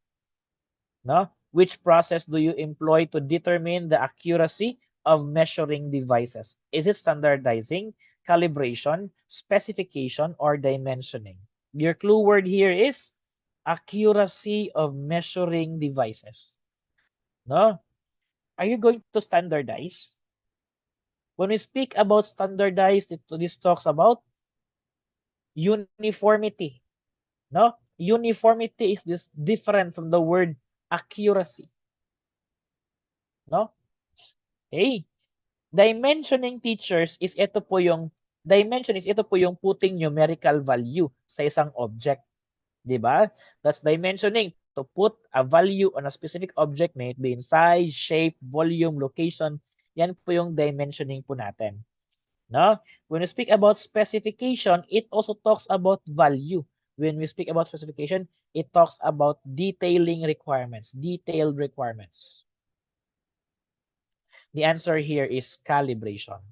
No? Which process do you employ to determine the accuracy of measuring devices? Is it standardizing, calibration, specification, or dimensioning? Your clue word here is accuracy of measuring devices. No? Are you going to standardize? When we speak about standardized, this talks about uniformity. No? Uniformity is this different from the word accuracy. No? Okay. Dimensioning teachers is ito po yung putting numerical value sa isang object. 'Di ba? That's dimensioning, to put a value on a specific object, may it be in size, shape, volume, location. Yan po yung dimensioning po natin. No? When we speak about specification, it also talks about value. When we speak about specification, it talks about detailing requirements, detailed requirements. The answer here is calibration.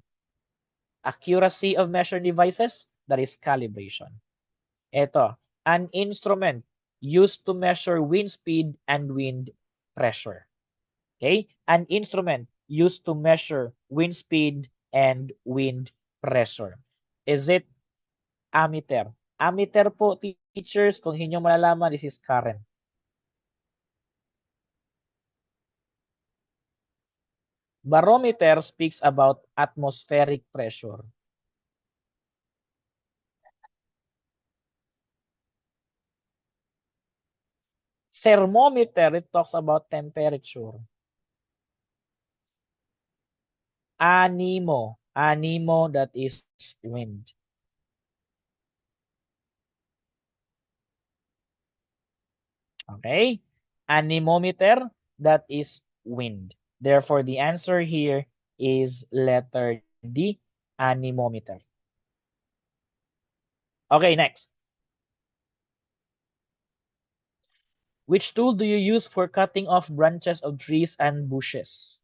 Accuracy of measuring devices, that is calibration. Ito, an instrument used to measure wind speed and wind pressure. Okay? An instrument used to measure wind speed and wind pressure. Is it ammeter? Ammeter po, teachers, kung hindi nyo malalaman, this is current. Barometer speaks about atmospheric pressure. Thermometer, it talks about temperature. Animo. Animo, that is wind. Okay? Anemometer, that is wind. Therefore, the answer here is letter D, anemometer. Okay, next. Which tool do you use for cutting off branches of trees and bushes?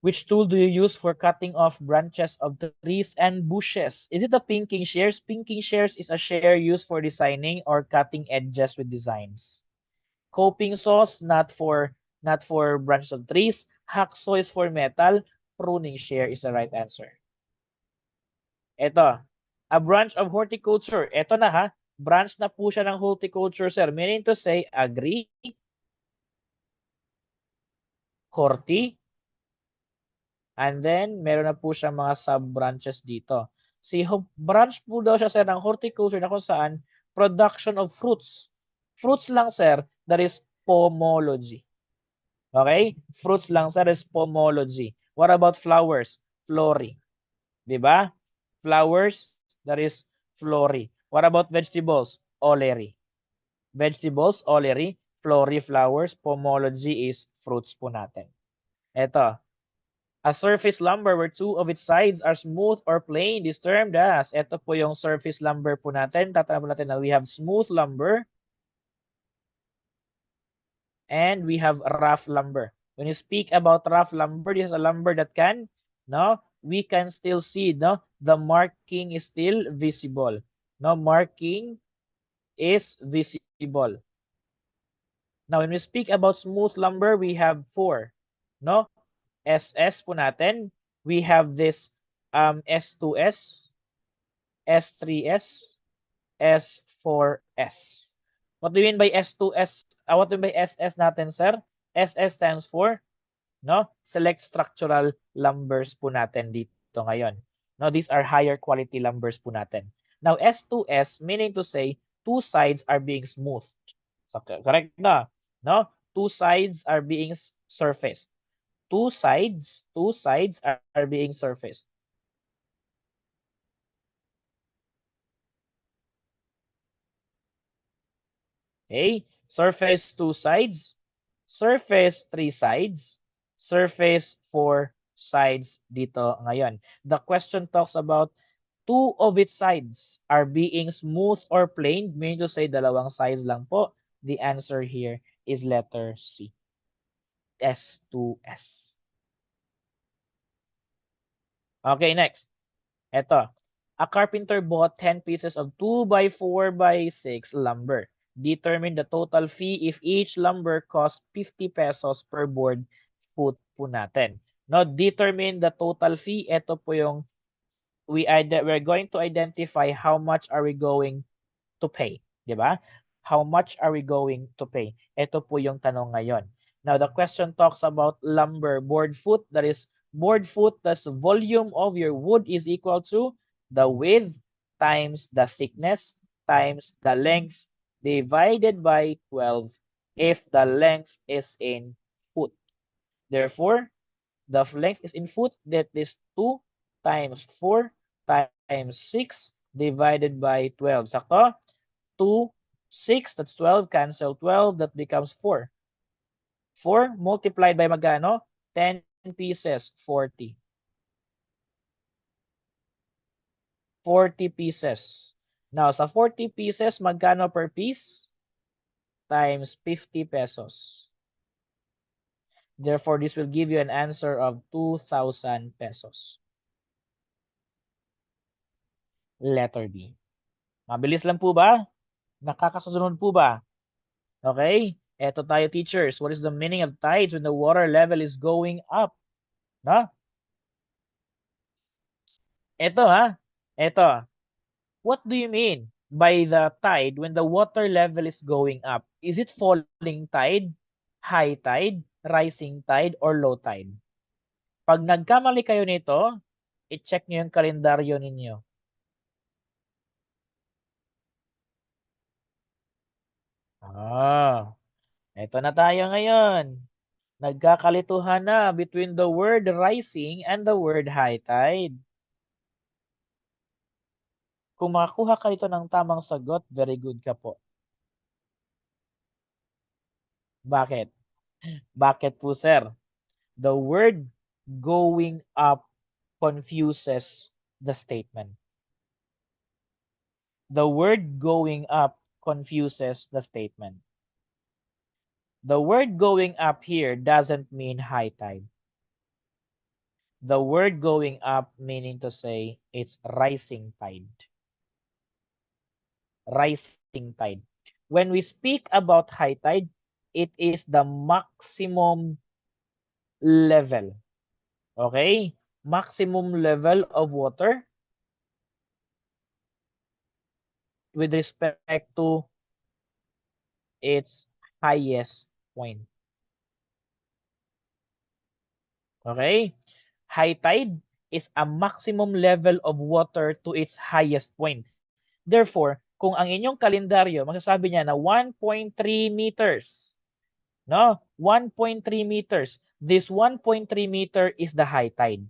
Which tool do you use for cutting off branches of trees and bushes? Is it the pinking shears? Pinking shears is a shear used for designing or cutting edges with designs. Coping saws, not for branches of trees. Hacksaw is for metal. Pruning shear is the right answer. Ito, a branch of horticulture. Ito na ha, branch na po siya ng horticulture, sir. Meaning to say, agree, horti, and then meron na po siyang mga sub-branches dito. Si branch po daw siya, sir, ng horticulture na kung saan production of fruits. Fruits lang, sir, that is pomology. Okay? Fruits lang, sir, is pomology. What about flowers? Flori. Diba? Flowers, that is flori. What about vegetables? Oleri. Vegetables, oleri. Flori, flowers. Pomology is fruits po natin. Ito. A surface lumber where two of its sides are smooth or plain is termed as. Ito po yung surface lumber po natin. Tatanong natin na we have smooth lumber and we have rough lumber. When you speak about rough lumber, this is a lumber that can, no, we can still see, no, the marking is still visible. No, marking is visible. Now, when we speak about smooth lumber, we have four, no, SS po natin. We have this S2S, S3S, S4S. What do you mean by S2S? What do you mean by SS natin, sir? SS stands for, no, select structural lumbers po natin dito ngayon. No, these are higher quality lumbers po natin. Now, S2S, meaning to say, two sides are being smoothed. So, correct na? No? Two sides are being surfaced. Two sides are being surfaced. Okay? Surface two sides, surface three sides, surface four sides dito ngayon. The question talks about two of its sides are being smooth or plain, meaning to say dalawang sides lang po. The answer here is letter C, S2S. Okay, next. Ito. A carpenter bought 10 pieces of 2 by 4 by 6 lumber. Determine the total fee if each lumber costs 50 pesos per board foot po natin. No, determine the total fee. Ito po yung we're going to identify how much are we going to pay, di ba? How much are we going to pay? Ito po yung tanong ngayon. Now, the question talks about lumber board foot. That is board foot, that's the volume of your wood is equal to the width times the thickness times the length divided by 12 if the length is in foot. Therefore, the length is in foot, that is 2 times 4 times 6 divided by 12. Sakto? 2, 6, that's 12. Cancel 12, that becomes 4. 4 multiplied by magano? 10 pieces, 40. 40 pieces. Now, sa 40 pieces, magkano per piece? Times 50 pesos. Therefore, this will give you an answer of 2,000 pesos. Letter B. Mabilis lang po ba? Nakakasunod po ba? Okay? Eto tayo, teachers. What is the meaning of tides when the water level is going up? No? Ito ha. Ito. What do you mean by the tide when the water level is going up? Is it falling tide? high tide, rising tide, or low tide. Pag nagkamali kayo nito, i-check nyo yung kalendaryo ninyo. Ito na tayo ngayon. Nagkakalituhan na between the word rising and the word high tide. Kung makakuha ka dito ng tamang sagot, very good ka po. Bakit? Bakit po, sir? The word going up confuses the statement. The word going up confuses the statement. The word going up here doesn't mean high tide. The word going up meaning to say it's rising tide. Rising tide. When we speak about high tide, it is the maximum level. Okay? Maximum level of water with respect to its highest point. Okay? High tide is a maximum level of water to its highest point. Therefore, kung ang inyong kalendaryo, magsasabi niya na 1.3 meters. No? 1.3 meters. This 1.3 meter is the high tide.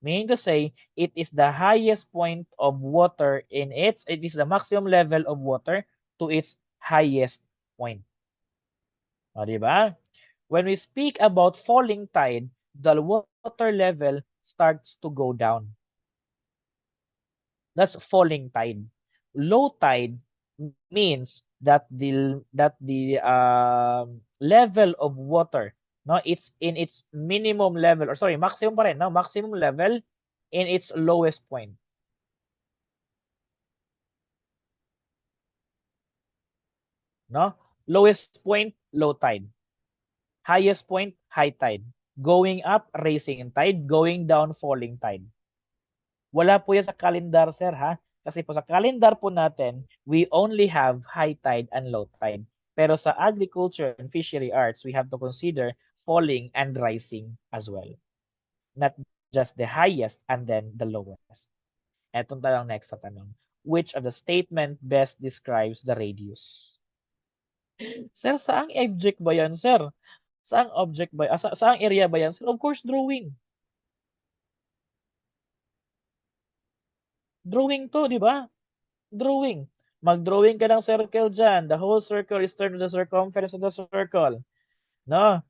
Meaning to say, it is the highest point of water it is the maximum level of water to its highest point. O, diba? When we speak about falling tide, the water level starts to go down. That's falling tide. Low tide means that the level of water, no, it's in its minimum level, or sorry, maximum pa rin, no, maximum level in its lowest point. No? Lowest point, low tide. Highest point, high tide. Going up, rising tide. Going down, falling tide. Wala po yan sa calendar, sir, ha? Kasi po sa calendar po natin, we only have high tide and low tide. Pero sa agriculture and fishery arts, we have to consider falling and rising as well. Not just the highest and then the lowest. Etong tanong next sa tanong. Which of the statement best describes the radius? Sir, saang object ba yan, sir? Saang object ba? Saang area ba yan, sir? Of course, drawing. Drawing to, di ba? Drawing. Mag-drawing ka ng circle dyan. The whole circle is turned to the circumference of the circle. No?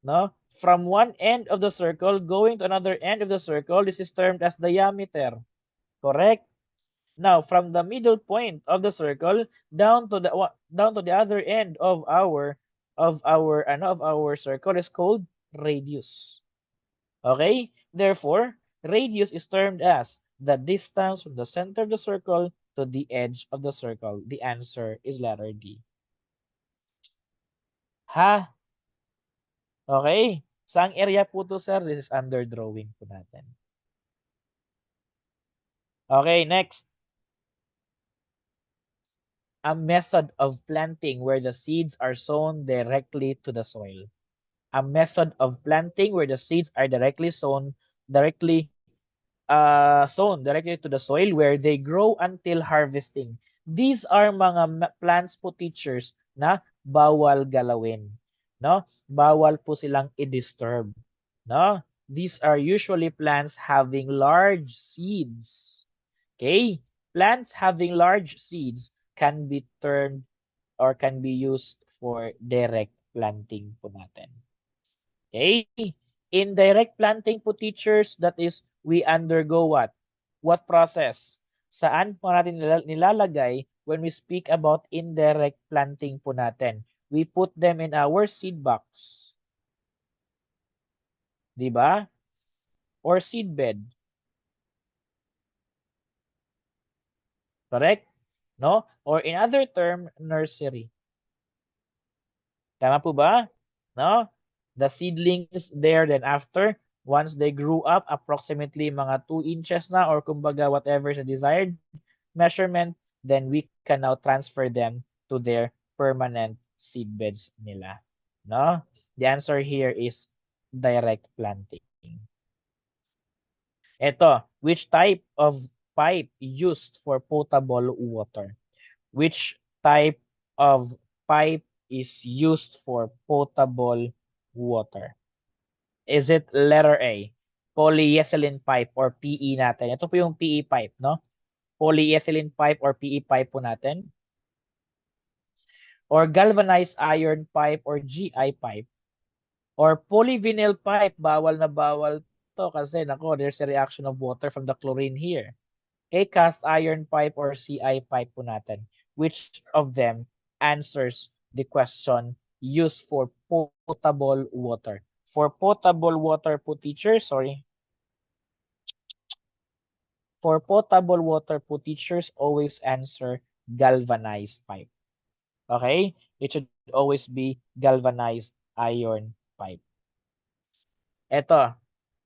No? From one end of the circle going to another end of the circle, this is termed as diameter. Correct? Now, from the middle point of the circle down to the other end of our circle is called radius. Okay? Therefore, radius is termed as the distance from the center of the circle to the edge of the circle. The answer is letter D. Ha? Okay. Saang area po to, sir? This is under drawing po natin. Okay, next. A method of planting where the seeds are sown directly to the soil. A method of planting where the seeds are directly to the soil where they grow until harvesting. These are mga plants po, teachers, na bawal galawin. No? Bawal po silang i-disturb. No? These are usually plants having large seeds. Okay? Plants having large seeds can be turned or can be used for direct planting po natin. Okay? Indirect planting po, teachers, that is, we undergo what? What process? Saan po natin nilalagay when we speak about indirect planting po natin? We put them in our seed box. Diba? Or seed bed. Correct? No? Or in other term, nursery. Tama po ba? No? The seedlings there, then after, once they grew up, approximately mga 2 inches na, or kumbaga whatever is the desired measurement, then we can now transfer them to their permanent seed beds nila. No? The answer here is direct planting. Ito, which type of pipe used for potable water? Which type of pipe is used for potable water? Is it letter A, polyethylene pipe or PE natin? Ito po yung PE pipe, no? Polyethylene pipe or PE pipe po natin. Or galvanized iron pipe or GI pipe. Or polyvinyl pipe, bawal na bawal to kasi nako, there's a reaction of water from the chlorine here. A cast iron pipe or CI pipe po natin. Which of them answers the question used for potable water? For potable water po teacher, sorry. For potable water po teachers always answer galvanized pipe. Okay? It should always be galvanized iron pipe. Ito,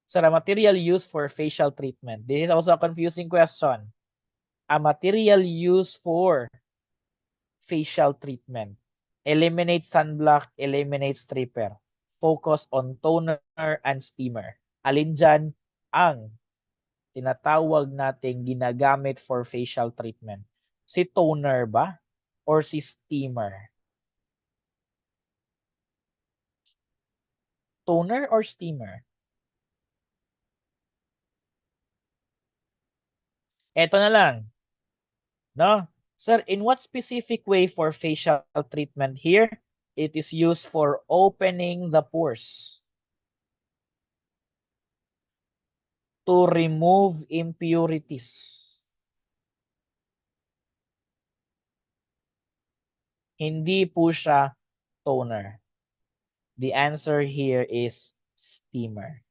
so the material used for facial treatment. This is also a confusing question. A material used for facial treatment. Eliminate sunblock, eliminate stripper. Focus on toner and steamer. Alin dyan ang tinatawag nating ginagamit for facial treatment? Si toner ba? Or si steamer? Toner or steamer? Eto na lang. No? Sir, in what specific way for facial treatment here? It is used for opening the pores to remove impurities. Hindi po siya toner. The answer here is steamer.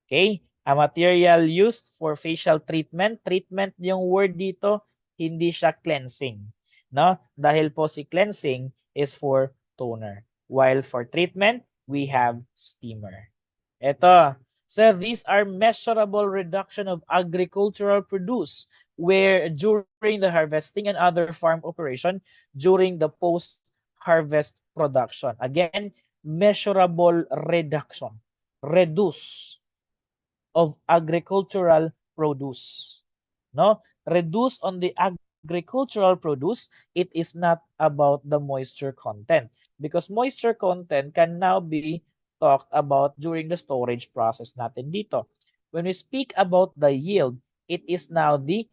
Okay? A material used for facial treatment. Treatment yung word dito, hindi siya cleansing. No? Dahil po si cleansing is for toner. While for treatment, we have steamer. Ito, sir, these are measurable reduction of agricultural produce where during the harvesting and other farm operation during the post-harvest production. Again, measurable reduction. Reduce of agricultural produce. No? Reduce on the agricultural produce, it is not about the moisture content because moisture content can now be talked about during the storage process natin dito. When we speak about the yield, it is now the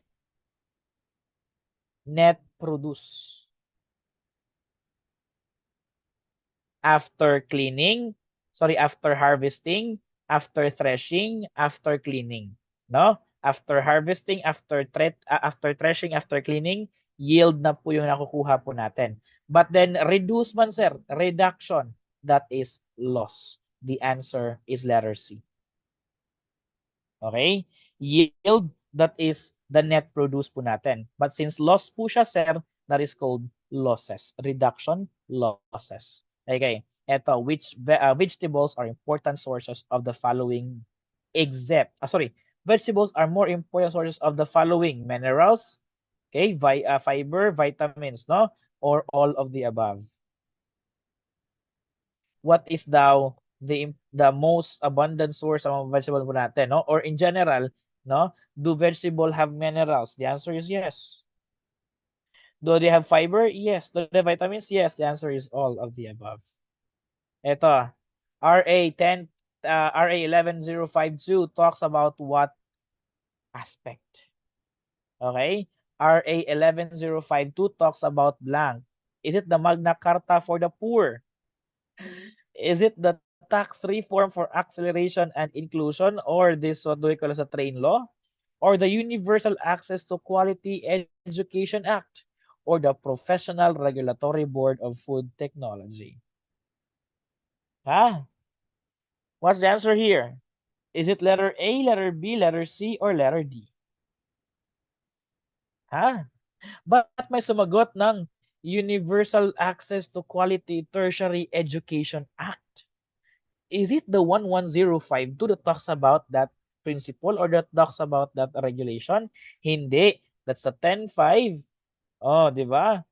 net produce. After cleaning, after harvesting, after threshing, after cleaning. No? After harvesting, after threshing, after cleaning, yield na po yung nakukuha po natin. But then, reduce man sir, reduction, that is loss. The answer is letter C. Okay? Yield, that is the net produce po natin. But since loss po siya, sir, that is called losses. Reduction, losses. Okay. Ito, which vegetables are important sources of the following vegetables are more important sources of the following minerals, okay, fiber, vitamins, no? Or all of the above. What is the most abundant source of vegetable po natin, no? Or in general, no? Do vegetable have minerals? The answer is yes. Do they have fiber? Yes. Do they have vitamins? Yes. The answer is all of the above. Ito, RA 11052 talks about what aspect? Okay? RA 11052 talks about blank. Is it the Magna Carta for the poor? Is it the tax reform for acceleration and inclusion, or this what do we call as a train law, or the Universal Access to Quality Education Act, or the Professional Regulatory Board of Food Technology? What's the answer here? Is it letter A, letter B, letter C, or letter D? Ba't may sumagot ng Universal Access to Quality Tertiary Education Act? Is it the 11052 that talks about that principle or that talks about that regulation? Hindi. That's the 105. Oh, di ba?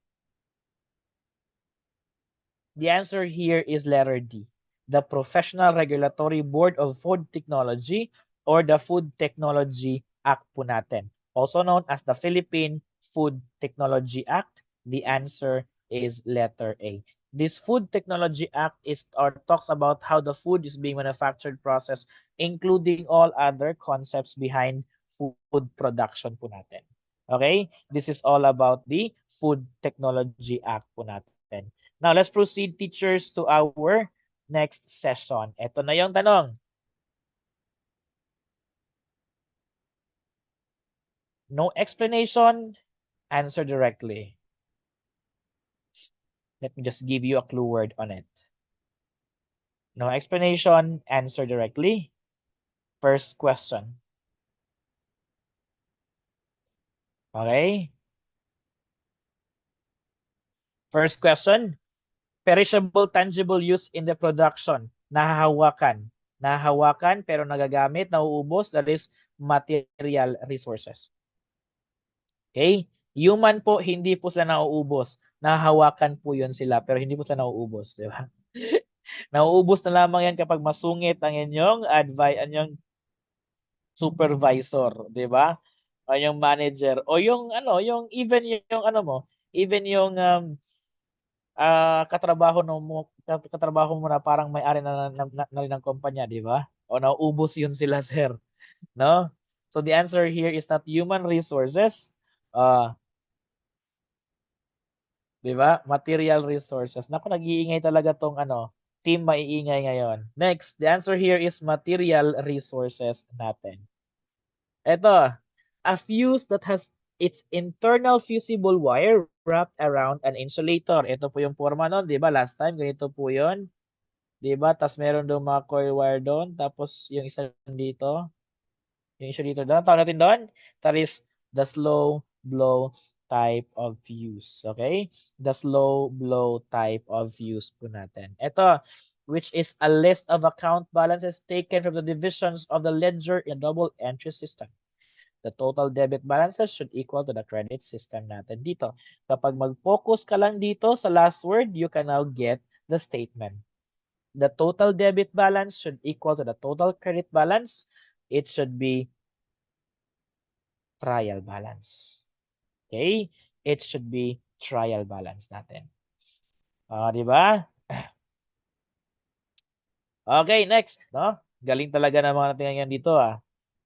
The answer here is letter D, the Professional Regulatory Board of Food Technology or the Food Technology Act po natin, also known as the Philippine Food Technology Act. The answer is letter A. This Food Technology Act is or talks about how the food is being manufactured, processed, including all other concepts behind food production po natin. Okay? This is all about the Food Technology Act po natin. Now, let's proceed, teachers, to our next session. Ito na yung tanong. No explanation, answer directly. Let me just give you a clue word on it. No explanation, answer directly. First question. Okay? First question. Perishable tangible use in the production. Nahahawakan. Nahahawakan pero nagagamit, nauubos, that is material resources. Okay? Human po, hindi po sila nauubos. Nahahawakan po yun sila, pero hindi po sila nauubos. Di ba? Nauubos na lamang yan kapag masungit ang inyong inyong supervisor, di ba? O yung manager o yung ano, yung even yung ano mo, even yung katrabaho mo na parang may-ari na rin ng kumpanya, di ba? O nauubos yun sila, sir, no? So the answer here is not human resources. Uh, Di ba? Material resources. Naku, nag-iingay talaga tong ano, team maiingay ngayon. Next, the answer here is material resources natin. Ito, a fuse that has its internal fusible wire wrapped around an insulator. Ito po yung forma nun, di ba? Last time, ganito po yun. Di ba? Tapos meron doon mga coil wire doon. Tapos yung isa dito. Yung issue dito doon. Tawag natin doon. That is the slow blow type of fuse. Okay? The slow blow type of fuse po natin. Ito, which is a list of account balances taken from the divisions of the ledger in a double entry system. The total debit balances should equal to the credit system natin dito. Kapag mag-focus ka lang dito sa last word, you can now get the statement. The total debit balance should equal to the total credit balance. It should be trial balance. Okay? It should be trial balance natin. Di ba? Okay, next, no? Galing talaga ng mga natin ngayon dito,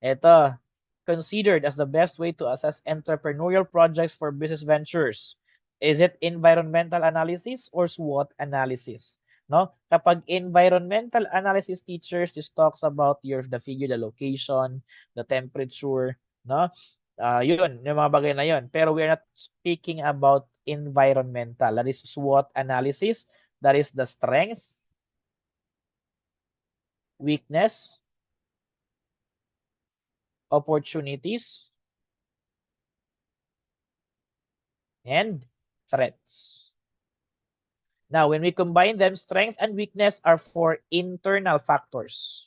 Ito, considered as the best way to assess entrepreneurial projects for business ventures. Is it environmental analysis or SWOT analysis? No? Kapag environmental analysis, teachers, this talks about the figure, the location, the temperature, no? Yun, yung mga bagay na yun. Pero we're not speaking about environmental. That is SWOT analysis. That is the strength, weakness, opportunities, and threats. Now, when we combine them, strength and weakness are for internal factors.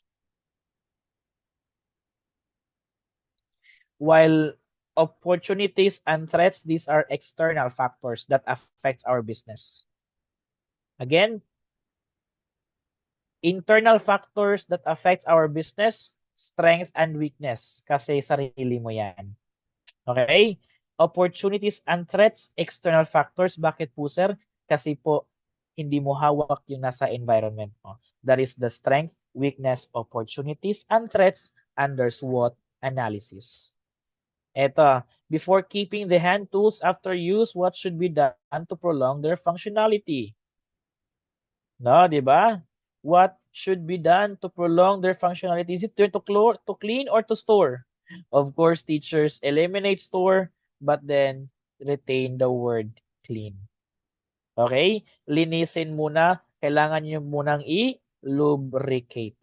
While opportunities and threats, these are external factors that affect our business. Again, internal factors that affect our business, strength and weakness. Kasi sarili mo yan. Okay? Opportunities and threats, external factors. Bakit po, sir? Kasi po, hindi mo hawak yung nasa environment mo. That is the strength, weakness, opportunities, and threats under SWOT analysis. Ito, before keeping the hand tools after use, what should be done to prolong their functionality? No, di ba? What should be done to prolong their functionality? Is it to clean or to store? Of course, teachers eliminate store, but then retain the word clean. Okay? Linisin muna. Kailangan nyo munang i-lubricate.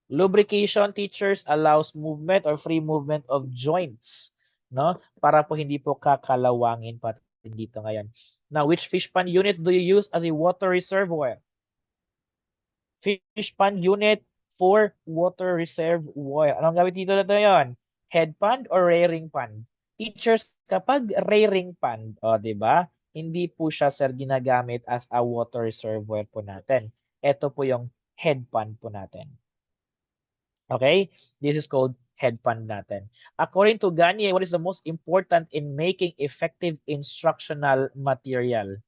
Lubrication, teachers, allows movement or free movement of joints. No? Para po hindi po kakalawangin pa dito ngayon. Now, which fish pond unit do you use as a water reservoir? Fish pond unit for water reservoir. Anong gawin dito na yon? Head pond or rearing pond? Teachers, kapag rearing pond, di ba? hindi po siya sir ginagamit as a water reservoir po natin. Ito po yung head pan po natin. Okay? This is called head pan natin. According to Gagne, what is the most important in making effective instructional material?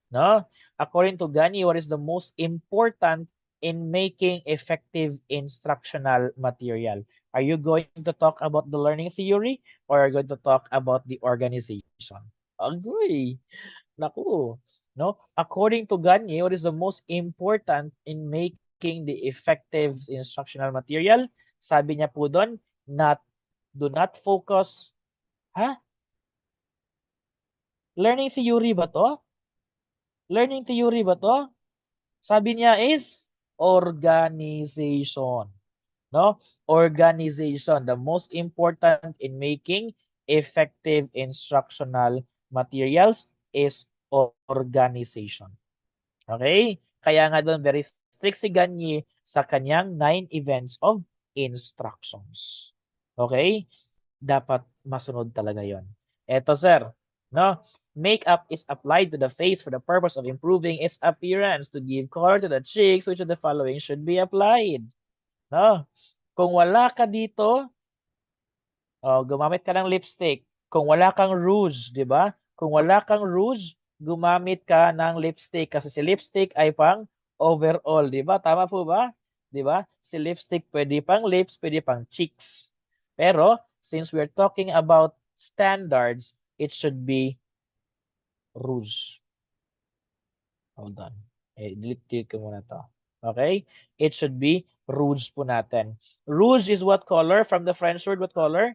No? According to Gagne, what is the most important in making effective instructional material? Are you going to talk about the learning theory or are you going to talk about the organization? Agree. Naku. No? According to Gagne, what is the most important in making the effective instructional material? Sabi niya po doon, do not focus. Ha? Learning theory ba to? Learning theory ba to? Sabi niya is organization. No? Organization. The most important in making effective instructional materials is organization. Okay? Kaya nga doon very strict si Gagne sa kanyang 9 events of instructions. Okay? Dapat masunod talaga yon. Eto sir, no? Makeup is applied to the face for the purpose of improving its appearance. To give color to the cheeks, which of the following should be applied? No? Kung wala ka dito, gumamit ka ng lipstick. Kung wala kang rouge, di ba? Kung wala kang rouge, gumamit ka ng lipstick kasi si lipstick ay pang overall, di ba? Tama po ba? Di ba? Si lipstick pwede pang lips, pwede pang cheeks. Pero since we're talking about standards, it should be rouge. Hold on. Delete ko muna to. Okay? It should be rouge po natin. Rouge is what color? From the French word, what color?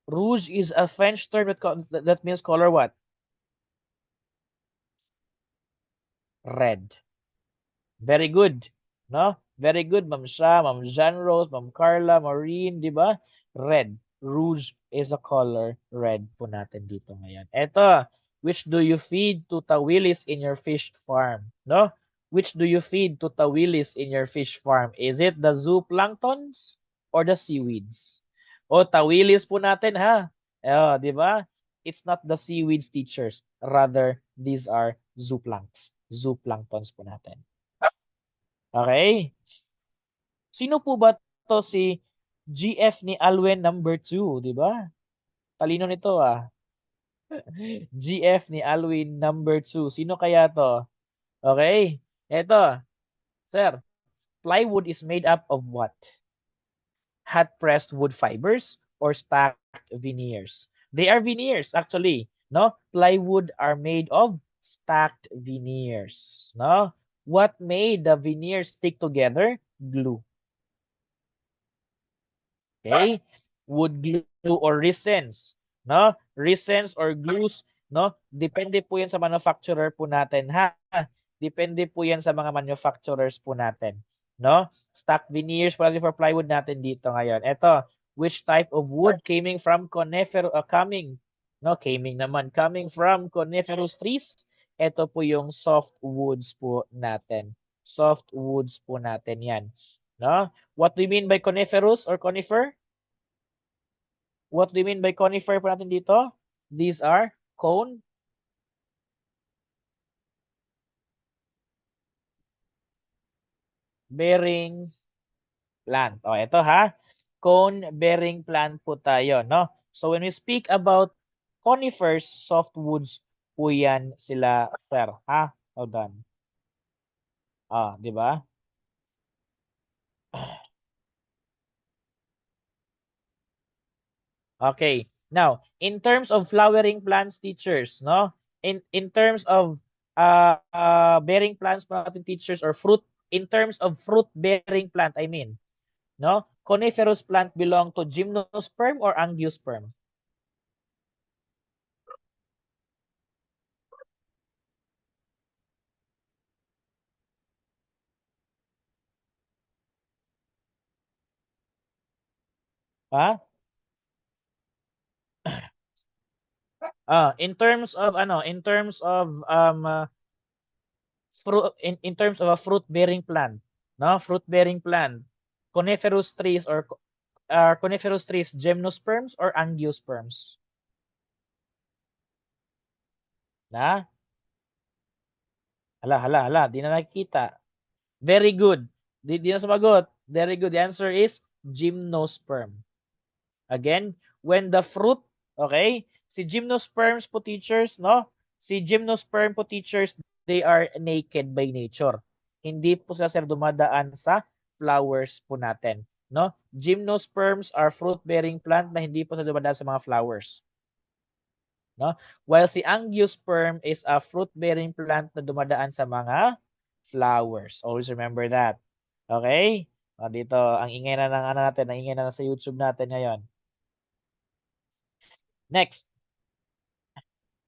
Rouge is a French term that means color what? Red. Very good. No? Very good, Ma'am Sha, Ma'am Jean Rose, Ma'am Carla, Maureen, di ba? Red. Rouge is a color red po natin dito ngayon. Ito, which do you feed to tawilis in your fish farm? No? Which do you feed to tawilis in your fish farm? Is it the zooplanktons or the seaweeds? O, tawilis po natin ha. Di ba? It's not the seaweeds teachers. Rather, these are zooplanktons po natin. Okay? Sino po ba to si GF ni Alwen number 2, di ba? Talino nito ah. GF ni Alwin number 2. Sino kaya to? Okay? Ito, sir. Plywood is made up of what? Hot-pressed wood fibers or stacked veneers? They are veneers actually, no? Plywood are made of stacked veneers, no? What made the veneers stick together? Glue. Okay? Wood glue or resins, no? Resins or glues, no? Depende po 'yan sa manufacturer po natin, ha? Depende po 'yan sa mga manufacturers po natin, no? Stock veneers for plywood natin dito ngayon. Ito, which type of wood coming from coming from coniferous trees? Ito po yung soft woods po natin. Soft woods po natin 'yan. No? What do you mean by coniferous or conifer? What do you mean by conifer po natin dito? These are cone bearing plant. O, ito ha. Cone bearing plant po tayo, no? So when we speak about conifers, softwoods po yan sila, sir. Ha? Hold on. Di ba? Okay. Now, in terms of flowering plants, teachers, no? In terms of bearing plants po natin, teachers, or fruit, in terms of fruit bearing plant, I mean, no? Coniferous plant belong to gymnosperm or angiosperm? Ha? In terms of fruit in terms of a fruit bearing plant, no? Fruit bearing plant. Coniferous trees or coniferous trees gymnosperms or angiosperms? Na? Hala, di na nakikita. Very good. Di na sumagot. Very good. The answer is gymnosperm. Again, when the fruit, okay, si gymnosperms po teachers, no? Si gymnosperm po teachers, they are naked by nature. Hindi po sila sir dumadaan sa flowers po natin, no? Gymnosperms are fruit-bearing plant na hindi po sila dumadaan sa mga flowers, no? While si angiosperm is a fruit-bearing plant na dumadaan sa mga flowers. Always remember that. Okay? O, dito, ang ingay na ng ano natin, ang ingay na sa YouTube natin ngayon. Next.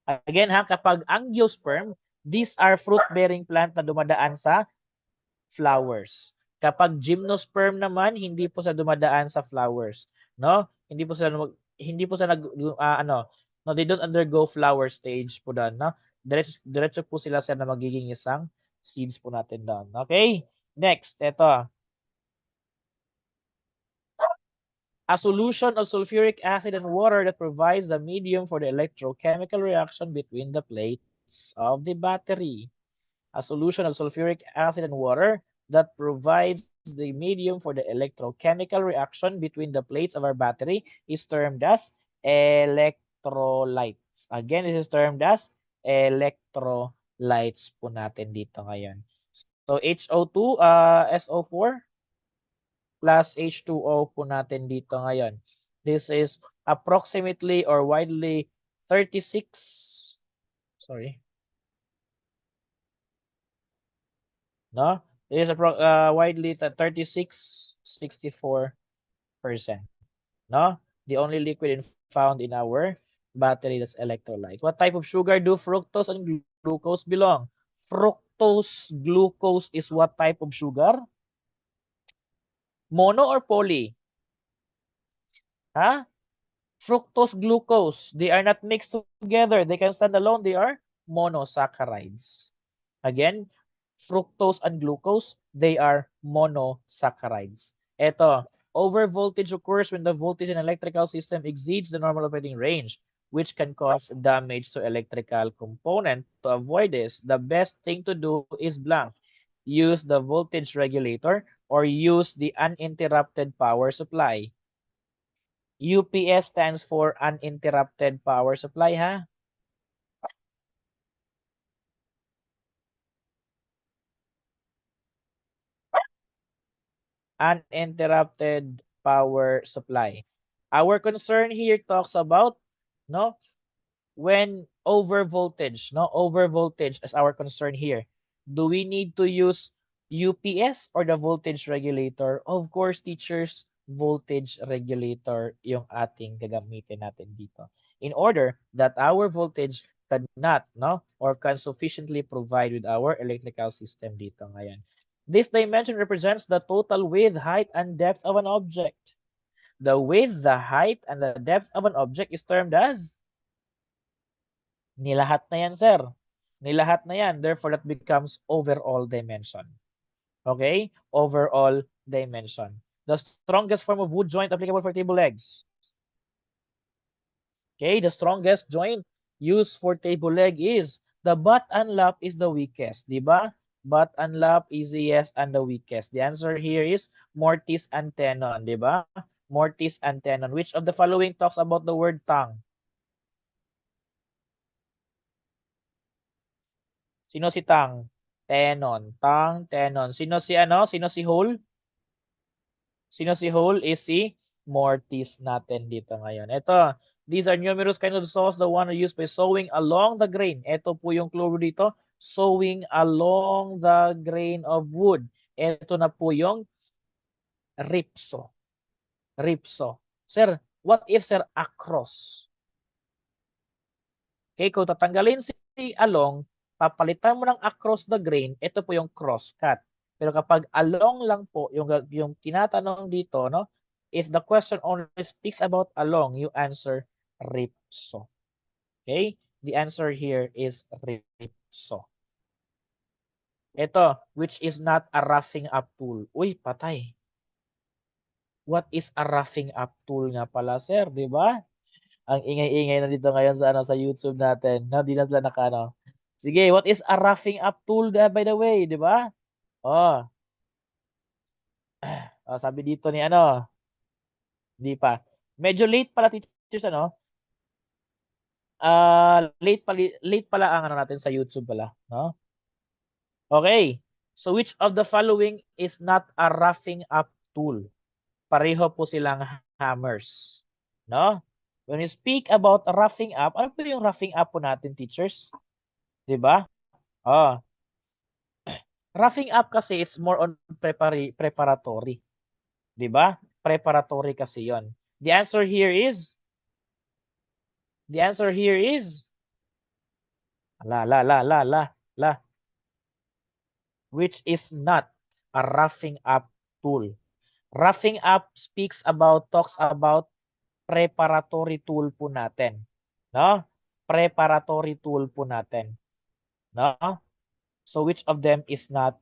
Again ha, kapag angiosperm, these are fruit-bearing plant na dumadaan sa flowers. Kapag gymnosperm naman, hindi po sa dumadaan sa flowers, no? Hindi po sila ano, no, they don't undergo flower stage po doon, no? Diretso po sila sa na magiging isang seeds po natin doon. Okay? Next, ito. A solution of sulfuric acid and water that provides a medium for the electrochemical reaction between the plates of the battery. A solution of sulfuric acid and water that provides the medium for the electrochemical reaction between the plates of our battery is termed as electrolytes. Again, this is termed as electrolytes po natin dito ngayon. So HO2, SO4 plus H2O po natin dito ngayon. This is approximately or widely 36, sorry, no? It is widely 36-64%, no? The only liquid found in our battery that's electrolyte. What type of sugar do fructose and glucose belong? Fructose, glucose is what type of sugar? Mono or poly? Huh? Fructose, glucose, they are not mixed together. They can stand alone. They are monosaccharides. Again, fructose and glucose, they are monosaccharides. Ito, overvoltage occurs when the voltage in an electrical system exceeds the normal operating range, which can cause damage to electrical component. To avoid this, the best thing to do is blank. Use the voltage regulator or use the uninterrupted power supply. UPS stands for uninterrupted power supply, ha? Uninterrupted power supply. Our concern here talks about, no, when over voltage, no, over voltage is our concern here. Do we need to use UPS or the voltage regulator? Of course, teachers, voltage regulator yung ating gagamitin natin dito. In order that our voltage cannot, no, or can sufficiently provide with our electrical system dito ngayon. This dimension represents the total width, height, and depth of an object. The width, the height, and the depth of an object is termed as nilahat na yan, sir. Nilahat na yan. Therefore, that becomes overall dimension. Okay? Overall dimension. The strongest form of wood joint applicable for table legs. Okay? The strongest joint used for table leg is the butt and lap is the weakest. Diba? Butt and lap, easiest, and the weakest. The answer here is mortise and tenon. Diba? Mortise and tenon. Which of the following talks about the word tongue? Sino si Tang? Tenon. Tang, tenon. Sino si ano? Sino si Hole? Sino si Hole is si Mortis natin dito ngayon. Ito, these are numerous kind of saws, the one used by sewing along the grain. Ito po yung clue dito, sewing along the grain of wood. Ito na po yung ripso. Ripso. Sir, what if sir across? Okay, kung tatanggalin si along, papalitan mo ng across the grain, ito po yung cross cut. Pero kapag along lang po, yung tinatanong dito, no? If the question only speaks about along, you answer ripso. Okay? The answer here is ripso. Ito, which is not a roughing up tool. Uy, patay. What is a roughing up tool nga pala, sir? Di ba? Ang ingay-ingay na dito ngayon sa, ano, sa YouTube natin. No, di na sila nakano. Sige, what is a roughing up tool, by the way, di ba? Oh, oh, sabi dito ni ano, di pa. Medyo late pala teachers ano? Late pala ang ano natin sa YouTube pala, no? Okay. So which of the following is not a roughing up tool? Pareho po silang hammers, no? When we speak about roughing up, ano po yung roughing up po natin, teachers? 'Di ba? Oh, roughing up kasi it's more on preparatory, 'di ba? Preparatory kasi 'yon. The answer here is the answer here is la which is not a roughing up tool. Roughing up talks about preparatory tool po natin, no? Preparatory tool po natin, no? So which of them is not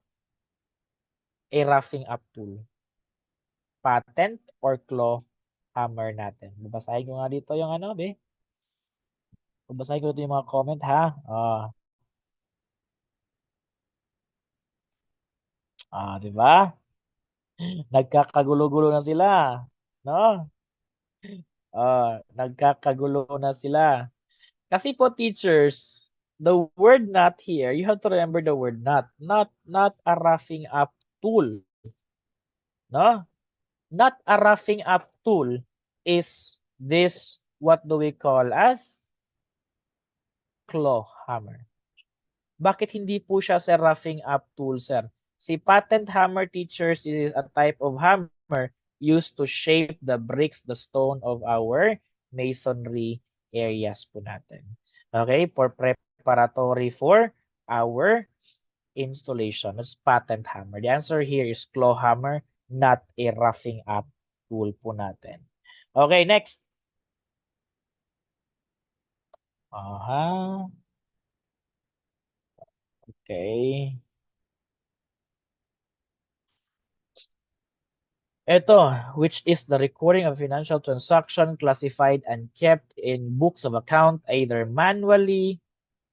a roughing up tool? Patent or claw hammer natin? Babasahin ko nga dito yung ano, be. Babasahin ko dito yung mga comment, ha? Di ba? Nagkakagulo-gulo na sila, no? Nagkakagulo na sila. Kasi po teachers, the word not here, you have to remember the word not. Not a roughing up tool, no? Not a roughing up tool is this what do we call as claw hammer. Bakit hindi po siya sa roughing up tool, sir? Si patent hammer, teachers, is a type of hammer used to shape the bricks, the stone of our masonry areas po natin. Okay? For preparatory for our installation. It's patent hammer. The answer here is claw hammer, not a roughing up tool po natin. Okay, next. Aha. Okay. Ito, which is the recording of financial transaction classified and kept in books of account either manually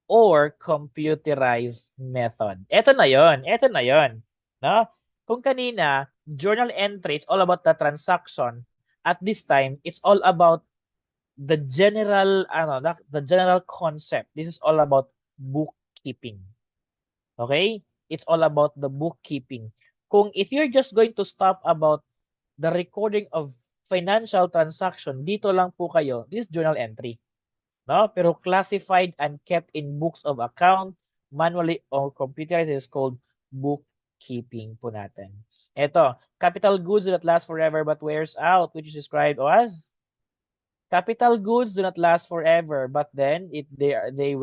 or computerized method. Ito na yon, ito na yon, no? Kung kanina, journal entry, it's all about the transaction. At this time, it's all about the general, the general concept. This is all about bookkeeping. Okay? It's all about the bookkeeping. Kung if you're just going to stop about the recording of financial transaction, dito lang po kayo, this journal entry. No? Pero classified and kept in books of account, manually or computerized, is called bookkeeping po natin. Ito, capital goods that last forever but wears out, which is described as capital goods do not last forever, but then they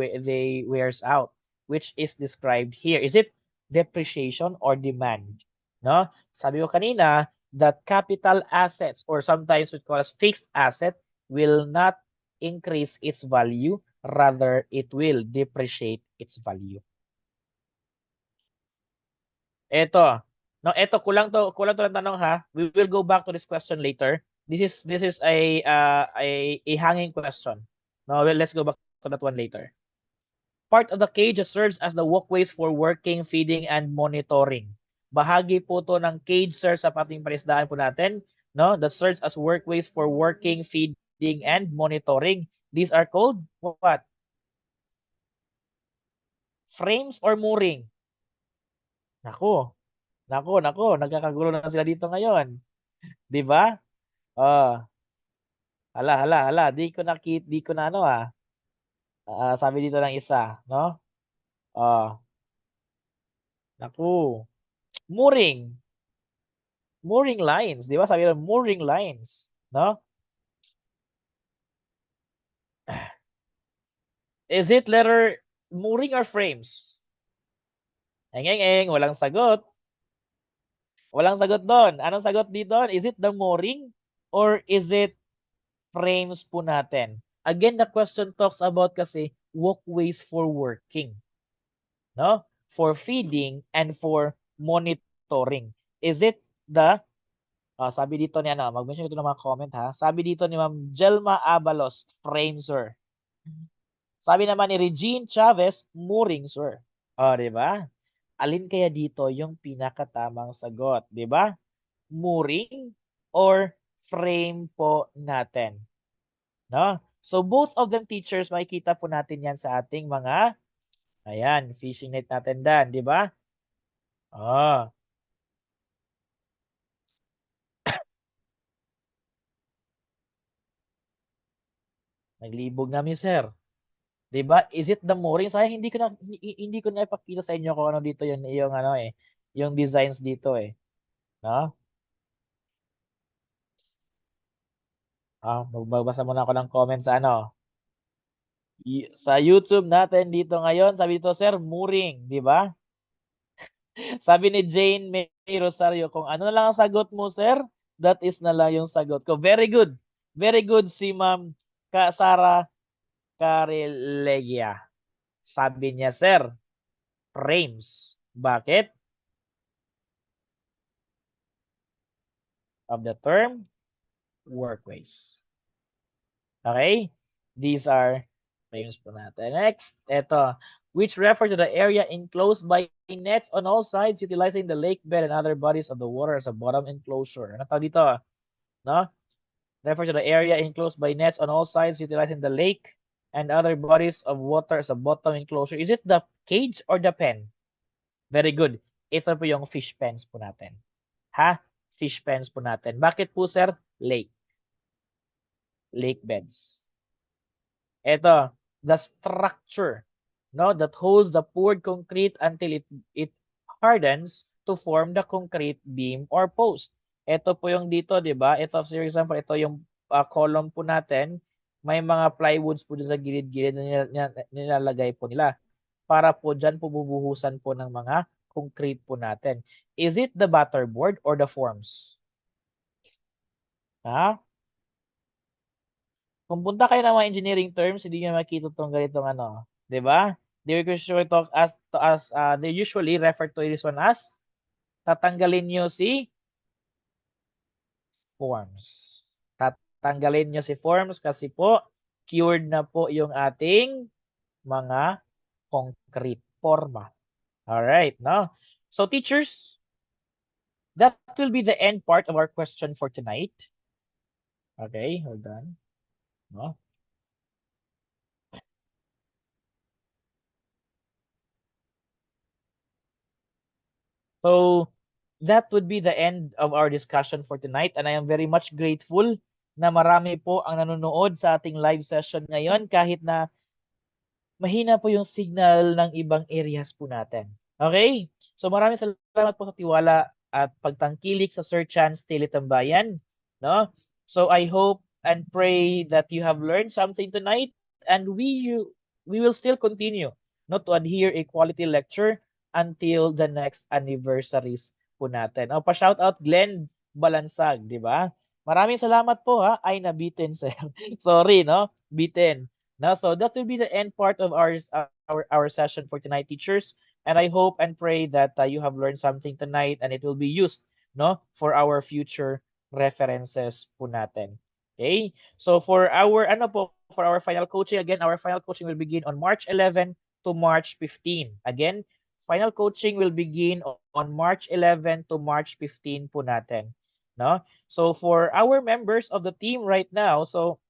wears out, which is described here. Is it depreciation or demand? No? Sabi ko kanina that capital assets or sometimes we call as fixed asset will not increase its value, rather it will depreciate its value. Ito. No, ito kulang to ng tanong, ha. We will go back to this question later. This is a hanging question. No, well, let's go back to that one later. Part of the cage serves as the walkways for working, feeding, and monitoring. Bahagi po to ng cage, sir, sa pating parisdaan po natin, no? That serves as workways for working, feeding, and monitoring. These are called what? Frames or mooring? Nako, nagkakagulo na sila dito ngayon. 'Di ba? Oh, di ko na ano sabi dito ng isa, no? Oh, naku. Mooring. Mooring lines, 'di ba? Sabi nila mooring lines, no? Is it letter mooring or frames? Eng, walang sagot. Walang sagot doon. Anong sagot dito? Is it the mooring or is it frames po natin? Again, the question talks about kasi walkways for working, no? For feeding and for monitoring. Is it the sabi dito ni ano, mag-mention ito ng mga comment, ha. Sabi dito ni Ma'am Jelma Abalos, frame, sir. Sabi naman ni Regine Chavez, muring, sir. O, di ba? Alin kaya dito yung pinakatamang sagot, di ba? Muring or frame po natin. No? So both of them teachers, makikita po natin yan sa ating mga, ayan, fishing net natin dan, di ba? Oh, naglibog namin, sir. 'Di ba? Is it the mooring? Sayang hindi ko na ipakita sa inyo kung ano dito yung ano eh, yung designs dito eh, no? Magbabasa muna ako ng comment sa ano, sa YouTube natin dito ngayon. Sabi dito, sir, mooring, 'di ba? Sabi ni Jane May Rosario, kung ano na lang ang sagot mo, sir, that is na lang yung sagot ko. Very good. Very good si Ma'am Sara Carilegia. Sabi niya, sir, frames. Bakit? Of the term workways. Okay? These are frames po natin. Next, ito. Which refer to the area enclosed by nets on all sides utilizing the lake bed and other bodies of the water as a bottom enclosure. Ano tawag dito? No? Refer to the area enclosed by nets on all sides utilizing the lake and other bodies of water as a bottom enclosure. Is it the cage or the pen? Very good. Ito po yung fish pens po natin. Ha? Fish pens po natin. Bakit po, sir? Lake. Lake beds. Ito, the structure, no, that holds the poured concrete until it hardens to form the concrete beam or post. Ito po yung dito, 'di ba? Ito, for example, ito yung column po natin. May mga plywoods po sa gilid-gilid na nilalagay po nila para po diyan po bubuhusan po ng mga concrete po natin. Is it the batterboard or the forms? Ha? Kung punta kayo ng mga engineering terms, hindi niyo makita tong ganitong ano, 'di ba? They usually talk as they usually refer to this one as tatanggalin niyo si forms. Tatanggalin niyo si forms kasi po cured na po yung ating mga concrete forma. All right, no? So teachers, that will be the end part of our question for tonight. Okay, hold on. No? So that would be the end of our discussion for tonight, and I am very much grateful na marami po ang nanonood sa ating live session ngayon kahit na mahina po yung signal ng ibang areas po natin. Okay? So maraming salamat po sa tiwala at pagtangkilik sa Sir Chance Tilitambayan, no? So I hope and pray that you have learned something tonight, and we will still continue not to adhere a quality lecture until the next anniversaries po natin. O, pa-shout out Glenn Balansag, di ba? Maraming salamat po ha. Ay, nabitin, sir. Sorry, no? Bitin. No? So that will be the end part of our session for tonight, teachers. And I hope and pray that you have learned something tonight and it will be used, no, for our future references po natin. Okay? So for our final coaching, again, our final coaching will begin on March 11 to March 15. Again, final coaching will begin on March 11 to March 15 po natin. No? So for our members of the team right now, so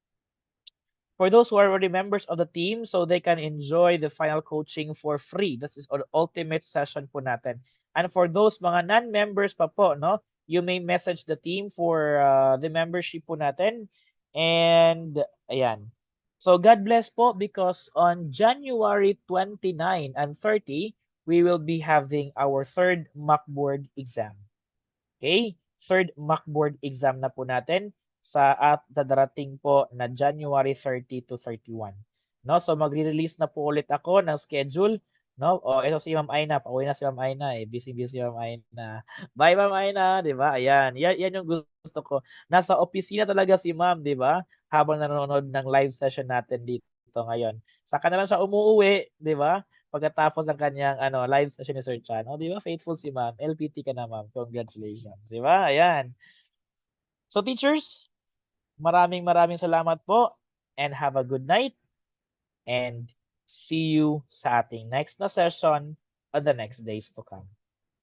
for those who are already members of the team, so they can enjoy the final coaching for free. That is the ultimate session po natin. And for those mga non-members pa po, no, you may message the team for the membership po natin. And ayan. So God bless po because on January 29 and 30, we will be having our third mock board exam. Okay? Third mock board exam na po natin sa at darating po na January 30 to 31. No? So magre-release na po ulit ako ng schedule. No? O ito si Ma'am Aina, pauwi na si Ma'am Aina eh. Busy Ma'am Aina. Bye Ma'am Aina, 'di ba? Ayan, yan yung gusto ko. Nasa opisina talaga si Ma'am, 'di ba? Habang nanonood ng live session natin dito ngayon. Saka na lang siya umuwi, 'di ba? Pagkatapos ng kanyang live session ni Sir Chan. Oh, 'di ba? Faithful si Ma'am. LPT ka na, Ma'am. Congratulations. 'Di ba? Ayan. So teachers, maraming salamat po and have a good night and See you sa ating next na session on the next days to come.